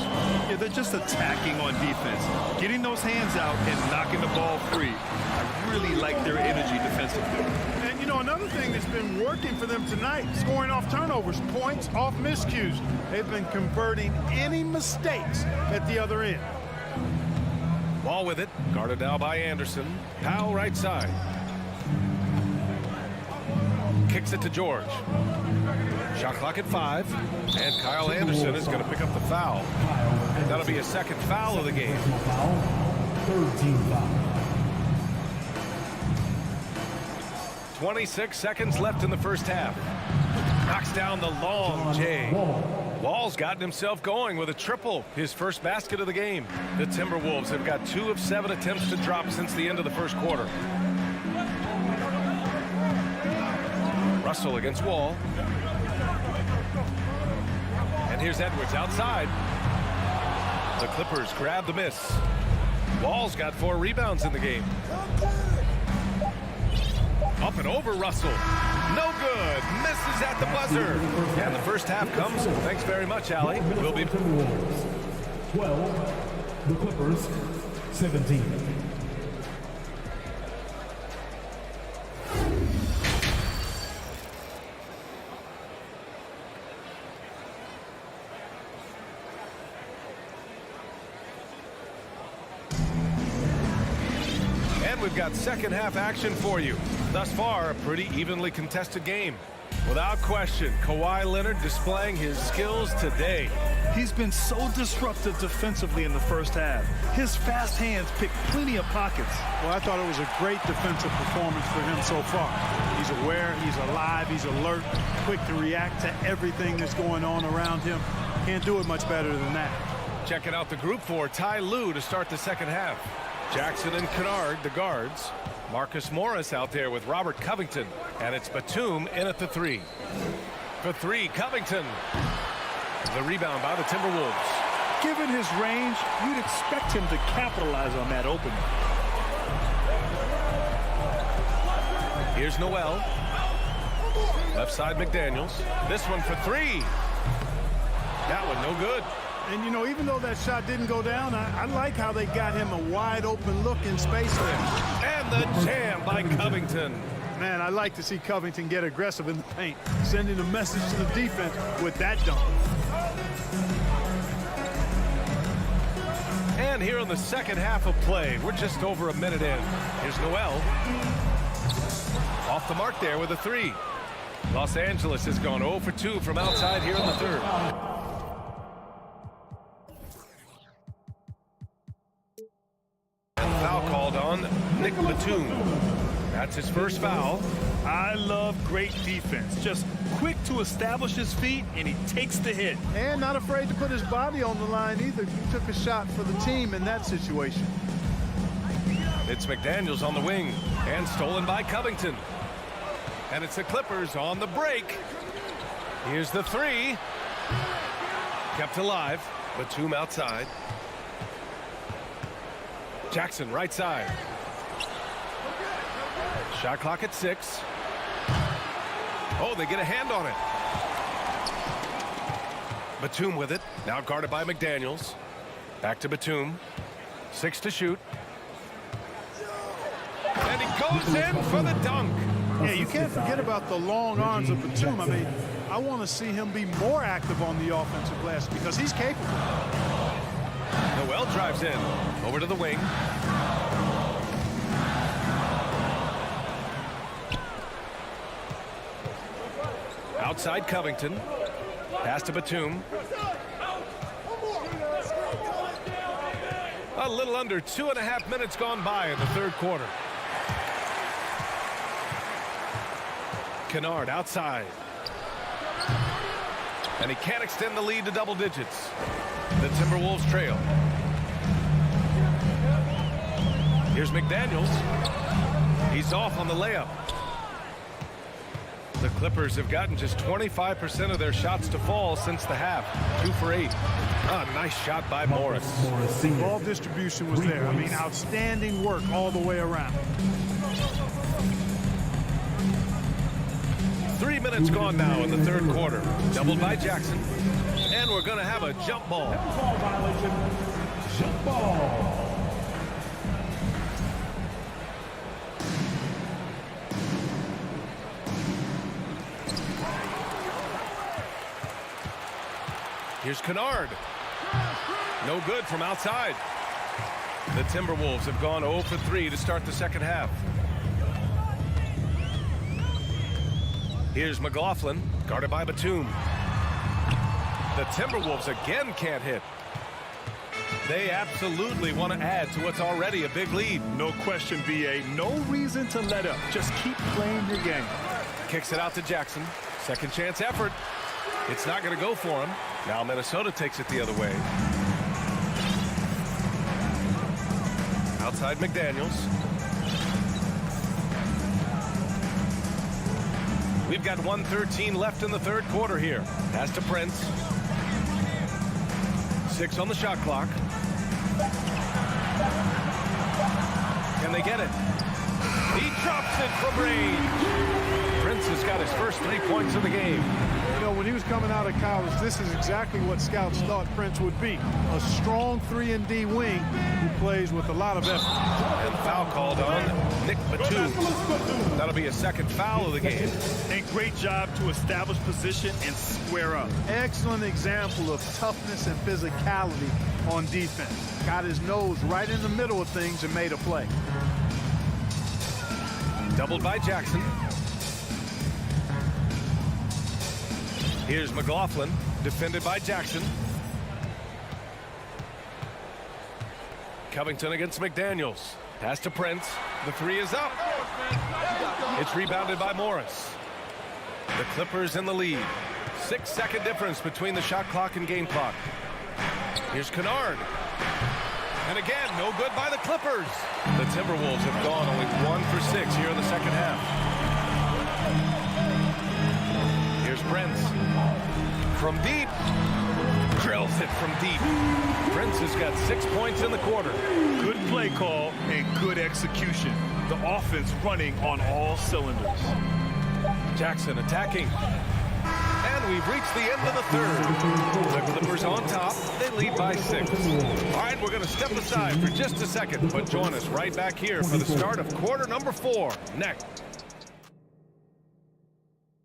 Yeah, they're just attacking on defense. Getting those hands out and knocking the ball free. I really like their energy defensively. And, you know, another thing that's been working for them tonight, scoring off turnovers, points off miscues. They've been converting any mistakes at the other end. Ball with it. Guarded now by Anderson. Powell right side. Kicks it to George. Shot clock at 5. And Kyle Anderson is going to pick up the foul. That'll be a second foul of the game. 3rd team foul. 26 seconds left in the first half. Knocks down the long J. Wall's gotten himself going with a triple, his first basket of the game. The Timberwolves have got 2 of 7 attempts to drop since the end of the first quarter. Russell against Wall. And here's Edwards outside. The Clippers grab the miss. Wall's got 4 rebounds in the game. Up and over Russell. No good. Misses at the buzzer. And the first half comes. Thanks very much, Allie. We'll be 12. The Clippers 17. We've got second half action for you. Thus far, a pretty evenly contested game. Without question, Kawhi Leonard displaying his skills today. He's been so disruptive defensively in the first half. His fast hands pick plenty of pockets. Well, I thought it was a great defensive performance for him so far. He's aware, he's alive, he's alert, quick to react to everything that's going on around him. Can't do it much better than that. Checking out the group for Ty Lue to start the second half. Jackson and Kennard, the guards. Marcus Morris out there with Robert Covington. And it's Batum in at the three. For three, Covington. The rebound by the Timberwolves. Given his range, you'd expect him to capitalize on that opening. Here's Noel. Left side McDaniels. This one for three. That one no good. And, you know, even though that shot didn't go down, I like how they got him a wide open look in space there. And the jam by Covington. Man, I like to see Covington get aggressive in the paint, sending a message to the defense with that dunk. And here in the second half of play, we're just over a minute in. Here's Noel. Off the mark there with a three. Los Angeles has gone 0 for 2 from outside here in the third. And foul called on Nick Batum. That's his first foul. I love great defense. Just quick to establish his feet, and he takes the hit. And not afraid to put his body on the line either. He took a shot for the team in that situation. It's McDaniels on the wing, and stolen by Covington. And it's the Clippers on the break. Here's the three. Kept alive. Batum outside. Jackson right side. Shot clock at 6. Oh, they get a hand on it. Batum with it. Now guarded by McDaniels. Back to Batum. 6 to shoot. And he goes in for the dunk. Yeah, you can't forget about the long arms of Batum. I mean, I want to see him be more active on the offensive glass because he's capable. Noel drives in. Over to the wing. Outside Covington. Pass to Batum. A little under 2.5 minutes gone by in the third quarter. Kennard outside. And he can't extend the lead to double digits. The Timberwolves trail. Here's McDaniels. He's off on the layup. The Clippers have gotten just 25% of their shots to fall since the half. 2 for 8. Ah, nice shot by Morris. Ball distribution was there. I mean, outstanding work all the way around. 3 minutes gone now in the third quarter. Doubled by Jackson. And we're going to have a jump ball. Jump ball. Here's Kennard. No good from outside. The Timberwolves have gone 0 for 3 to start the second half. Here's McLaughlin, guarded by Batum. The Timberwolves again can't hit. They absolutely want to add to what's already a big lead. No question, BA. No reason to let up. Just keep playing your game. Kicks it out to Jackson. Second chance effort. It's not going to go for him. Now Minnesota takes it the other way. Outside McDaniels. We've got 1:13 left in the third quarter here. Pass to Prince. 6 on the shot clock. Can they get it? He drops it from range. Prince has got his first 3 points of the game. You know, when he was coming out of college, this is exactly what scouts thought Prince would be. A strong 3-and-D wing who plays with a lot of effort. And foul called on Nick Batum. That'll be a second foul of the game. And great job to establish position and square up. Excellent example of toughness and physicality on defense. Got his nose right in the middle of things and made a play. Doubled by Jackson. Here's McLaughlin, defended by Jackson. Covington against McDaniels. Pass to Prince. The three is up. It's rebounded by Morris. The Clippers in the lead. 6-second difference between the shot clock and game clock. Here's Kennard. And again, no good by the Clippers. The Timberwolves have gone only 1 for 6 here in the second half. Here's Prince. From deep. Drills it from deep. Prince has got 6 points in the quarter. Good play call and good execution. The offense running on all cylinders. Jackson attacking. And we've reached the end of the third. The Clippers on top. They lead by 6. All right, we're going to step aside for just a second, but join us right back here for the start of quarter number 4 next.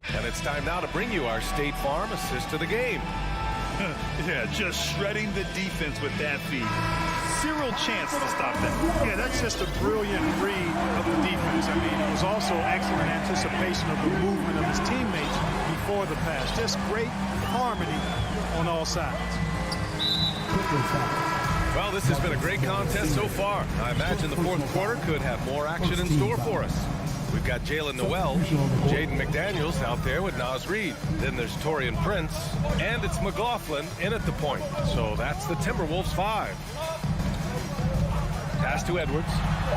And it's time now to bring you our State Farm assist of the game. Yeah, just shredding the defense with that feed. Zero chance to stop that. Yeah, that's just a brilliant read of the defense. I mean, it was also excellent anticipation of the movement of his teammates before the pass. Just great harmony on all sides. Well, this has been a great contest so far. I imagine the fourth quarter could have more action in store for us. We've got Jalen Noel, Jaden McDaniels out there with Naz Reid. Then there's Taurean Prince, and it's McLaughlin in at the point. So that's the Timberwolves 5. Pass to Edwards.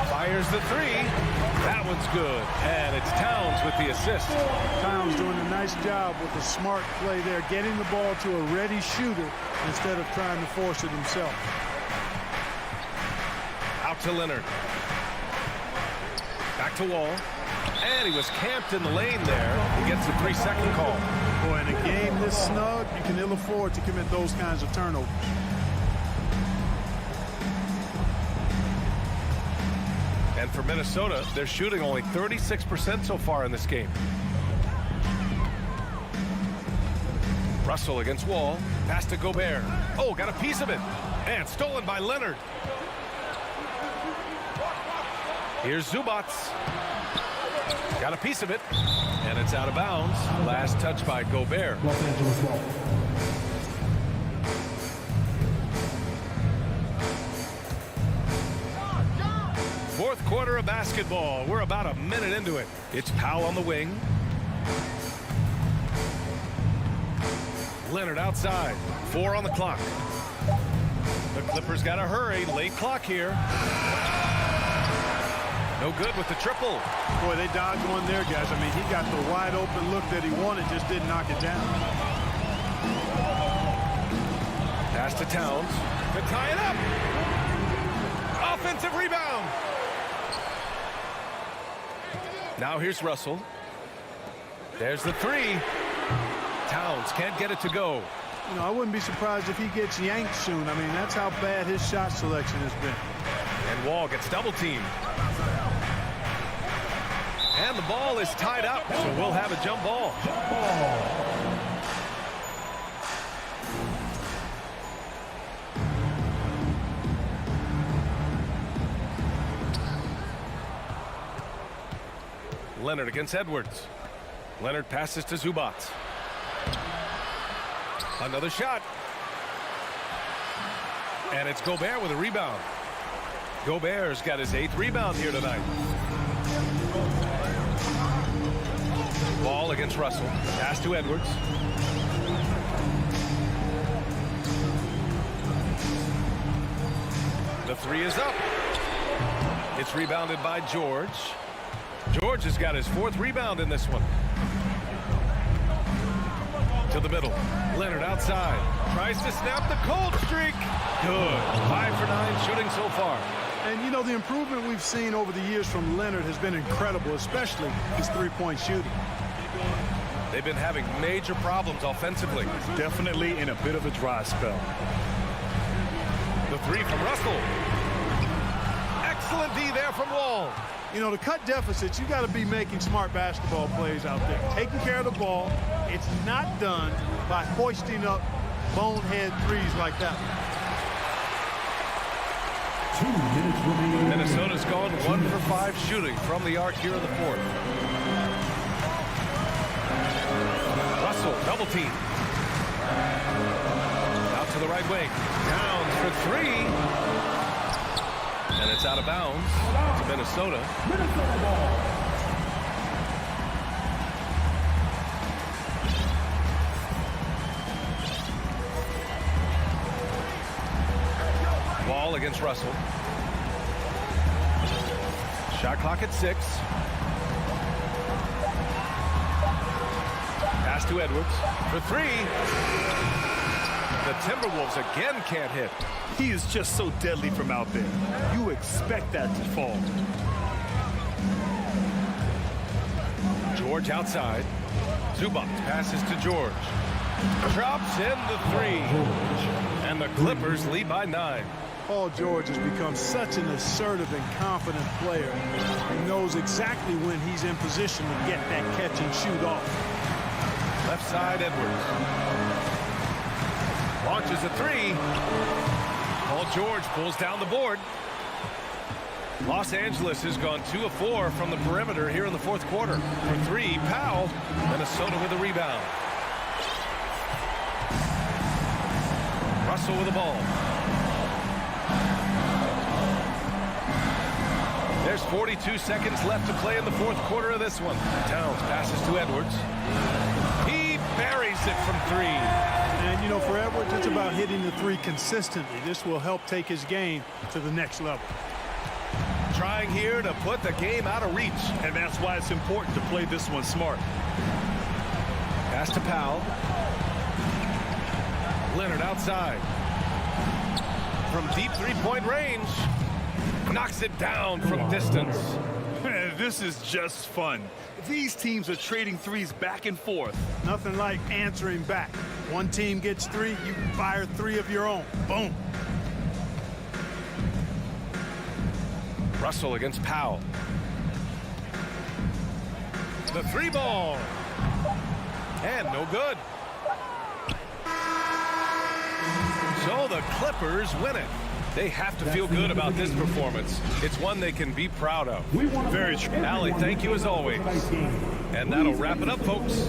Fires the three. That one's good. And it's Towns with the assist. Towns doing a nice job with a smart play there, getting the ball to a ready shooter instead of trying to force it himself. Out to Leonard. Back to Wall. And he was camped in the lane there. He gets a 3-second call. Boy, in a game this snug, you can ill afford to commit those kinds of turnovers. And for Minnesota, they're shooting only 36% so far in this game. Russell against Wall. Pass to Gobert. Oh, got a piece of it. And stolen by Leonard. Here's Zubats. Got a piece of it. And it's out of bounds. Last touch by Gobert. Fourth quarter of basketball. We're about a minute into it. It's Powell on the wing. Leonard outside. 4 on the clock. The Clippers got to hurry. Late clock here. No good with the triple. Boy, they dodged one there, guys. I mean, he got the wide open look that he wanted, just didn't knock it down. Pass to Towns. To tie it up. Offensive rebound. Now here's Russell. There's the three. Towns can't get it to go. You know, I wouldn't be surprised if he gets yanked soon. I mean, that's how bad his shot selection has been. And Wall gets double teamed. And the ball is tied up, so we'll have a jump ball. Leonard against Edwards. Leonard passes to Zubats. Another shot. And it's Gobert with a rebound. Gobert's got his 8th rebound here tonight. Ball against Russell. Pass to Edwards. The three is up. It's rebounded by George. George has got his 4th rebound in this one. To the middle. Leonard outside. Tries to snap the cold streak. Good. 5 for 9 shooting so far. And, you know, the improvement we've seen over the years from Leonard has been incredible, especially his three-point shooting. They've been having major problems offensively. Definitely in a bit of a dry spell. The three from Russell. Excellent D there from Wall. You know, to cut deficits, you got to be making smart basketball plays out there. Taking care of the ball. It's not done by hoisting up bonehead threes like that. 2 minutes remaining. Minnesota's gone 1 for 5 shooting from the arc here in the 4th. Russell, double team. Out to the right wing. Towns for 3. And it's out of bounds to Minnesota. Ball against Russell. Shot clock at 6. Pass to Edwards for 3. The Timberwolves again can't hit. He is just so deadly from out there. You expect that to fall. George outside. Zubac passes to George. Drops in the 3. And the Clippers lead by 9. Paul George has become such an assertive and confident player. He knows exactly when he's in position to get that catch and shoot off. Left side, Edwards. Launches a 3. Paul George pulls down the board. Los Angeles has gone 2 of 4 from the perimeter here in the fourth quarter. For 3, Powell. Minnesota with a rebound. Russell with the ball. There's 42 seconds left to play in the fourth quarter of this one. Towns passes to Edwards. He buries it from 3. And, you know, for Edwards, it's about hitting the 3 consistently. This will help take his game to the next level. Trying here to put the game out of reach. And that's why it's important to play this one smart. Pass to Powell. Leonard outside. From deep three-point range. Knocks it down from distance. Man, this is just fun. These teams are trading threes back and forth. Nothing like answering back. One team gets 3, you fire 3 of your own. Boom. Russell against Powell. The 3 ball. And no good. So the Clippers win it. They have to feel good about this performance. It's one they can be proud of. Very true. Allie, thank you as always. And that'll wrap it up, folks.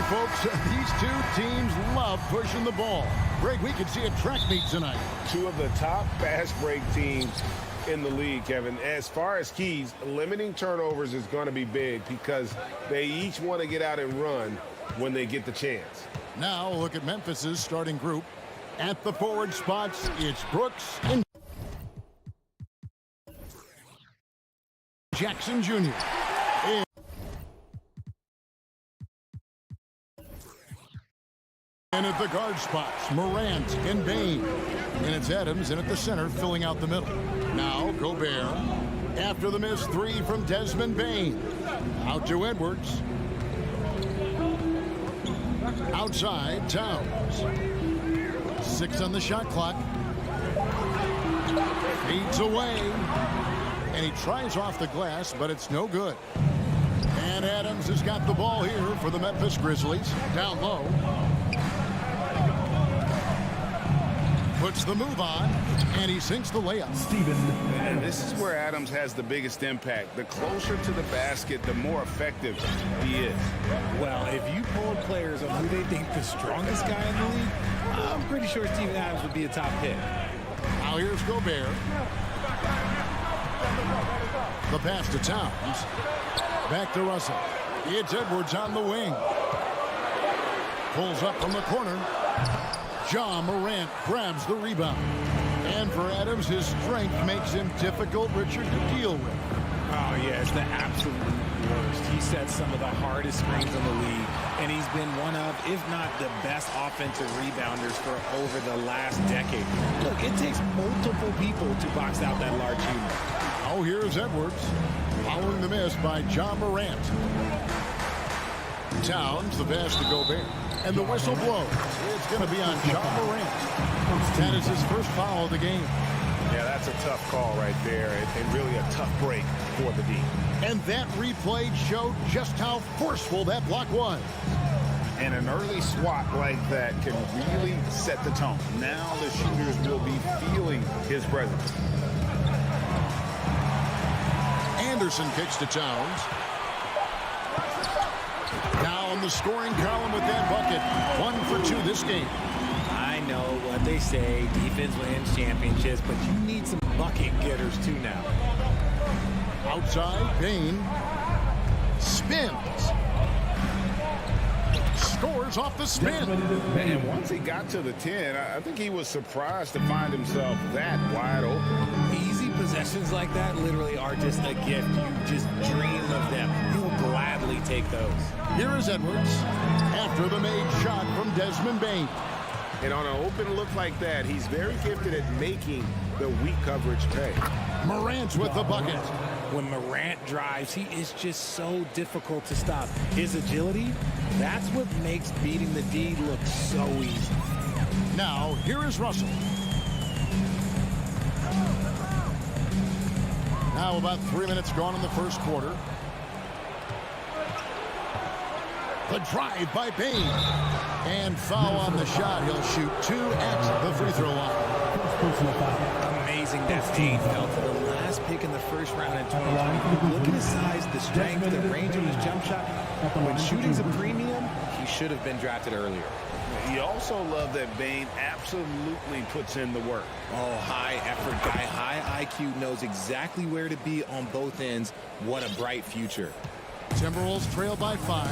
Folks, these two teams love pushing the ball. Greg, we could see a track meet tonight. Two of the top fast break teams in the league, Kevin. As far as keys, limiting turnovers is going to be big because they each want to get out and run when they get the chance. Now look at Memphis's starting group. At the forward spots, it's Brooks and Jackson Jr. And at the guard spots, Morant and Bain. And it's Adams in at the center, filling out the middle. Now Gobert. After the missed three from Desmond Bain. Out to Edwards. Outside, Towns. 6 on the shot clock. Feeds away. And he tries off the glass, but it's no good. And Adams has got the ball here for the Memphis Grizzlies. Down low. Puts the move on, and he sinks the layup. And this is where Adams has the biggest impact. The closer to the basket, the more effective he is. Well, if you polled players on who they think the strongest guy in the league, I'm pretty sure Steven Adams would be a top pick. Now here's Gobert. The pass to Towns. Back to Russell. It's Edwards on the wing. Pulls up from the corner. John Morant grabs the rebound. And for Adams, his strength makes him difficult, Richard, to deal with. Oh, yeah, it's the absolute worst. He sets some of the hardest screens in the league, and he's been one of, if not the best offensive rebounders for over the last decade. Look, it takes multiple people to box out that large unit. Oh, here's Edwards. Following the miss by John Morant. Towns, the pass to Gobert. And the whistle blows. It's going to be on John Morant. That is his first foul of the game. Yeah, that's a tough call right there, and really a tough break for the D. And that replay showed just how forceful that block was. And an early swat like that can really set the tone. Now the shooters will be feeling his presence. Anderson kicks to Towns. Now on the scoring column with that bucket. 1 for 2 this game. I know what they say, defense wins championships, but you need some bucket getters too now. Outside, Bain spins. Scores off the spin. And once he got to the 10, I think he was surprised to find himself that wide open. Easy possessions like that literally are just a gift. You just dream of them. You'll gladly take those. Here is Edwards after the made shot from Desmond Bain. And on an open look like that, he's very gifted at making the weak coverage pay. Morant with the bucket. When Morant drives, he is just so difficult to stop. His agility, that's what makes beating the D look so easy. Now, here is Russell. Now about 3 minutes gone in the first quarter. The drive by Payne. And foul on the shot. He'll shoot 2 at the free throw line. Amazing that Payne fell to the last pick in the first round in 2020. Look at his size, the strength, the range of his jump shot. When shooting's a premium, he should have been drafted earlier. You also love that Bane absolutely puts in the work. Oh, high effort guy, high IQ, knows exactly where to be on both ends. What a bright future. Timberwolves trail by 5.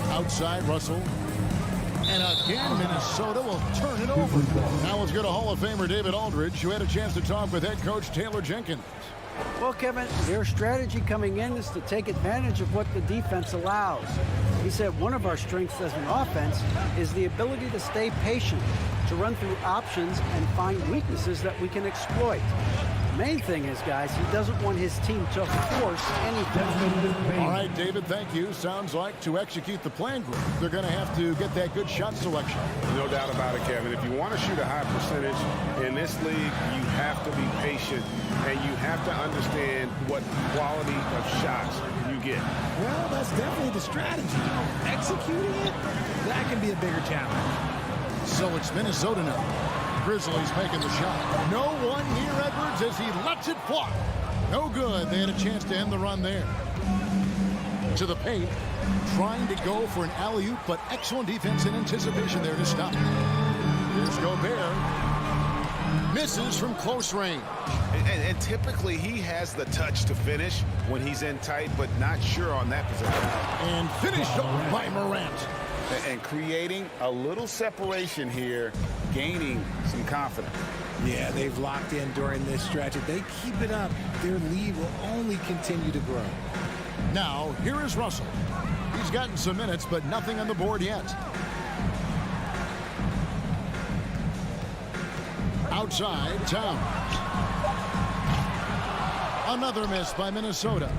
Outside, Russell. And again, Minnesota will turn it over. Now let's go to Hall of Famer David Aldridge, who had a chance to talk with head coach Taylor Jenkins. Well, Kevin, their strategy coming in is to take advantage of what the defense allows. He said one of our strengths as an offense is the ability to stay patient, to run through options and find weaknesses that we can exploit. The main thing is, guys, he doesn't want his team to force anything. All right, David, thank you. Sounds like to execute the plan group, they're going to have to get that good shot selection. No doubt about it, Kevin. If you want to shoot a high percentage in this league, you have to be patient and you have to understand what quality of shots you get. Well, that's definitely the strategy. Executing it, that can be a bigger challenge. So it's Minnesota now. Grizzlies making the shot. No one near Edwards as he lets it fly. No good. They had a chance to end the run there. To the paint. Trying to go for an alley-oop, but excellent defense in anticipation there to stop. Here's Gobert. Misses from close range. And typically he has the touch to finish when he's in tight, but not sure on that position. And finished off by Morant. And creating a little separation here, gaining some confidence. Yeah, they've locked in during this stretch. If they keep it up, their lead will only continue to grow. Now, here is Russell. He's gotten some minutes, but nothing on the board yet. Outside, Towns. Another miss by Minnesota.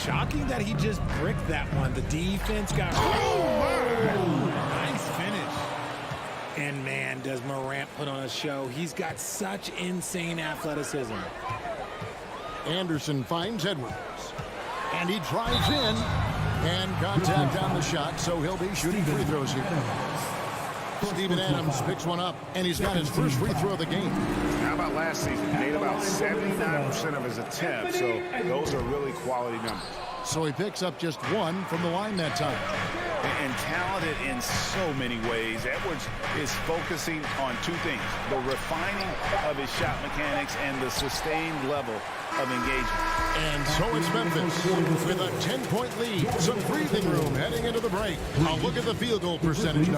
Shocking that he just bricked that one. The defense got... Nice finish. And man, does Morant put on a show. He's got such insane athleticism. Anderson finds Edwards. And he drives in. And contact on the shot, so he'll be shooting free throws here. Steven Adams picks one up, and he's got his first free throw of the game. How about last season? He made about 79% of his attempts, so those are really quality numbers. So he picks up just one from the line that time. And talented in so many ways. Edwards is focusing on 2 things: the refining of his shot mechanics and the sustained level of engagement. And so it's Memphis with a 10-point lead. Some breathing room heading into the break. I'll look at the field goal percentage.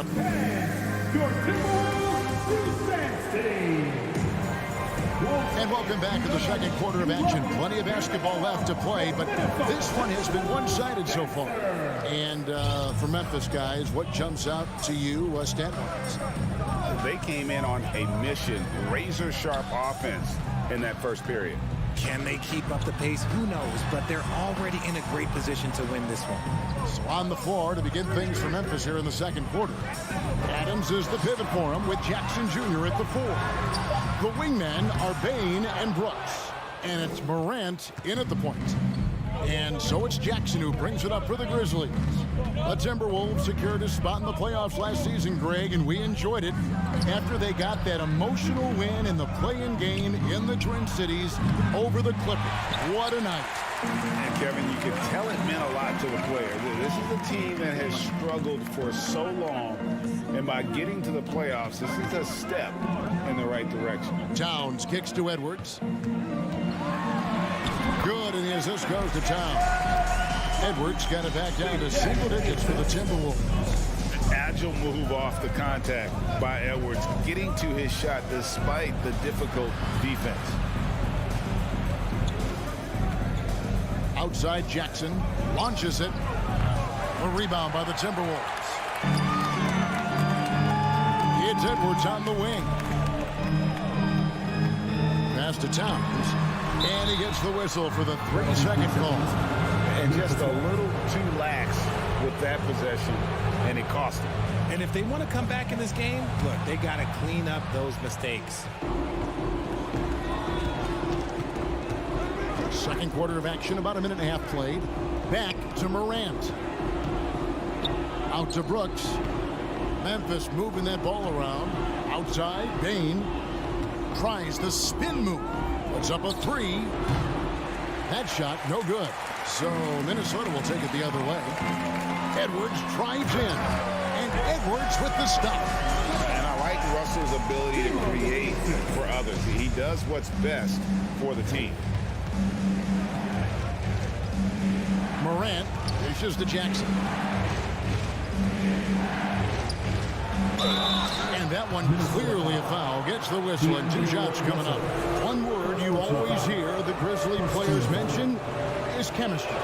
And welcome back to the second quarter of action. Plenty of basketball left to play, but this one has been one-sided so far. And for Memphis guys, what jumps out to you stat-wise? They came in on a mission, razor-sharp offense in that first period. Can they keep up the pace? Who knows, but they're already in a great position to win this one. So on the floor to begin things for Memphis here in the second quarter. Adams is the pivot for him with Jackson Jr. at the 4. The wingmen are Bane and Brooks. And it's Morant in at the point. And so it's Jackson who brings it up for the Grizzlies. The Timberwolves secured a spot in the playoffs last season, Greg, and we enjoyed it after they got that emotional win in the play-in game in the Twin Cities over the Clippers. What a night. And Kevin, you can tell it meant a lot to the player. This is a team that has struggled for so long, and by getting to the playoffs, this is a step in the right direction. Towns kicks to Edwards. Good, and the assist goes to Towns. Edwards got it back down to single digits for the Timberwolves. An agile move off the contact by Edwards, getting to his shot despite the difficult defense. Outside Jackson launches it. A rebound by the Timberwolves. It's Edwards on the wing. Pass to Towns. And he gets the whistle for the 3-second call. And just a little too lax with that possession, and it cost him. And if they want to come back in this game, look, they got to clean up those mistakes. Second quarter of action, about a minute and a half played. Back to Morant. Out to Brooks. Memphis moving that ball around. Outside, Bain tries the spin move. Puts up a 3. That shot, no good. So Minnesota will take it the other way. Edwards drives in. And Edwards with the stop. And I like Russell's ability to create for others. He does what's best for the team. Morant dishes to Jackson. And that one clearly a foul. Gets the whistle and 2 shots coming up. One word you always hear the Grizzly players mention is chemistry.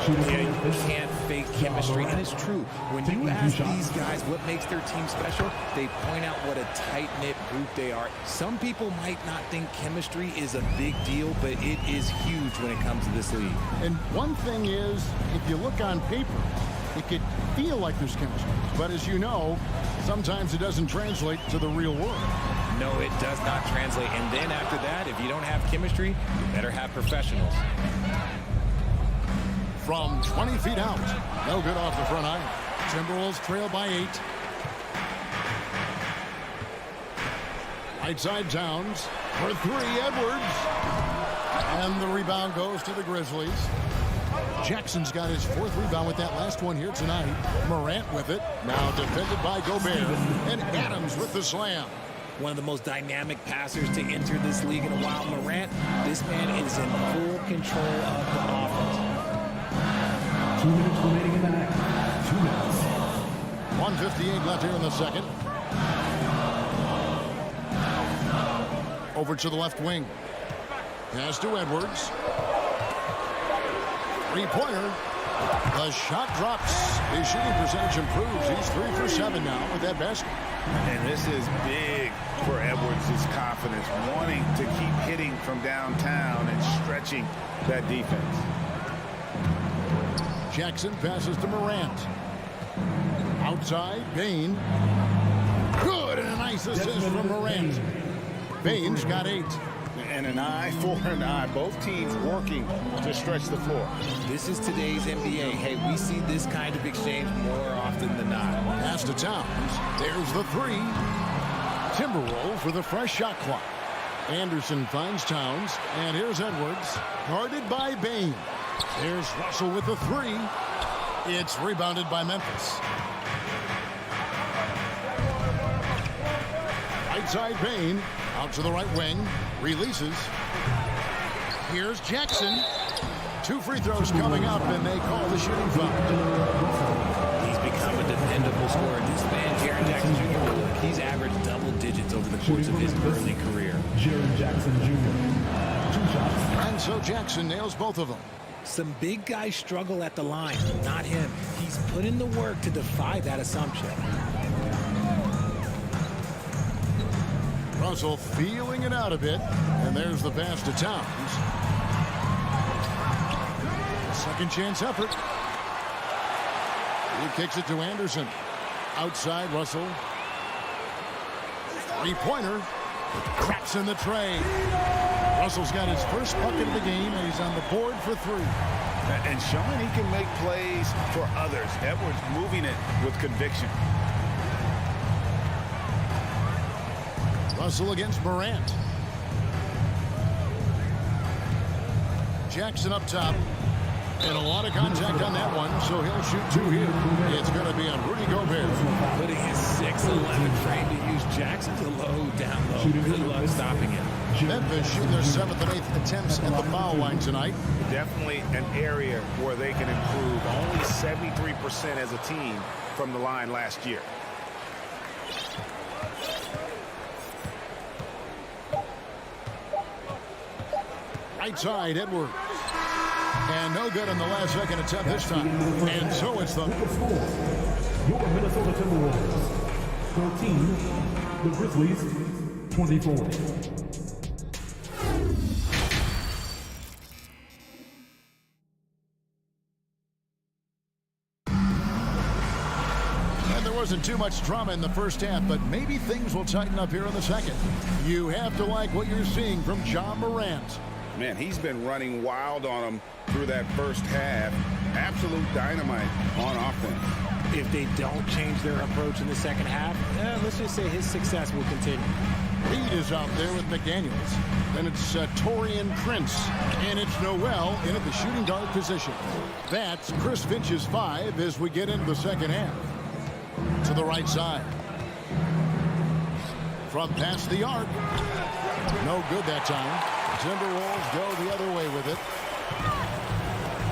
Yeah, you can't fake chemistry, and it's true. When you ask these guys what makes their team special, they point out what a tight-knit group they are. Some people might not think chemistry is a big deal, but it is huge when it comes to this league. And one thing is, if you look on paper, it could feel like there's chemistry. But as you know, sometimes it doesn't translate to the real world. No, it does not translate. And then after that, if you don't have chemistry, you better have professionals. From 20 feet out. No good off the front iron. Timberwolves trail by 8. Right side Towns for 3, Edwards. And the rebound goes to the Grizzlies. Jackson's got his 4th rebound with that last one here tonight. Morant with it. Now defended by Gobert. And Adams with the slam. One of the most dynamic passers to enter this league in a while. Morant, this man is in full control of the offense. 2 minutes remaining in the half. 2 minutes. 1:58 left here in the second. Over to the left wing. Pass to Edwards. 3-pointer. The shot drops. His shooting percentage improves. He's 3 for 7 now with that basket. And this is big for Edwards' confidence, wanting to keep hitting from downtown and stretching that defense. Jackson passes to Morant. Outside, Bain. Good, and a nice assist from Morant. Bain's got 8. And an eye for an eye. Both teams working to stretch the floor. This is today's NBA. Hey, we see this kind of exchange more often than not. Pass to Towns. There's the 3. Timberwolves with a fresh shot clock. Anderson finds Towns. And here's Edwards. Guarded by Bain. There's Russell with the 3. It's rebounded by Memphis. Right side Bain. Out to the right wing. Releases. Here's Jackson. 2 free throws coming up, and they call the shooting foul. He's become a dependable scorer. This man, Jaren Jackson Jr., he's averaged double digits over the course of his early career. Jaren Jackson Jr. 2 shots. And so Jackson nails both of them. Some big guys struggle at the line. Not him. He's put in the work to defy that assumption. Russell feeling it out a bit. And there's the pass to Towns. Second chance effort. He kicks it to Anderson. Outside Russell. 3-pointer. Cracks in the tray. Russell's got his first bucket of the game, and he's on the board for 3. And showing he can make plays for others. Edwards moving it with conviction. Russell against Morant. Jackson up top. And a lot of contact on that one, so he'll shoot 2 here. It's going to be on Rudy Gobert. Putting his 6'11" frame to use. Jackson's a low down low. Good luck stopping him. Memphis shooting their 7th and 8th attempts at the foul line tonight. Definitely an area where they can improve. Only 73% as a team from the line last year. Right side, Edwards. And no good on the last second attempt this time. And so it's the... Your Minnesota Timberwolves. 13. The Grizzlies, 24. wasn't too much drama in the first half, but maybe things will tighten up here in the second. You have to like what you're seeing from John Morant. Man, he's been running wild on him through that first half. Absolute dynamite on offense. If they don't change their approach in the second half, let's just say his success will continue. Reed is out there with McDaniels. Then it's Taurean Prince. And it's Noel in at the shooting guard position. That's Chris Finch's 5 as we get into the second half. To the right side. From past the arc. No good that time. Timberwolves go the other way with it.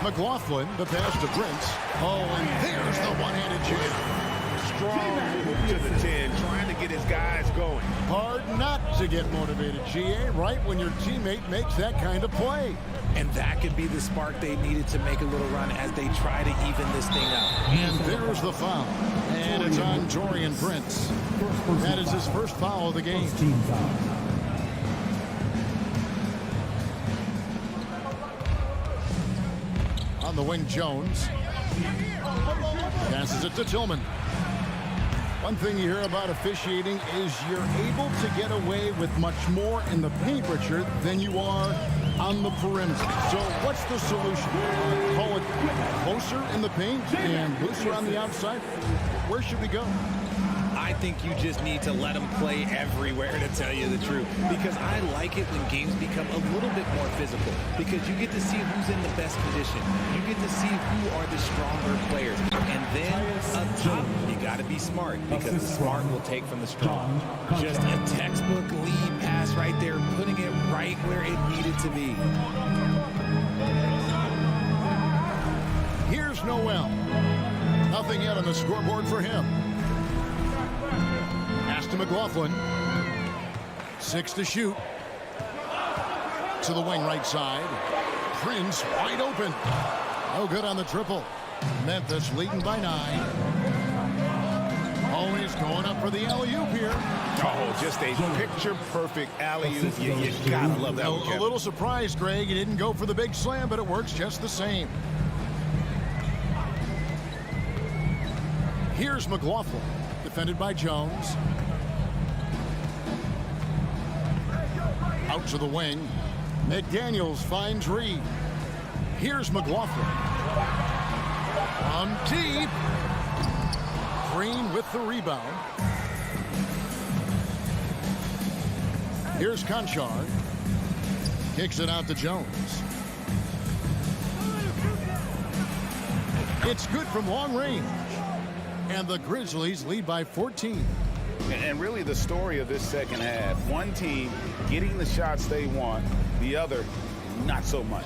McLaughlin, the pass to Prince. Oh, and there's the one-handed jam. Strong move to the 10, trying to get his guys going. Hard not to get motivated, GA, right when your teammate makes that kind of play. And that could be the spark they needed to make a little run as they try to even this thing out. And there's the foul. And it's on Taurean Prince. That is his first foul of the game. On the wing, Jones. Passes it to Tillman. One thing you hear about officiating is you're able to get away with much more in the paint, Richard, than you are on the perimeter. So what's the solution? Call it closer in the paint and looser on the outside? Where should we go? I think you just need to let them play everywhere, to tell you the truth. Because I like it when games become a little bit more physical. Because you get to see who's in the best position. You get to see who are the stronger players. And then up top, you got to be smart. Because the smart will take from the strong. Just a textbook lead pass right there, putting it right where it needed to be. Here's Noel. Nothing yet on the scoreboard for him. To McLaughlin. 6 to shoot. To the wing right side. Prince wide open. No good on the triple. Memphis leading by 9. Always going up for the alley-oop here. Oh, just a picture-perfect alley-oop. You gotta love that one, Kevin. A little surprised, Greg. He didn't go for the big slam, but it works just the same. Here's McLaughlin. Defended by Jones. Out to the wing. McDaniels finds Reed. Here's McLaughlin. On deep. Green with the rebound. Here's Conchard. Kicks it out to Jones. It's good from long range. And the Grizzlies lead by 14. And really the story of this second half, one team getting the shots they want, the other not so much.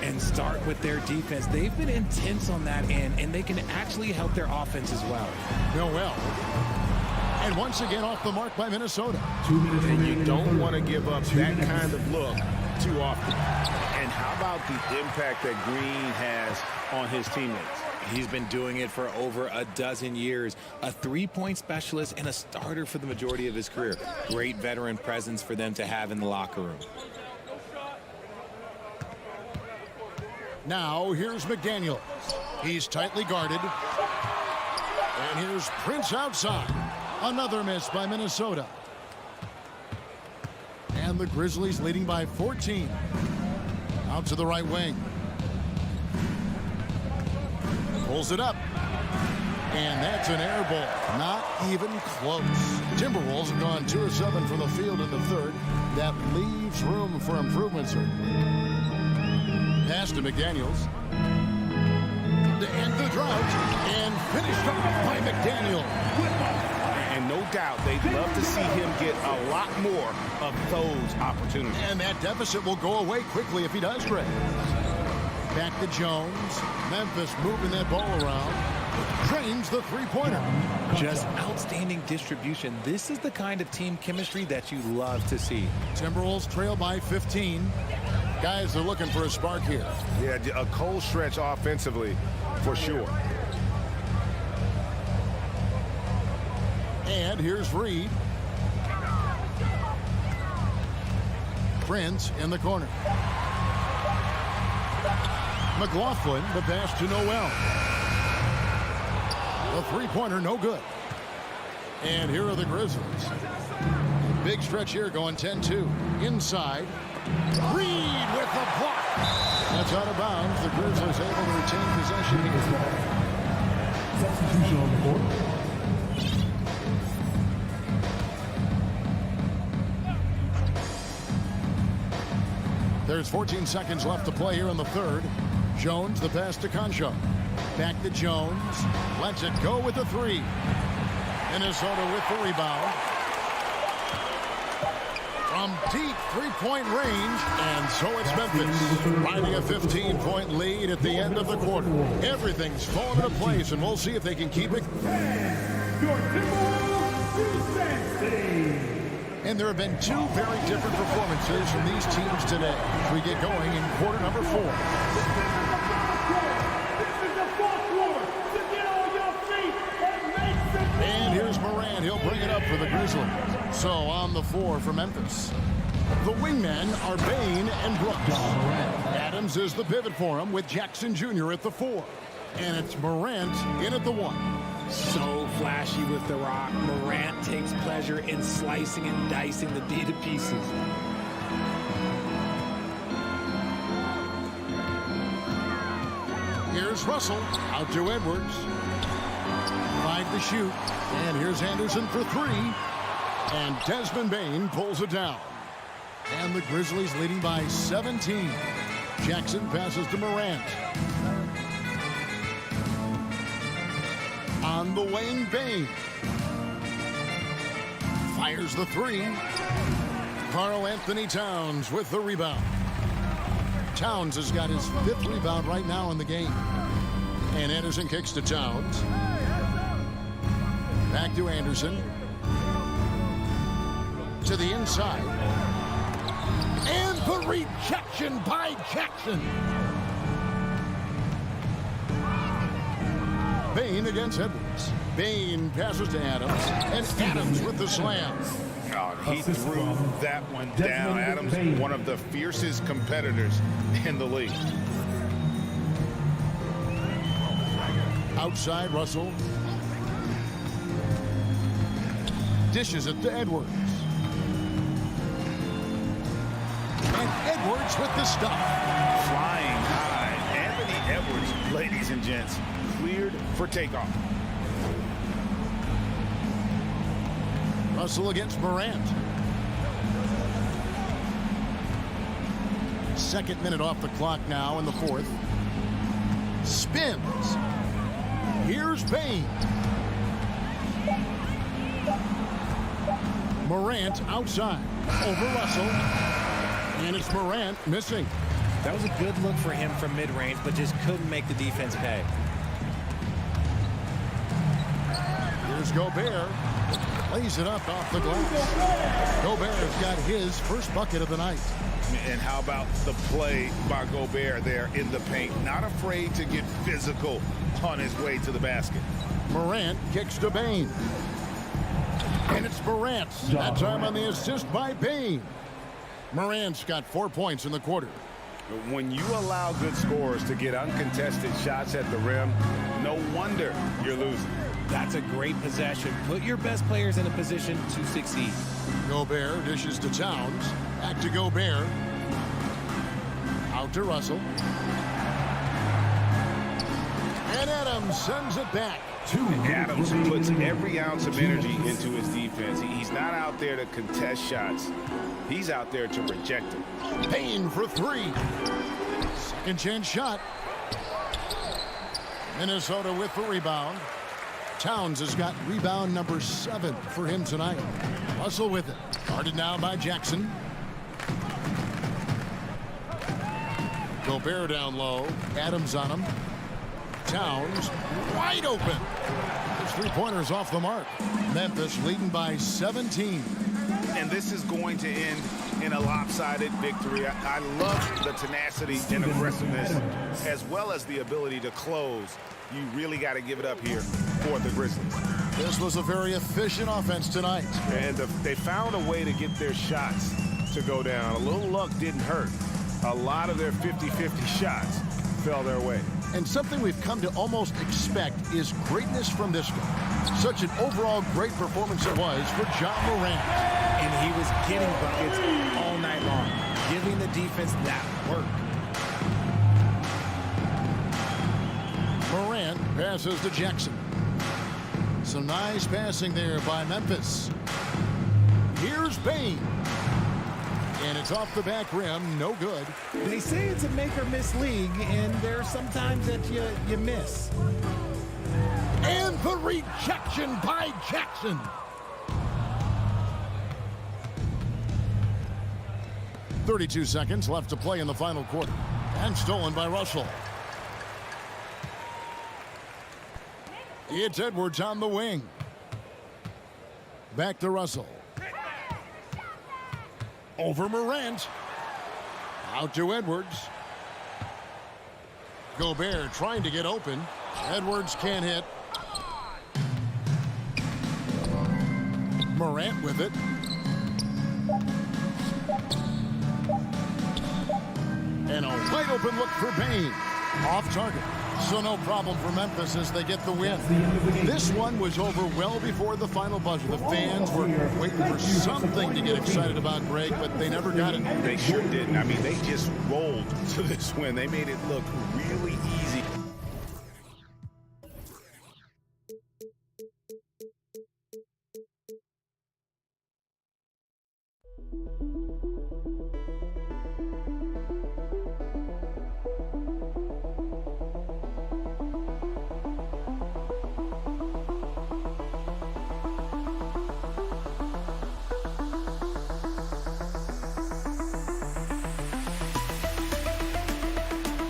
And start with their defense. They've been intense on that end, and they can actually help their offense as well. Noel. And once again off the mark by Minnesota. And you don't want to give up that kind of look too often. And how about the impact that Green has on his teammates? He's been doing it for over a dozen years. A three-point specialist and a starter for the majority of his career. Great veteran presence for them to have in the locker room. Now here's McDaniels. He's tightly guarded. And here's Prince outside. Another miss by Minnesota. And the Grizzlies leading by 14. Out to the right wing. Pulls it up. And that's an air ball. Not even close. Timberwolves have gone 2 of 7 from the field in the third. That leaves room for improvement, sir. Pass to McDaniels. To end the drought. And finished off by McDaniels. And no doubt they'd love to see him get a lot more of those opportunities. And that deficit will go away quickly if he does, Greg. Back to Jones. Memphis moving that ball around. Drains the three-pointer. Just outstanding distribution. This is the kind of team chemistry that you love to see. Timberwolves trail by 15. Guys are looking for a spark here. Yeah, a cold stretch offensively for sure. And here's Reed. Prince in the corner. McLaughlin, the pass to Noel. The three-pointer, no good. And here are the Grizzlies. Big stretch here going 10-2. Inside. Reed with the block. That's out of bounds. The Grizzlies able to retain possession here. Substitution on the court. There's 14 seconds left to play here in the third. Jones, the pass to Concho. Back to Jones. Lets it go with the three. Minnesota with the rebound. From deep three-point range, and so it's Memphis riding a 15-point lead at the end of the quarter. Everything's falling into place, and we'll see if they can keep it. And there have been two very different performances from these teams today as we get going in quarter number 4. And here's Morant. He'll bring it up for the Grizzlies. So on the floor for Memphis, the wingmen are Bain and Brooks. Adams is the pivot for him with Jackson Jr. at the 4. And it's Morant in at the 1. So flashy with the rock. Morant takes pleasure in slicing and dicing the D to pieces. Here's Russell out to Edwards. 5 to shoot. And here's Anderson for 3. And Desmond Bain pulls it down. And the Grizzlies leading by 17. Jackson passes to Morant. On the wing, Bain. Fires the 3. Karl Anthony Towns with the rebound. Towns has got his 5th rebound right now in the game. And Anderson kicks to Towns. Back to Anderson. To the inside. And the rejection by Jackson. Bain against Edwards. Bain passes to Adams. And Adams with the slam. Oh, he threw that one down. Adams, one of the fiercest competitors in the league. Outside, Russell. Dishes it to Edwards. And Edwards with the stop. Flying high. Anthony Edwards, ladies and gents, cleared for takeoff. Russell against Morant. 2nd minute off the clock now in the 4th. Spins. Here's Bain. Morant outside. Over Russell. And it's Morant missing. That was a good look for him from mid-range, but just couldn't make the defense pay. Here's Gobert. Lays it up off the glass. Gobert's got his first bucket of the night. And how about the play by Gobert there in the paint? Not afraid to get physical on his way to the basket. Morant kicks to Bain. And it's Morant. That time on the assist by Bain. Morant's got 4 points in the quarter. When you allow good scorers to get uncontested shots at the rim, no wonder you're losing. That's a great possession. Put your best players in a position to succeed. Gobert dishes to Towns. Back to Gobert. Out to Russell. And Adams sends it back. Adams puts every ounce of energy into his defense. He's not out there to contest shots. He's out there to reject them. Bain for 3. Second chance shot. Minnesota with the rebound. Towns has got rebound number 7 for him tonight. Russell with it. Guarded now by Jackson. Gobert down low. Adams on him. Towns wide open. His 3-pointers off the mark. Memphis leading by 17. And this is going to end in a lopsided victory. I love the tenacity and aggressiveness as well as the ability to close. You really got to give it up here for the Grizzlies. This was a very efficient offense tonight. And they found a way to get their shots to go down. A little luck didn't hurt. A lot of their 50-50 shots fell their way. And something we've come to almost expect is greatness from this guy. Such an overall great performance it was for John Morant. And he was getting buckets all night long, giving the defense that work. Morant passes to Jackson. Some nice passing there by Memphis. Here's Bain. And it's off the back rim, no good. They say it's a make-or-miss league, and there are some times that you miss. And the rejection by Jackson. .32 seconds left to play in the final quarter. And stolen by Russell. It's Edwards on the wing. Back to Russell. Over Morant. Out to Edwards. Gobert trying to get open. Edwards can't hit. Morant with it. And a wide open look for Bain. Off target. So no problem for Memphis as they get the win. This one was over well before the final buzzer. The fans were waiting for something to get excited about, Greg, but they never got it. They sure didn't. I mean, they just rolled to this win. They made it look really easy.